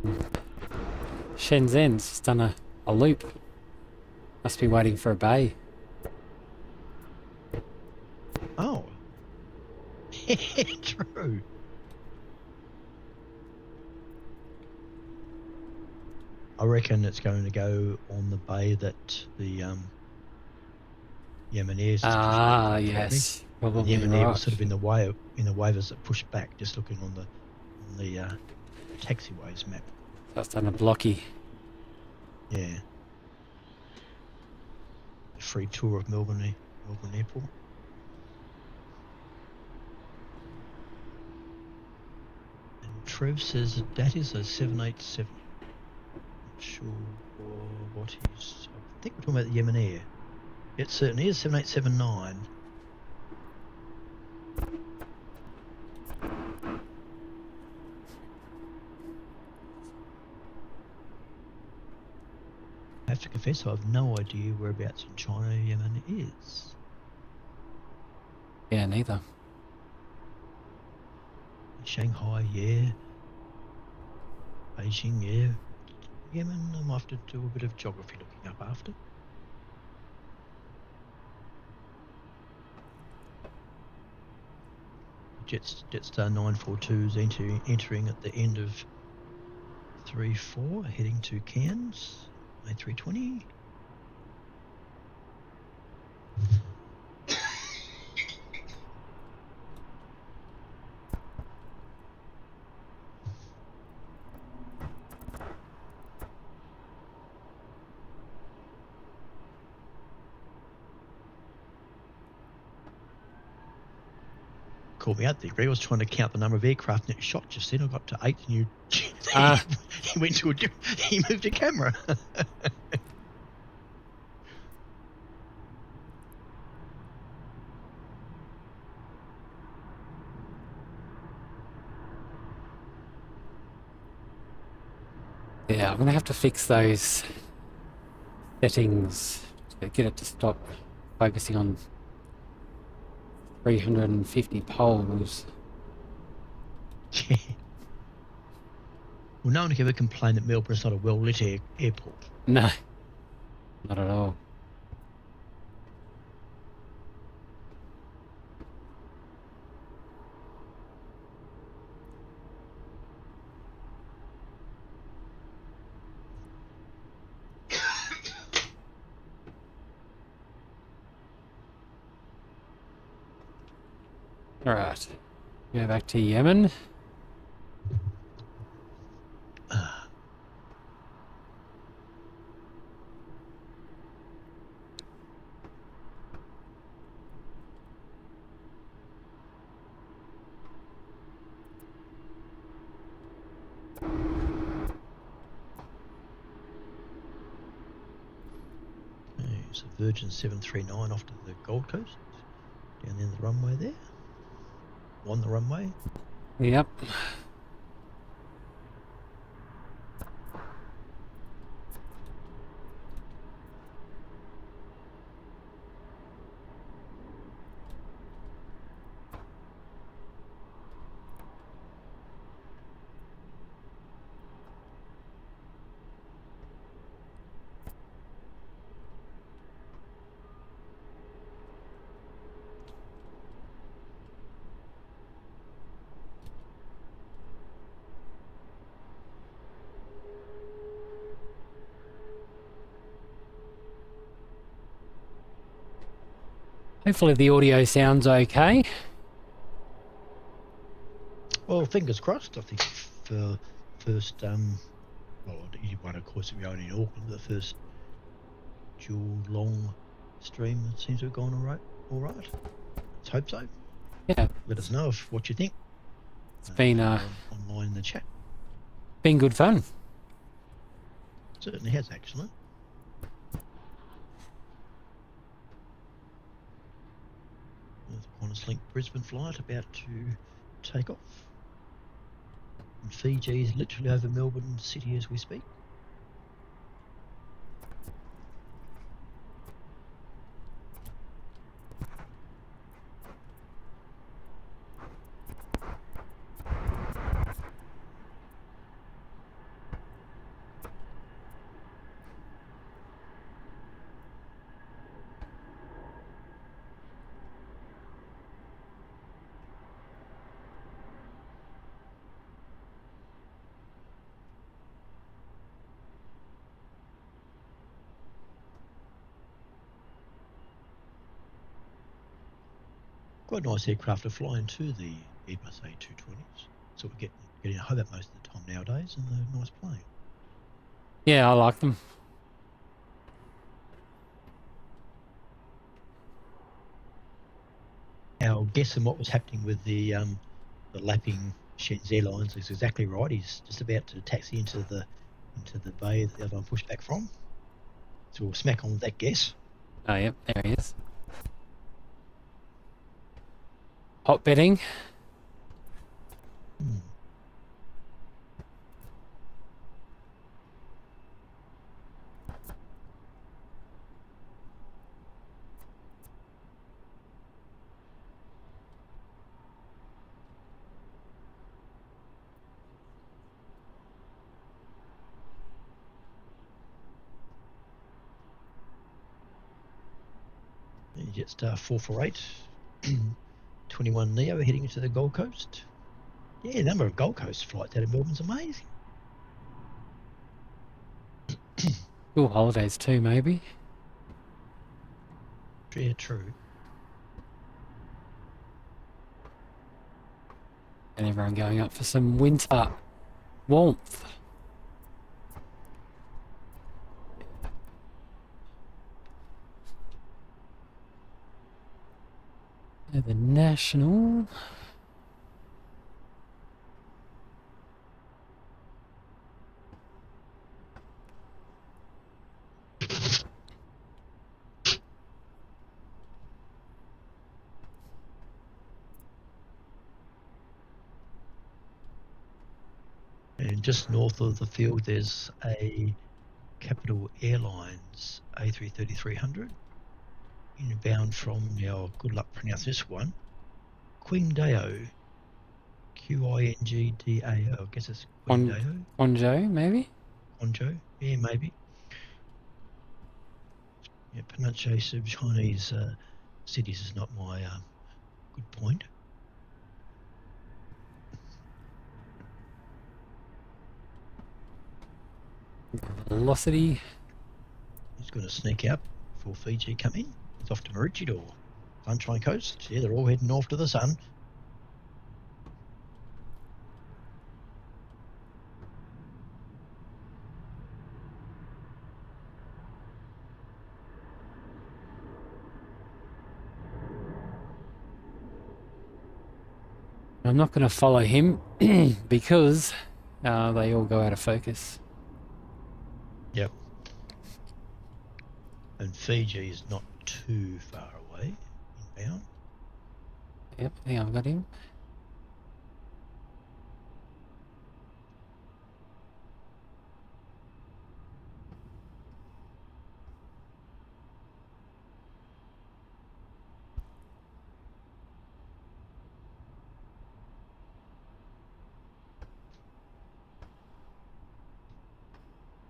Shenzhen's just done a loop. Must be waiting for a bay. Oh. True. I reckon it's going to go on the bay that the Yemen Air's. Yes, probably the Yemen Air right. was sort of in the way as it pushed back. Just looking on the taxiways map. So it's done a blocky. Yeah. A free tour of Melbourne Airport. And Trev says that is a 787. Not sure what he's... I think we're talking about the Yemen Air. It certainly is 7879. I have to confess, I have no idea whereabouts in China Yemen is. Yeah, neither. Shanghai, yeah. Beijing, yeah. Yemen, I might have to do a bit of geography looking up after. Jetstar 942's entering at the end of 3-4, heading to Cairns, A320. Caught me out there, Greg. I was trying to count the number of aircraft that shot just then. I got to 8 and he went to he moved the camera. Yeah, I'm gonna have to fix those settings to get it to stop focusing on 350 poles. Yeah. Well, no one can ever complain that Melbourne's not a well-lit airport. No, not at all. Alright, go back to Yemen. So Virgin 739 off to the Gold Coast, down the runway there. On the runway. Yep. Hopefully the audio sounds okay. Well, fingers crossed. I think for first, well, you one of course we only in Auckland, the first dual long stream seems to have gone all right. Let's hope so. Yeah, Let us know what you think. it's been online in the chat. been good fun. Certainly has, actually. The Qantas Link Brisbane flight about to take off. And Fiji is literally over Melbourne City as we speak. Quite a nice aircraft to fly into, the Airbus A220s. So we're getting Hobart most of the time nowadays, and they're a nice plane. Yeah, I like them. Our guess on what was happening with the lapping Shen's Airlines is exactly right. He's just about to taxi into the bay that the other one pushed back from. So we'll smack on with that guess. Oh, yep, there he is. Hot betting. Jetstar 448, 21 Neo heading into the Gold Coast. Yeah, the number of Gold Coast flights out of Melbourne's amazing. Cool holidays too, maybe. Yeah, true. And everyone going up for some winter warmth. The National. And just north of the field, there's a Capital Airlines A330-300 inbound from, now good luck pronouncing this one, Qingdao, Qingdao, I guess it's Qingdao. Onjo, maybe? Onjo, yeah, maybe. Yeah, pronunciation of Chinese cities is not my good point. Velocity. He's going to sneak out before Fiji come in. He's off to Maroochydore. Sunshine Coast. Yeah, they're all heading off to the sun. I'm not going to follow him because they all go out of focus. Yep. And Fiji is not too far away inbound. Yep, I think I've got him.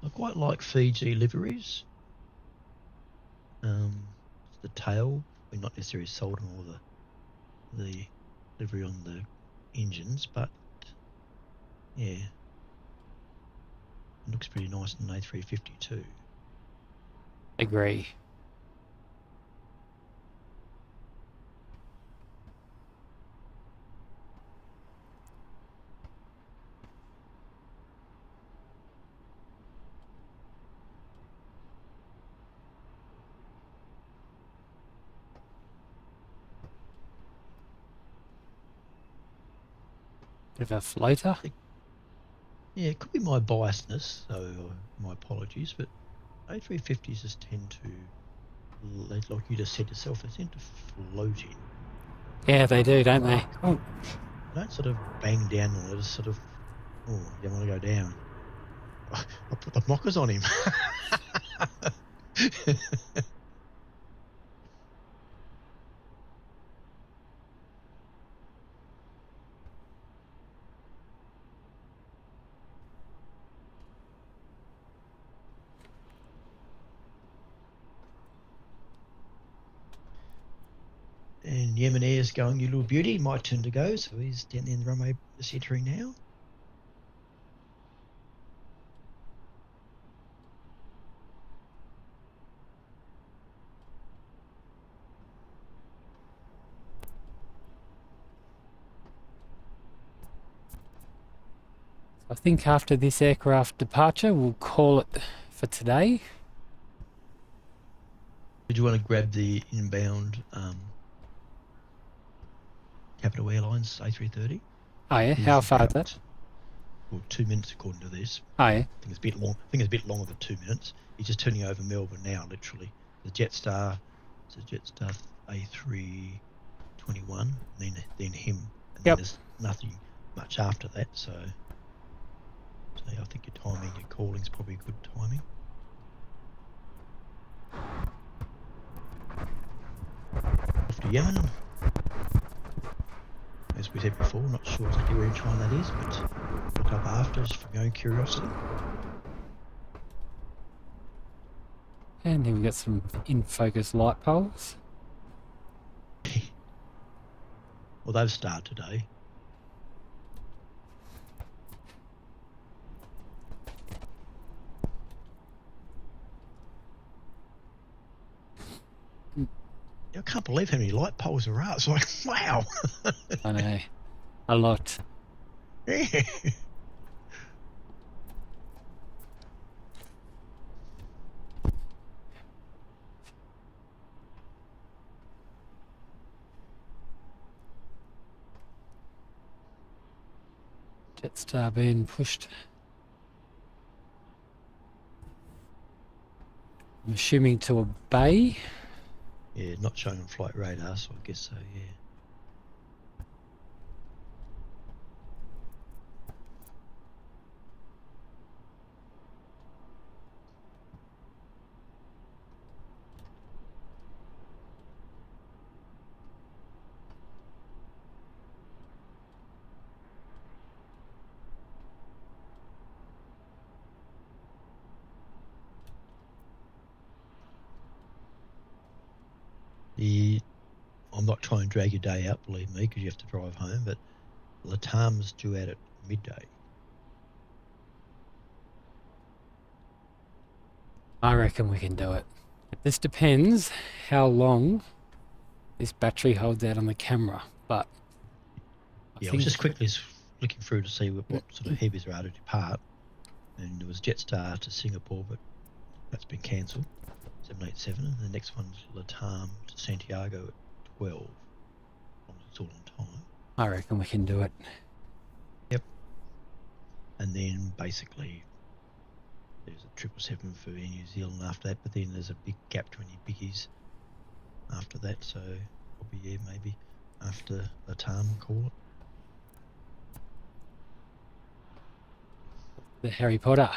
I quite like Fiji liveries. The tail, we're not necessarily sold on all the livery on the engines, but yeah, it looks pretty nice in an A350 too. Agree. Bit of a floater. Yeah, it could be my biasness, so my apologies, but A350s just tend to, like you just said yourself, they tend to float in. Yeah, they do, don't they? Oh. They don't sort of bang down on it, just sort of, oh, you want to go down. I put the mockers on him. And Yemen Air's going, you little beauty, my turn to go. So he's down in the runway centering now. I think after this aircraft departure, we'll call it for today. Did you want to grab the inbound Capital Airlines A330? Oh yeah, how far is that? Well, 2 minutes according to this. Oh yeah. I think it's a bit long. I think it's a bit longer than 2 minutes. He's just turning over Melbourne now, literally. The Jetstar, it's a Jetstar A321, then him, and then there's nothing much after that. So I think your timing, your calling's probably good timing. Off to Yemen. As we said before, not sure exactly where in China that is, but look up after just from your own curiosity. And then we've got some in-focus light poles. Well, they've started today. I can't believe how many light poles there are. It's like, wow. I know. A lot. Yeah. Jetstar being pushed. I'm assuming to a bay. Yeah, not shown on flight radar, so I guess so, yeah. I'm not trying to drag your day out, believe me, because you have to drive home, but Latam's due out at midday. I reckon we can do it. This depends how long this battery holds out on the camera, but I was just quickly looking through to see what sort of heavies are out to depart, and there was Jetstar to Singapore, but that's been cancelled, 787, and the next one's Latam to Santiago at 12, as long as it's all on time. I reckon we can do it. Yep. And then basically there's a 777 for Air New Zealand after that, but then there's a big gap to any biggies after that, so probably maybe after Latam, call it. The Harry Potter.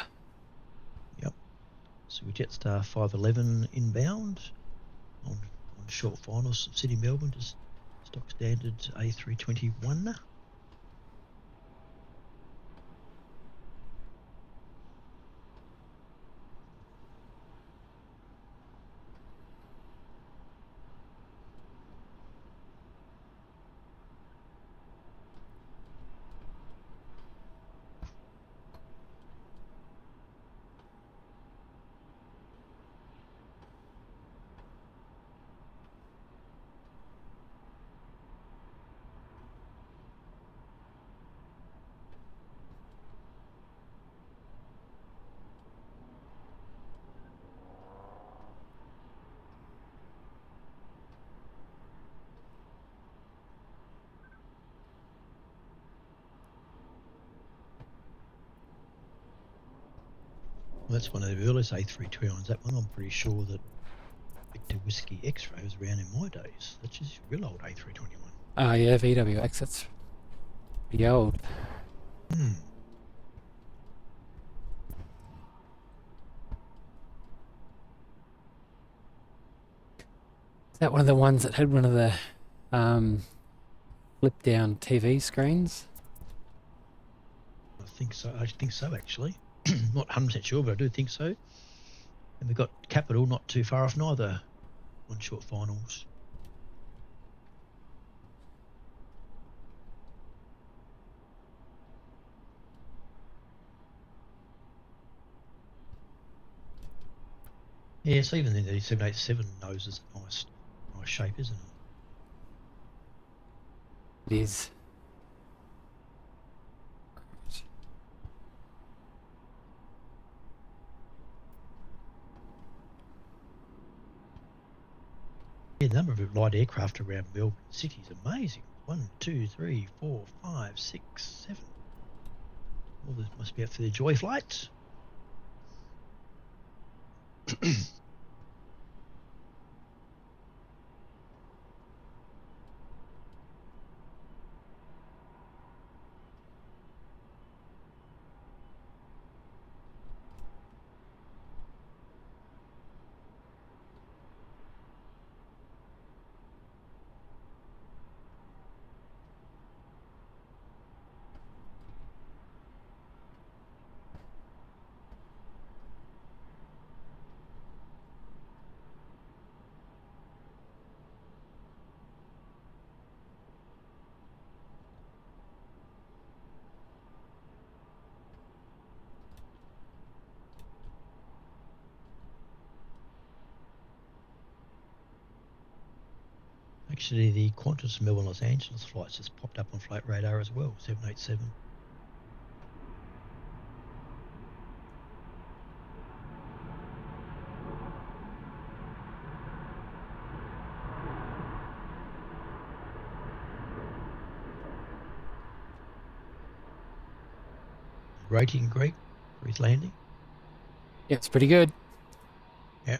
Yep. So we Jetstar 511 inbound on short finals, City Melbourne, just stock standard A321. Well, that's one of the earliest A321s. That one, I'm pretty sure that Victor Whiskey X-Ray was around in my days. That's just a real old A321. Oh yeah, VWX, that's pretty old. Hmm. Is that one of the ones that had one of the flip down TV screens? I think so, actually. Not 100% sure, but I do think so. And we've got Capital not too far off neither on short finals. Yeah, so even the 787 nose is a nice shape, isn't it? It is. Yeah, the number of light aircraft around Melbourne City is amazing. 1, 2, 3, 4, 5, 6, 7. Well, this must be out for the joy flights. Actually, the Qantas Melbourne Los Angeles flights just popped up on flight radar as well, 787. Rating, Greg, for his landing? Yeah, it's pretty good. Yeah.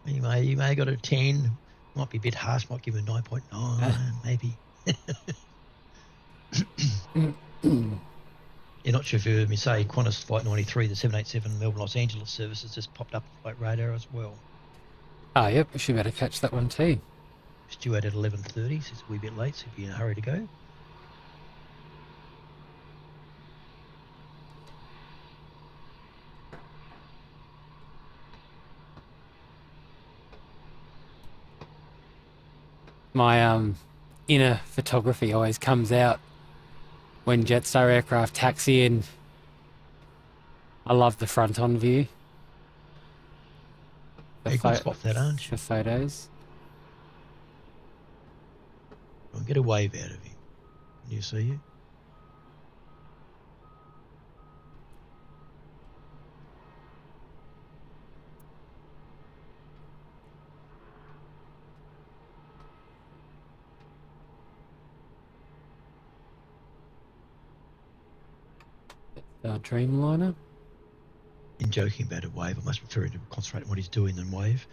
You may got a 10. Might be a bit harsh, might give him a 9.9, maybe. You're not sure if you heard me say Qantas Flight 93, the 787 Melbourne Los Angeles services just popped up on flight radar as well. Oh, yep, we should be able to catch that one too. It's due out at 11:30, so it's a wee bit late, so if you're in a hurry to go. my inner photography always comes out when Jetstar aircraft taxi in. I love the front-on view. You're a good spot for that, aren't For you? photos. I'll get a wave out of him. Can you see you? Dreamliner. In joking about a wave, I must prefer him to concentrate on what he's doing than wave.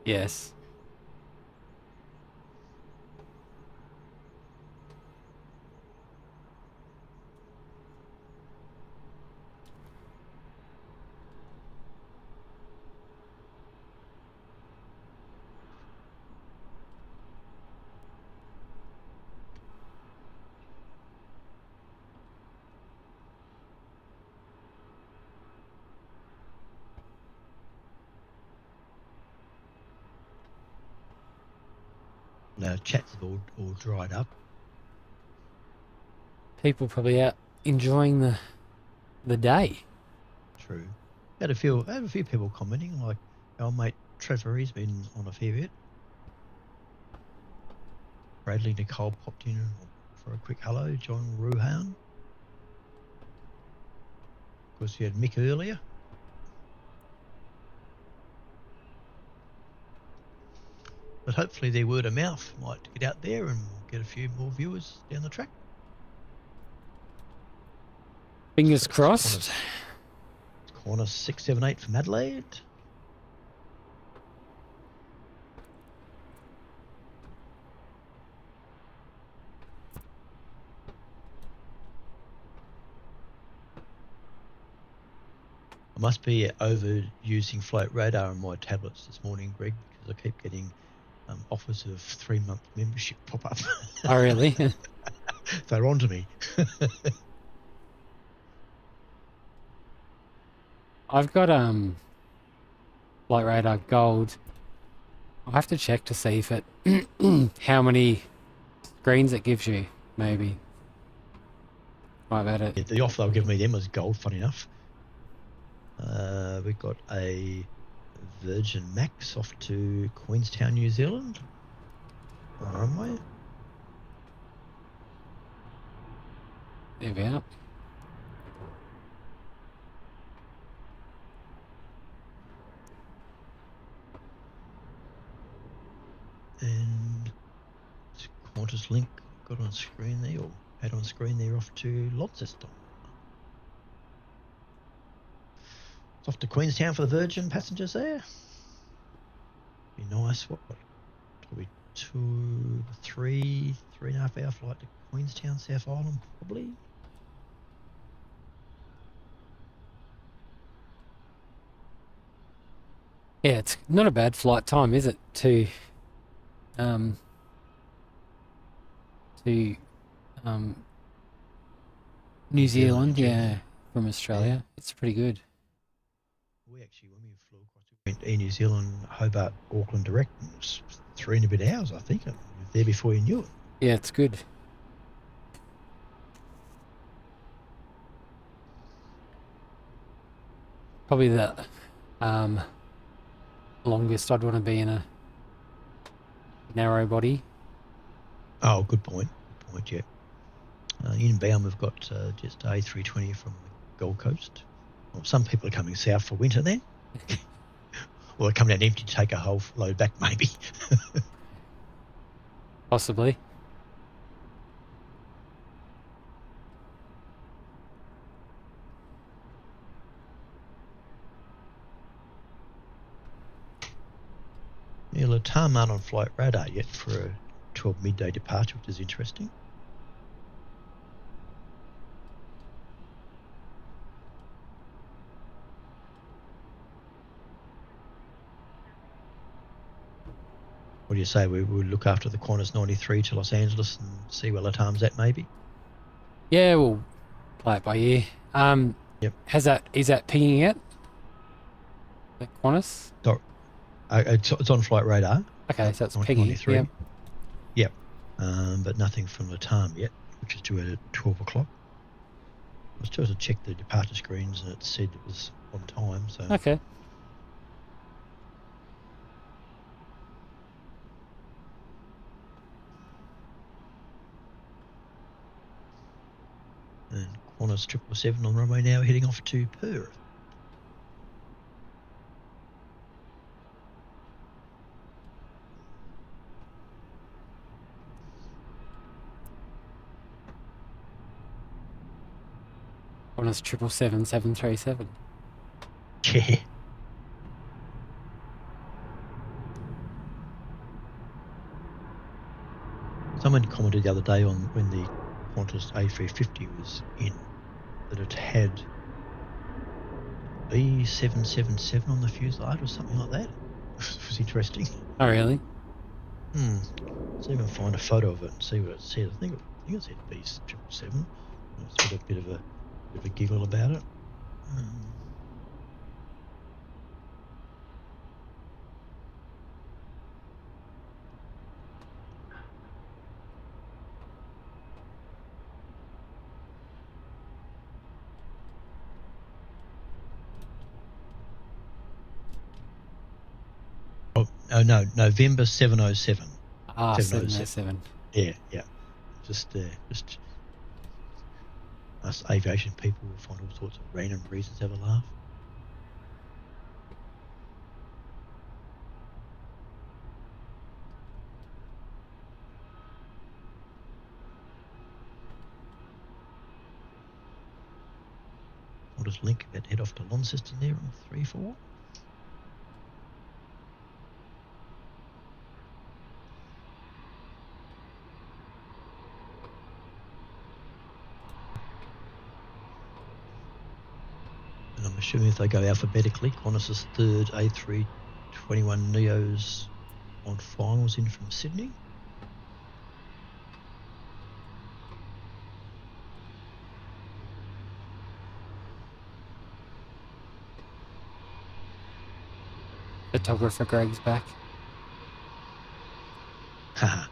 Yes. Now, chats have all dried up. People probably out enjoying the day. True. Had a few people commenting, like our mate Trevor, he's been on a fair bit. Bradley Nicole popped in for a quick hello. John Ruhan. Of course, you had Mick earlier. But hopefully their word of mouth might get out there and we'll get a few more viewers down the track. Fingers crossed. Corner 678 from Adelaide. I must be overusing float radar on my tablets this morning, Greg, because I keep getting offers of 3-month membership pop up. Oh, really? They're on to me. I've got Flight Radar Gold. I'll have to check to see if it how many screens it gives you, maybe. Might about it. Yeah, the offer they were giving me then was gold, funny enough. We've got a Virgin Max off to Queenstown, New Zealand. On the runway. There we are. And Qantas link got on screen there, or had on screen there, off to Launceston. It's off to Queenstown for the Virgin passengers there. Be nice. What? Probably 3.5 hour flight to Queenstown, South Island, probably. Yeah, it's not a bad flight time, is it? To New Zealand, yeah, from Australia. Yeah. It's pretty good. We actually, when we flew across, we went Air New Zealand, Hobart, Auckland direct. It was 3 and a bit hours, I think. We were there before you knew it. Yeah, it's good. Probably the longest I'd want to be in a narrow body. Oh, good point. Good point, yeah. Inbound, we've got just A320 from the Gold Coast. Well, some people are coming south for winter then. Or they're coming out empty to take a whole load back, maybe. Possibly. Yeah, Latam aren't on flight radar yet for a 12 midday departure, which is interesting. What do you say? We look after the Qantas 93 to Los Angeles and see where Latam's at, maybe? Yeah, we'll play it by ear. Yep. Is that pinging yet? The Qantas? It's on flight radar. Okay, so it's on pinging. 93. Yep. but nothing from Latam yet, which is due at 12 o'clock. I was trying to check the departure screens and it said it was on time. So Okay. and Qantas 777 on runway now, heading off to Perth. Qantas 777-737. Yeah. Someone commented the other day on when the Qantas A350 was in that it had B777 on the fuselage or something like that. It was interesting. Oh, really? Let's even find a photo of it and see what it said. I think it said B777. It's got a bit of a giggle about it. Oh no, November 707. Ah, 707. 707. Yeah. Just us aviation people will find all sorts of random reasons to have a laugh. I'll just link that head off to Launceston there on 3-4. And I'm assuming if they go alphabetically, Qantas's third A321 Neos on finals in from Sydney. Photographer Greg's back. Haha.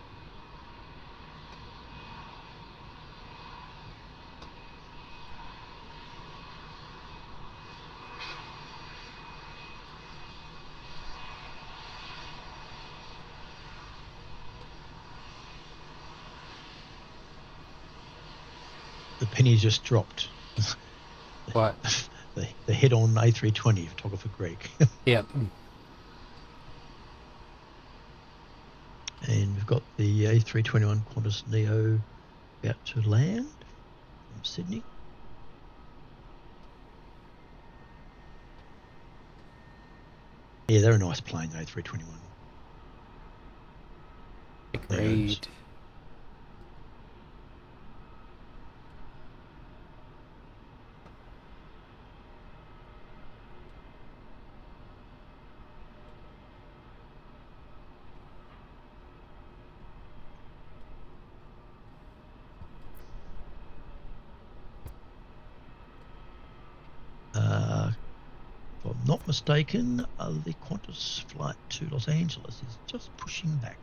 The penny just dropped. What? The head-on A320, photographer Greg. Yep. And we've got the A321 Qantas Neo about to land from Sydney. Yeah, they're a nice plane, the A321. Agreed. If I'm not mistaken, the Qantas flight to Los Angeles is just pushing back.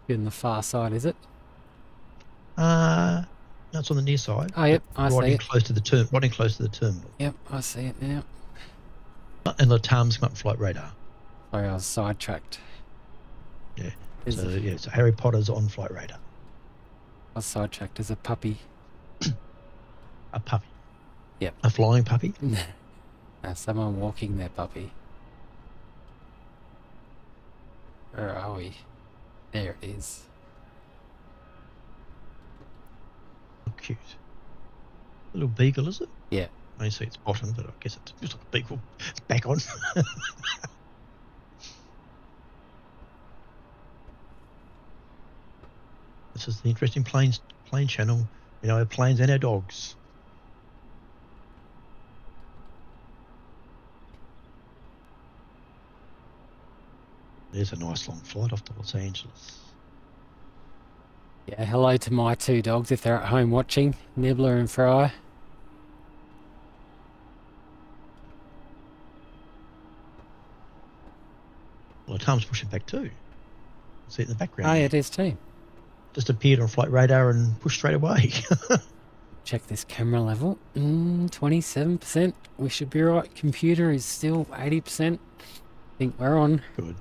In the far side, is it? No, it's on the near side. Oh, yep, I see riding it. close to the terminal. Yep, I see it now. And Latam's come up flight radar. Sorry, I was sidetracked. Yeah. There's So Harry Potter's on flight radar. I was sidetracked as a puppy. A puppy. Yep. A flying puppy. Someone walking their puppy. Where are we? There it is. Oh, cute. Little beagle, is it? Yeah. I only see its bottom, but I guess it's just like a beagle. It's back on. This is the interesting plane channel. You know, our planes and our dogs. There's a nice long flight off to Los Angeles. Yeah, hello to my two dogs if they're at home watching, Nibbler and Fry. Well, the Tom's pushing back too. See it in the background Oh, yeah, there. it is too. Just appeared on flight radar and pushed straight away. Check this camera level. 27%. We should be right. Computer is still 80%. Think we're on. Good.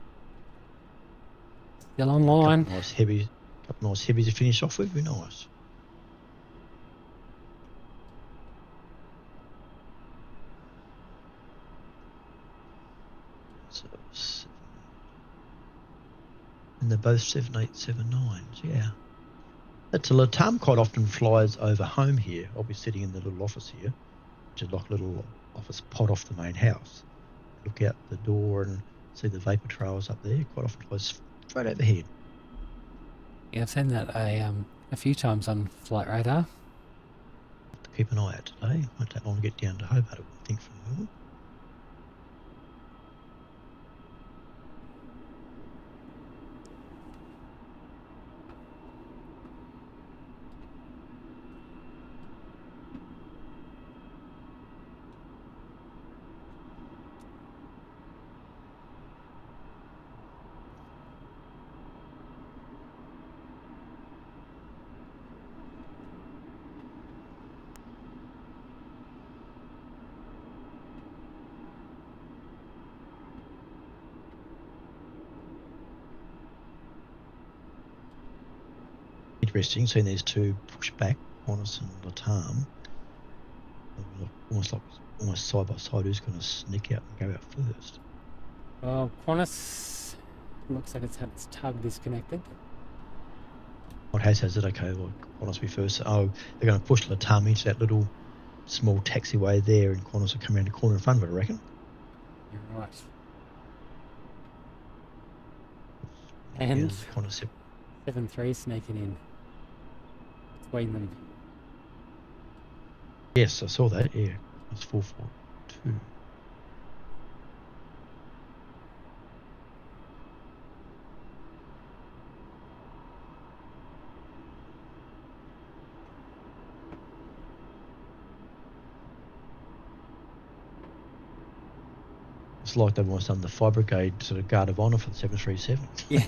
Still online. Couple nice heavies to finish off with. Be nice. So, and they're both 7879s. Yeah. That's a Latam quite often flies over home here. I'll be sitting in the little office here, which is like a little office pod off the main house. Look out the door and see the vapor trails up there. Quite often flies straight overhead. Yeah, I've seen that a few times on flight radar. Keep an eye out today. Won't take long to get down to Hobart, I think, from Melbourne. Interesting, seeing these two push back, Qantas and Latam, almost side by side. Who's going to sneak out and go out first? Well, Qantas looks like it's had its tug disconnected. What has it? Okay, well, Qantas be first. Oh, they're going to push Latam into that little small taxiway there, and Qantas will come around the corner in front of it, I reckon. You're right. And Yeah, Qantas 7-3 sneaking in between them. Yes, I saw that. Yeah, it's 442. It's like they've almost done the fire brigade sort of guard of honour for the 737. Yeah.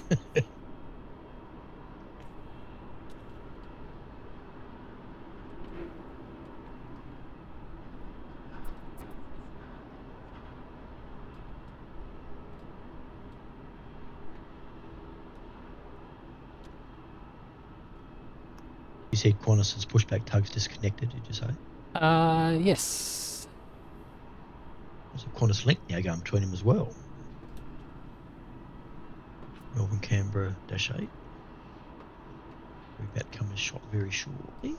You said Qantas's pushback tug's disconnected, did you say? Yes. There's a Qantas link now going between them as well. Melbourne, Canberra, -8. That coming shot very shortly.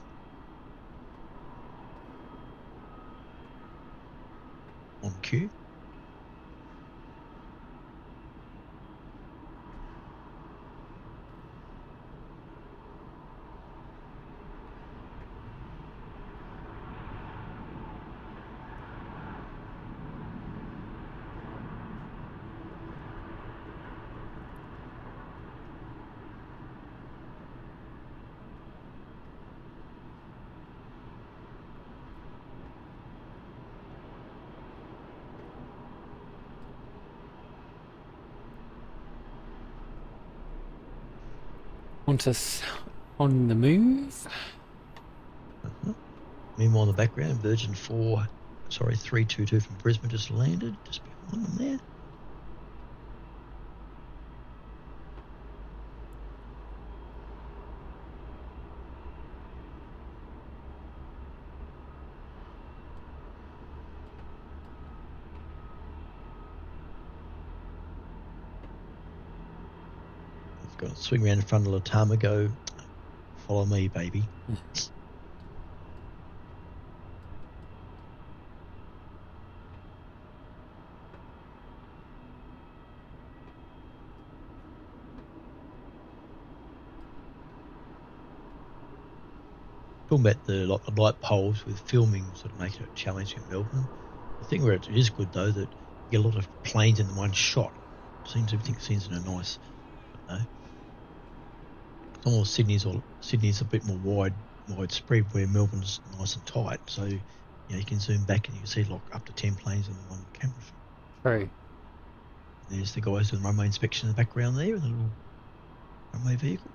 On cue. Qantas on the move. Meanwhile, in the background, Virgin 322 from Brisbane just landed, just behind them there. It's got to swing around in front of Latam, go, follow me, baby. Talking about the light poles with filming sort of making it challenging in Melbourne. The thing where it is good though that you get a lot of planes in one shot. Everything seems in a nice, Some of Sydney's a bit more widespread, where Melbourne's nice and tight. So you can zoom back and you can see like up to 10 planes in the one camera shot. True. There's the guys doing runway inspection in the background there, and the little runway vehicles.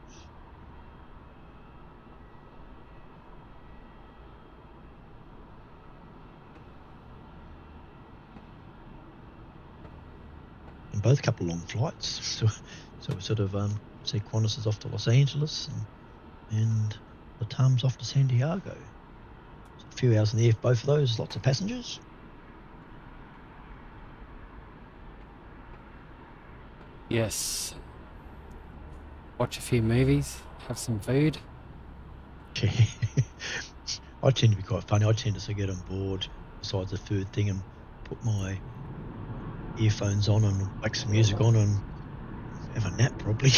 And both a couple of long flights. So we sort of see Qantas is off to Los Angeles and Latam's off to San Diego. So a few hours in the air for both of those, lots of passengers. Yes. Watch a few movies, have some food. I tend to be quite funny. I tend to get on board, besides the food thing, and put my earphones on and whack some music on and have a nap probably.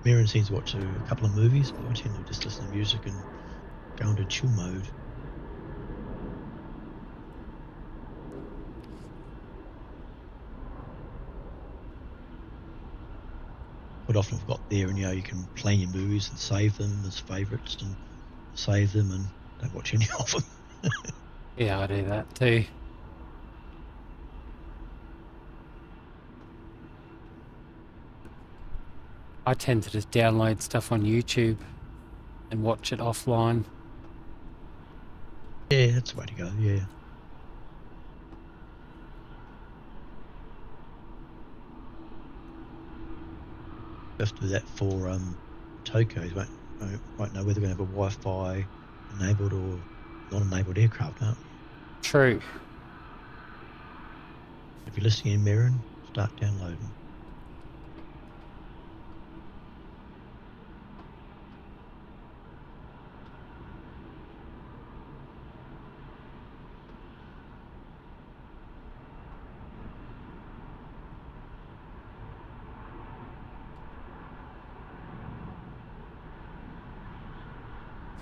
Maren seems to watch a couple of movies, but I tend to just listen to music and go into chill mode. Quite often I've got there and you can plan your movies and save them as favourites and save them and don't watch any of them. Yeah, I do that too. I tend to just download stuff on YouTube and watch it offline. Yeah, that's the way to go, yeah. You have to do that for Tokyo. You won't know whether we're going to have a Wi-Fi enabled or non-enabled aircraft, aren't we? True. If you're listening in Maren, start downloading.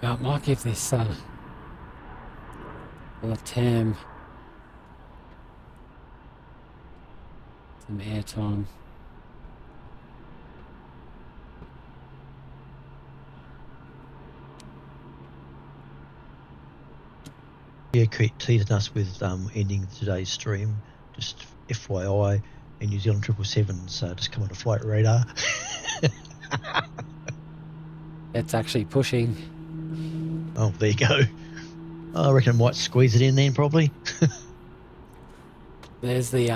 I might give this Latam some airtime. Yeah, Keith teased us with ending today's stream. Just FYI, in New Zealand 777's just come on a flight radar. It's actually pushing. Oh, there you go. I reckon I might squeeze it in then, probably. There's the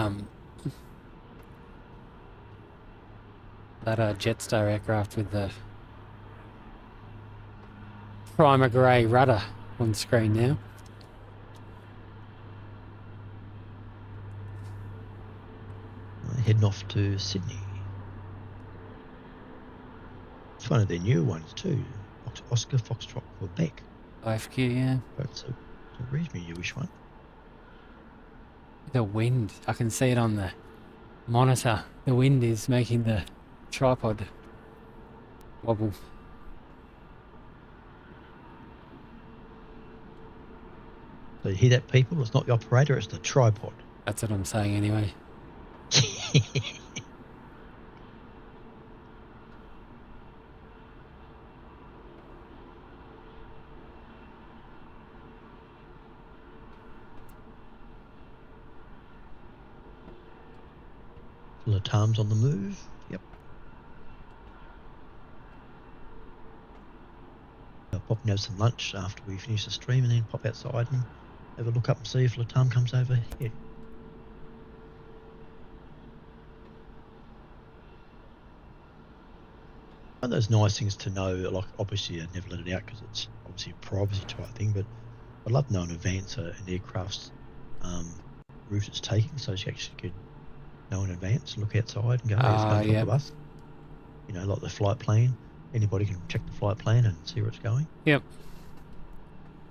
that Jetstar aircraft with the primer grey rudder on screen now. Heading off to Sydney. It's one of their new ones too. Oscar Foxtrot Quebec. IFQ, yeah. But it's a reasonably newish one. The wind, I can see it on the monitor. The wind is making the tripod wobble. So you hear that, people? It's not the operator, it's the tripod. That's what I'm saying anyway. Latam's on the move. Yep. I'll pop and have some lunch after we finish the stream and then pop outside and have a look up and see if Latam comes over here. One of those nice things to know, like obviously I'd never let it out because it's obviously a privacy type thing, but I'd love to know in advance an aircraft's route it's taking, so she actually could know in advance, look outside and go, hey, it's going to talk to us. You know, like the flight plan. Anybody can check the flight plan and see where it's going. Yep.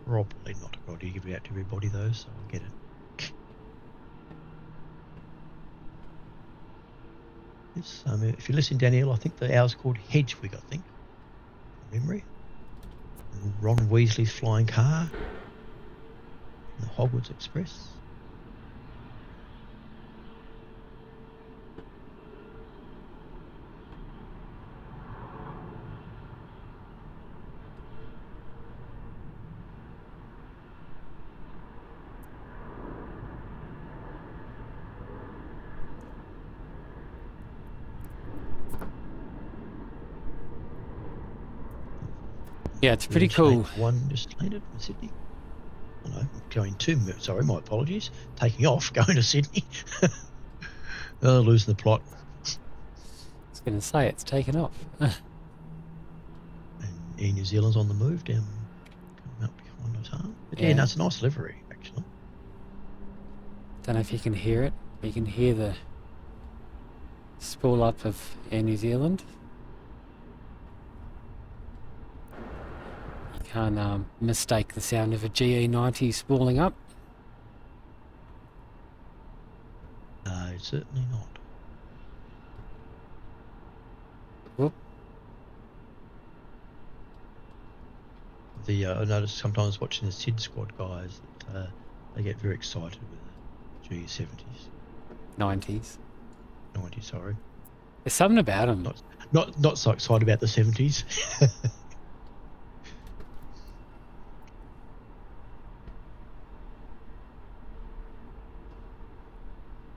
Probably not a good idea to give it out to everybody though, so I get it. Yes, if you're listening, Danielle, I think the hour's called Hedgewig, I think, from memory. Ron Weasley's flying car, the Hogwarts Express. Yeah, it's pretty cool. One just landed from Sydney. Oh, no, going to, sorry, my apologies. Taking off, going to Sydney. Losing the plot. I was going to say, it's taken off. And Air New Zealand's on the move down, coming up behind us. But yeah, no, it's a nice livery, actually. Don't know if you can hear it. You can hear the spool up of Air New Zealand. You can't mistake the sound of a GE90 spooling up. No, certainly not. Whoop. I notice sometimes watching the SID squad guys that they get very excited with the G70s. 90s. 90s, sorry. There's something about them. Not so excited about the 70s.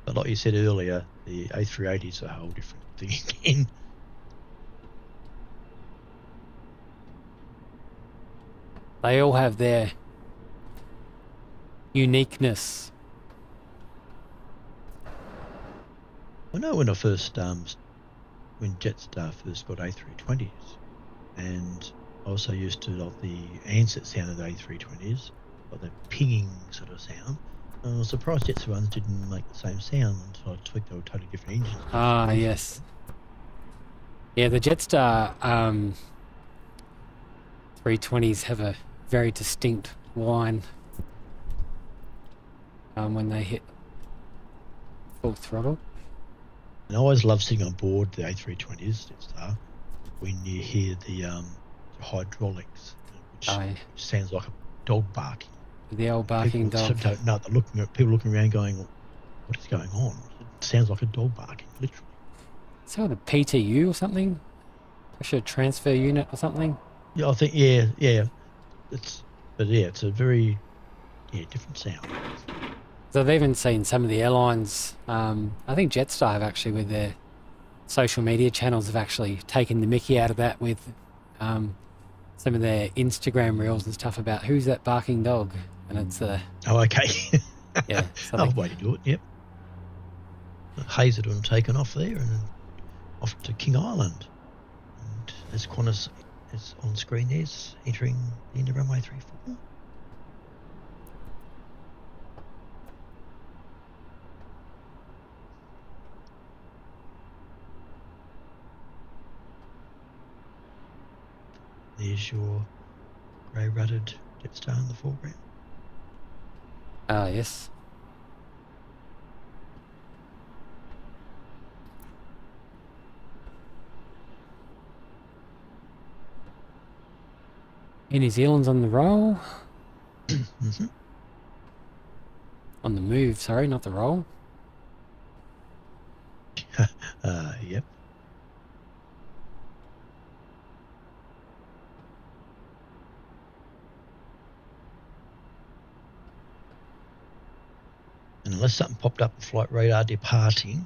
But like you said earlier, the A380 is a whole different thing again. They all have their uniqueness. I know when I first, when Jetstar first got A320s, and I also used to love the answer sound of the A320s, like the pinging sort of sound. I was surprised Jetstar ones didn't make the same sound until I tweaked they were totally different engines. Ah, yes. Yeah, the Jetstar 320s have a very distinct whine when they hit full throttle. And I always love sitting on board the A320s, Jetstar, when you hear the hydraulics, which sounds like a dog barking. The old barking dog. Don't know. People looking around going, what is going on? It sounds like a dog barking, literally. Is that a PTU or something? Pressure transfer unit or something? Yeah, I think, yeah. It's a very, different sound. So I've even seen some of the airlines, I think Jetstar have actually, with their social media channels, have actually taken the mickey out of that with some of their Instagram reels and stuff about who's that barking dog. And it's oh, okay. yeah. Oh, way to do it. Yep. Hazelden taken off there and off to King Island. And as Qantas is on screen, there's entering the end of runway 34. There's your grey rutted Jetstar in the foreground. Ah, yes. New Zealand's on the roll. Mm-hmm. On the move, sorry, not the roll. Yep. And unless something popped up on flight radar departing,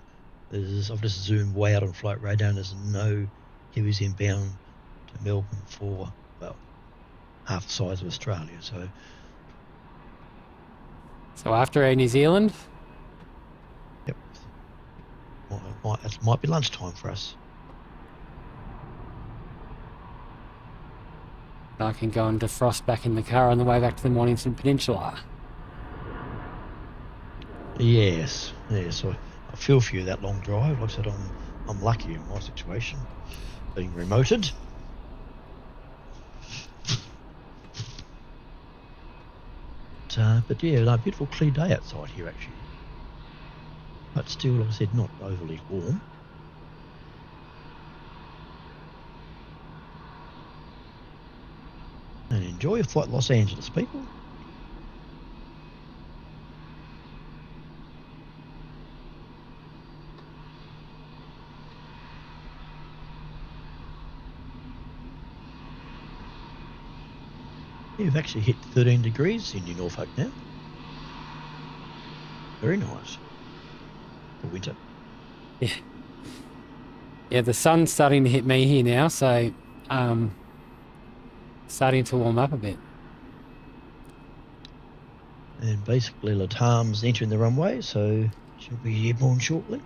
I've just zoomed way out on flight radar and there's no heavies inbound to Melbourne for, well, half the size of Australia. So after Air New Zealand? Yep. It might be lunchtime for us. I can go and defrost back in the car on the way back to the Mornington Peninsula. Yes. I feel for you that long drive. Like I said, I'm lucky in my situation, being remoted. But yeah, a beautiful clear day outside here actually. But still, like I said, not overly warm. And enjoy your flight, Los Angeles, people. You've actually hit 13 degrees in New Norfolk now. Very nice for winter. Yeah. Yeah, the sun's starting to hit me here now, so starting to warm up a bit. And basically Latam's entering the runway, so she'll be airborne shortly.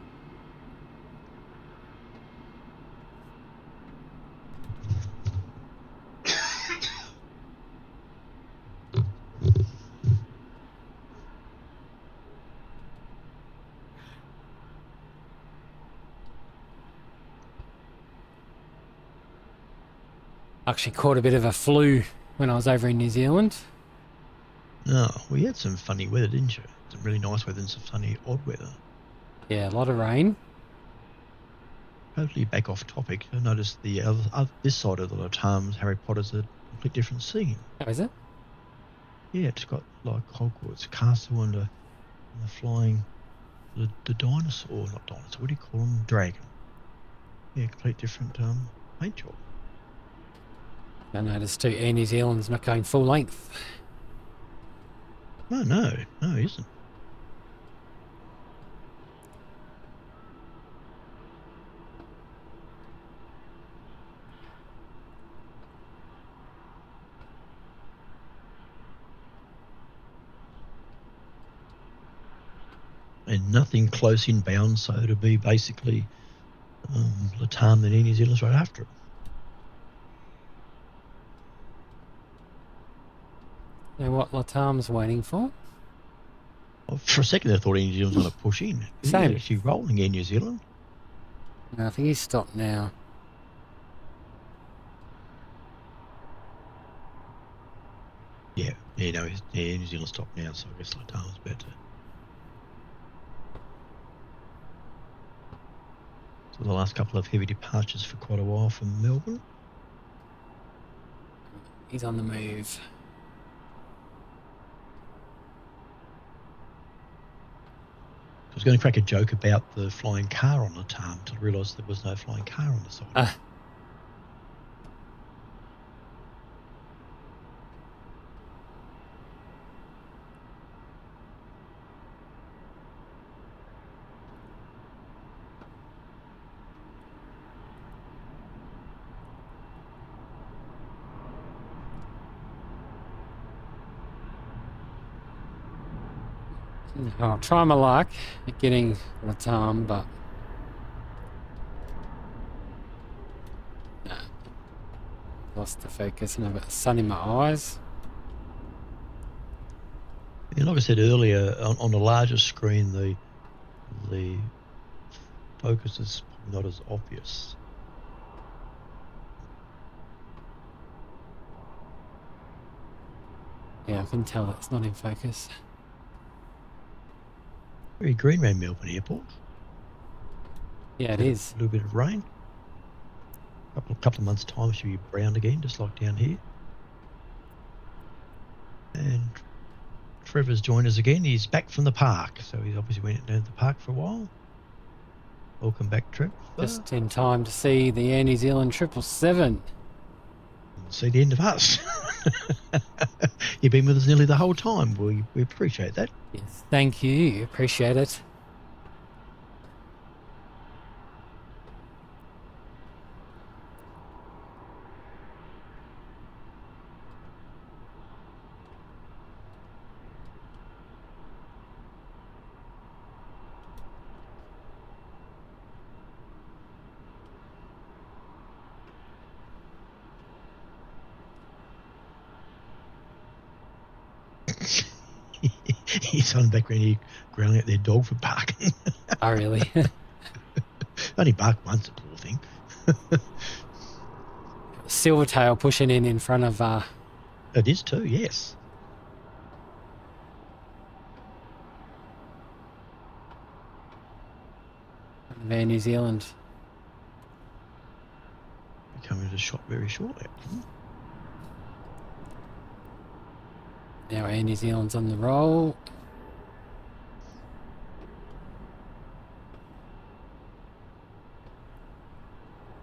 Actually caught a bit of a flu when I was over in New Zealand. No, we had some funny weather, didn't you? Some really nice weather and some funny odd weather. Yeah, a lot of rain. Totally back off topic. I noticed the this side of the Latam's Harry Potter's a completely different scene. Oh, is it? Yeah, it's got like Hogwarts Castle and the flying, the dinosaur, not dinosaur, what do you call them? Dragon. Yeah, complete different paint job. I noticed too, Air New Zealand's not going full length. No, he isn't. And nothing close inbound, so it'll be basically Latam and Air New Zealand's right after it. You know what Latam's waiting for? Well, for a second I thought Air New Zealand was going to push in. Same. Actually rolling Air New Zealand. No, I think he's stopped now. Yeah, no, Air New Zealand stopped now, so I guess Latam's better. So the last couple of heavy departures for quite a while from Melbourne. He's on the move. I was going to crack a joke about the flying car on Latam until I realised there was no flying car on the side. I'll try my luck at getting Latam, but nah. Lost the focus and I've got the sun in my eyes. And like I said earlier, on a larger screen, the focus is not as obvious. Yeah, I can tell it's not in focus. Very green around Melbourne Airport. Yeah, it is. A little bit of rain. Couple of months' time should be brown again, just like down here. And Trevor's joined us again. He's back from the park, so he's obviously went down to the park for a while. Welcome back, Trev. Just in time to see the Air New Zealand 777. See the end of us. You've been with us nearly the whole time. We appreciate that. Yes, thank you. Appreciate it. He's on the background here growling at their dog for barking. Oh, really? Only barked once, the poor thing. Silvertail pushing in front of It is too, yes. Air New Zealand. Coming to shot very shortly. Now Air New Zealand's on the roll.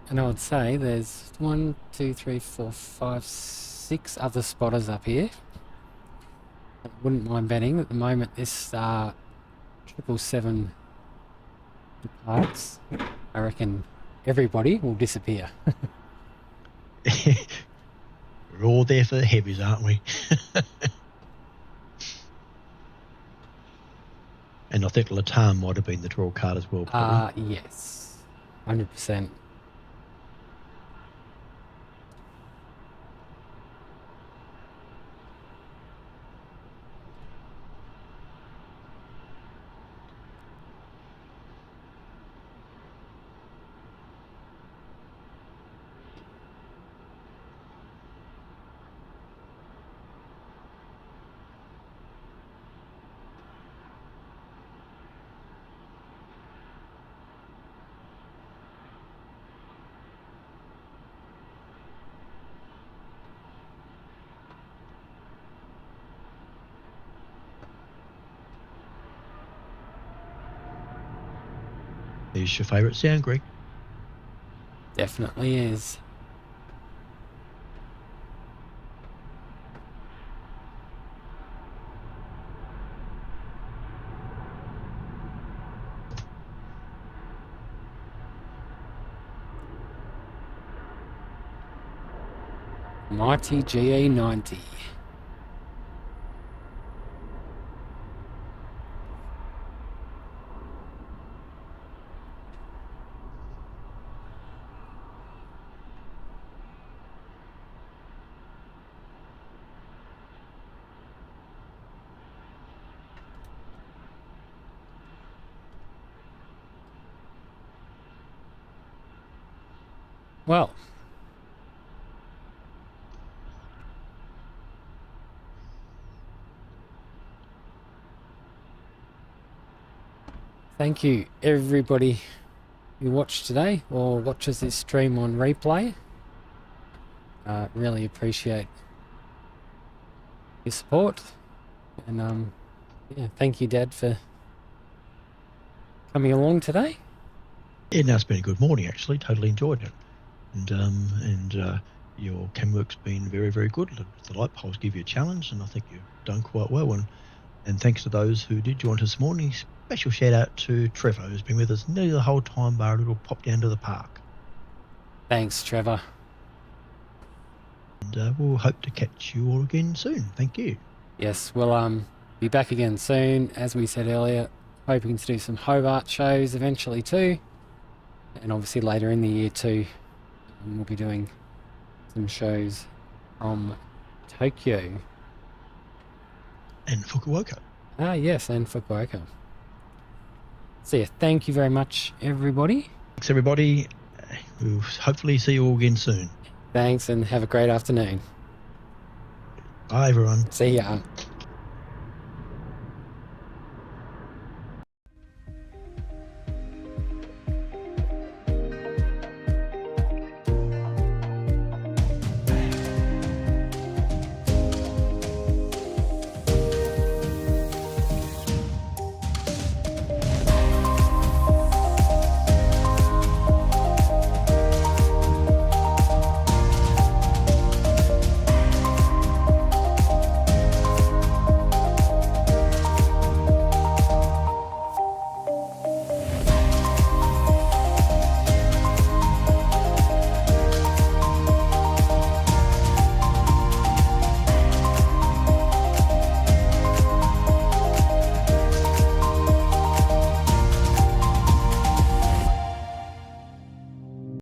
And I would say there's 1, 2, 3, 4, 5, 6 other spotters up here. I wouldn't mind betting at the moment this 777 departs. I reckon everybody will disappear. We're all there for the heavies, aren't we? And I think Latam might have been the draw card as well, probably. Yes. 100%. Is your favourite sound, Greg? Definitely is. Mighty GE90. Well, thank you everybody who watched today or watches this stream on replay. Really appreciate your support, and yeah, thank you, Dad, for coming along today. Yeah, no, it's been a good morning, actually. Totally enjoyed it. And your cam work's been very, very good. The light poles give you a challenge, and I think you've done quite well. And thanks to those who did join us this morning. Special shout out to Trevor, who's been with us nearly the whole time, bar a little pop down to the park. Thanks, Trevor. And we'll hope to catch you all again soon. Thank you. Yes, we'll be back again soon, as we said earlier, hoping to do some Hobart shows eventually too, and obviously later in the year too. We'll be doing some shows from Tokyo. And Fukuoka. Ah, yes, and Fukuoka. So yeah, thank you very much, everybody. Thanks, everybody. We'll hopefully see you all again soon. Thanks, and have a great afternoon. Bye, everyone. See ya.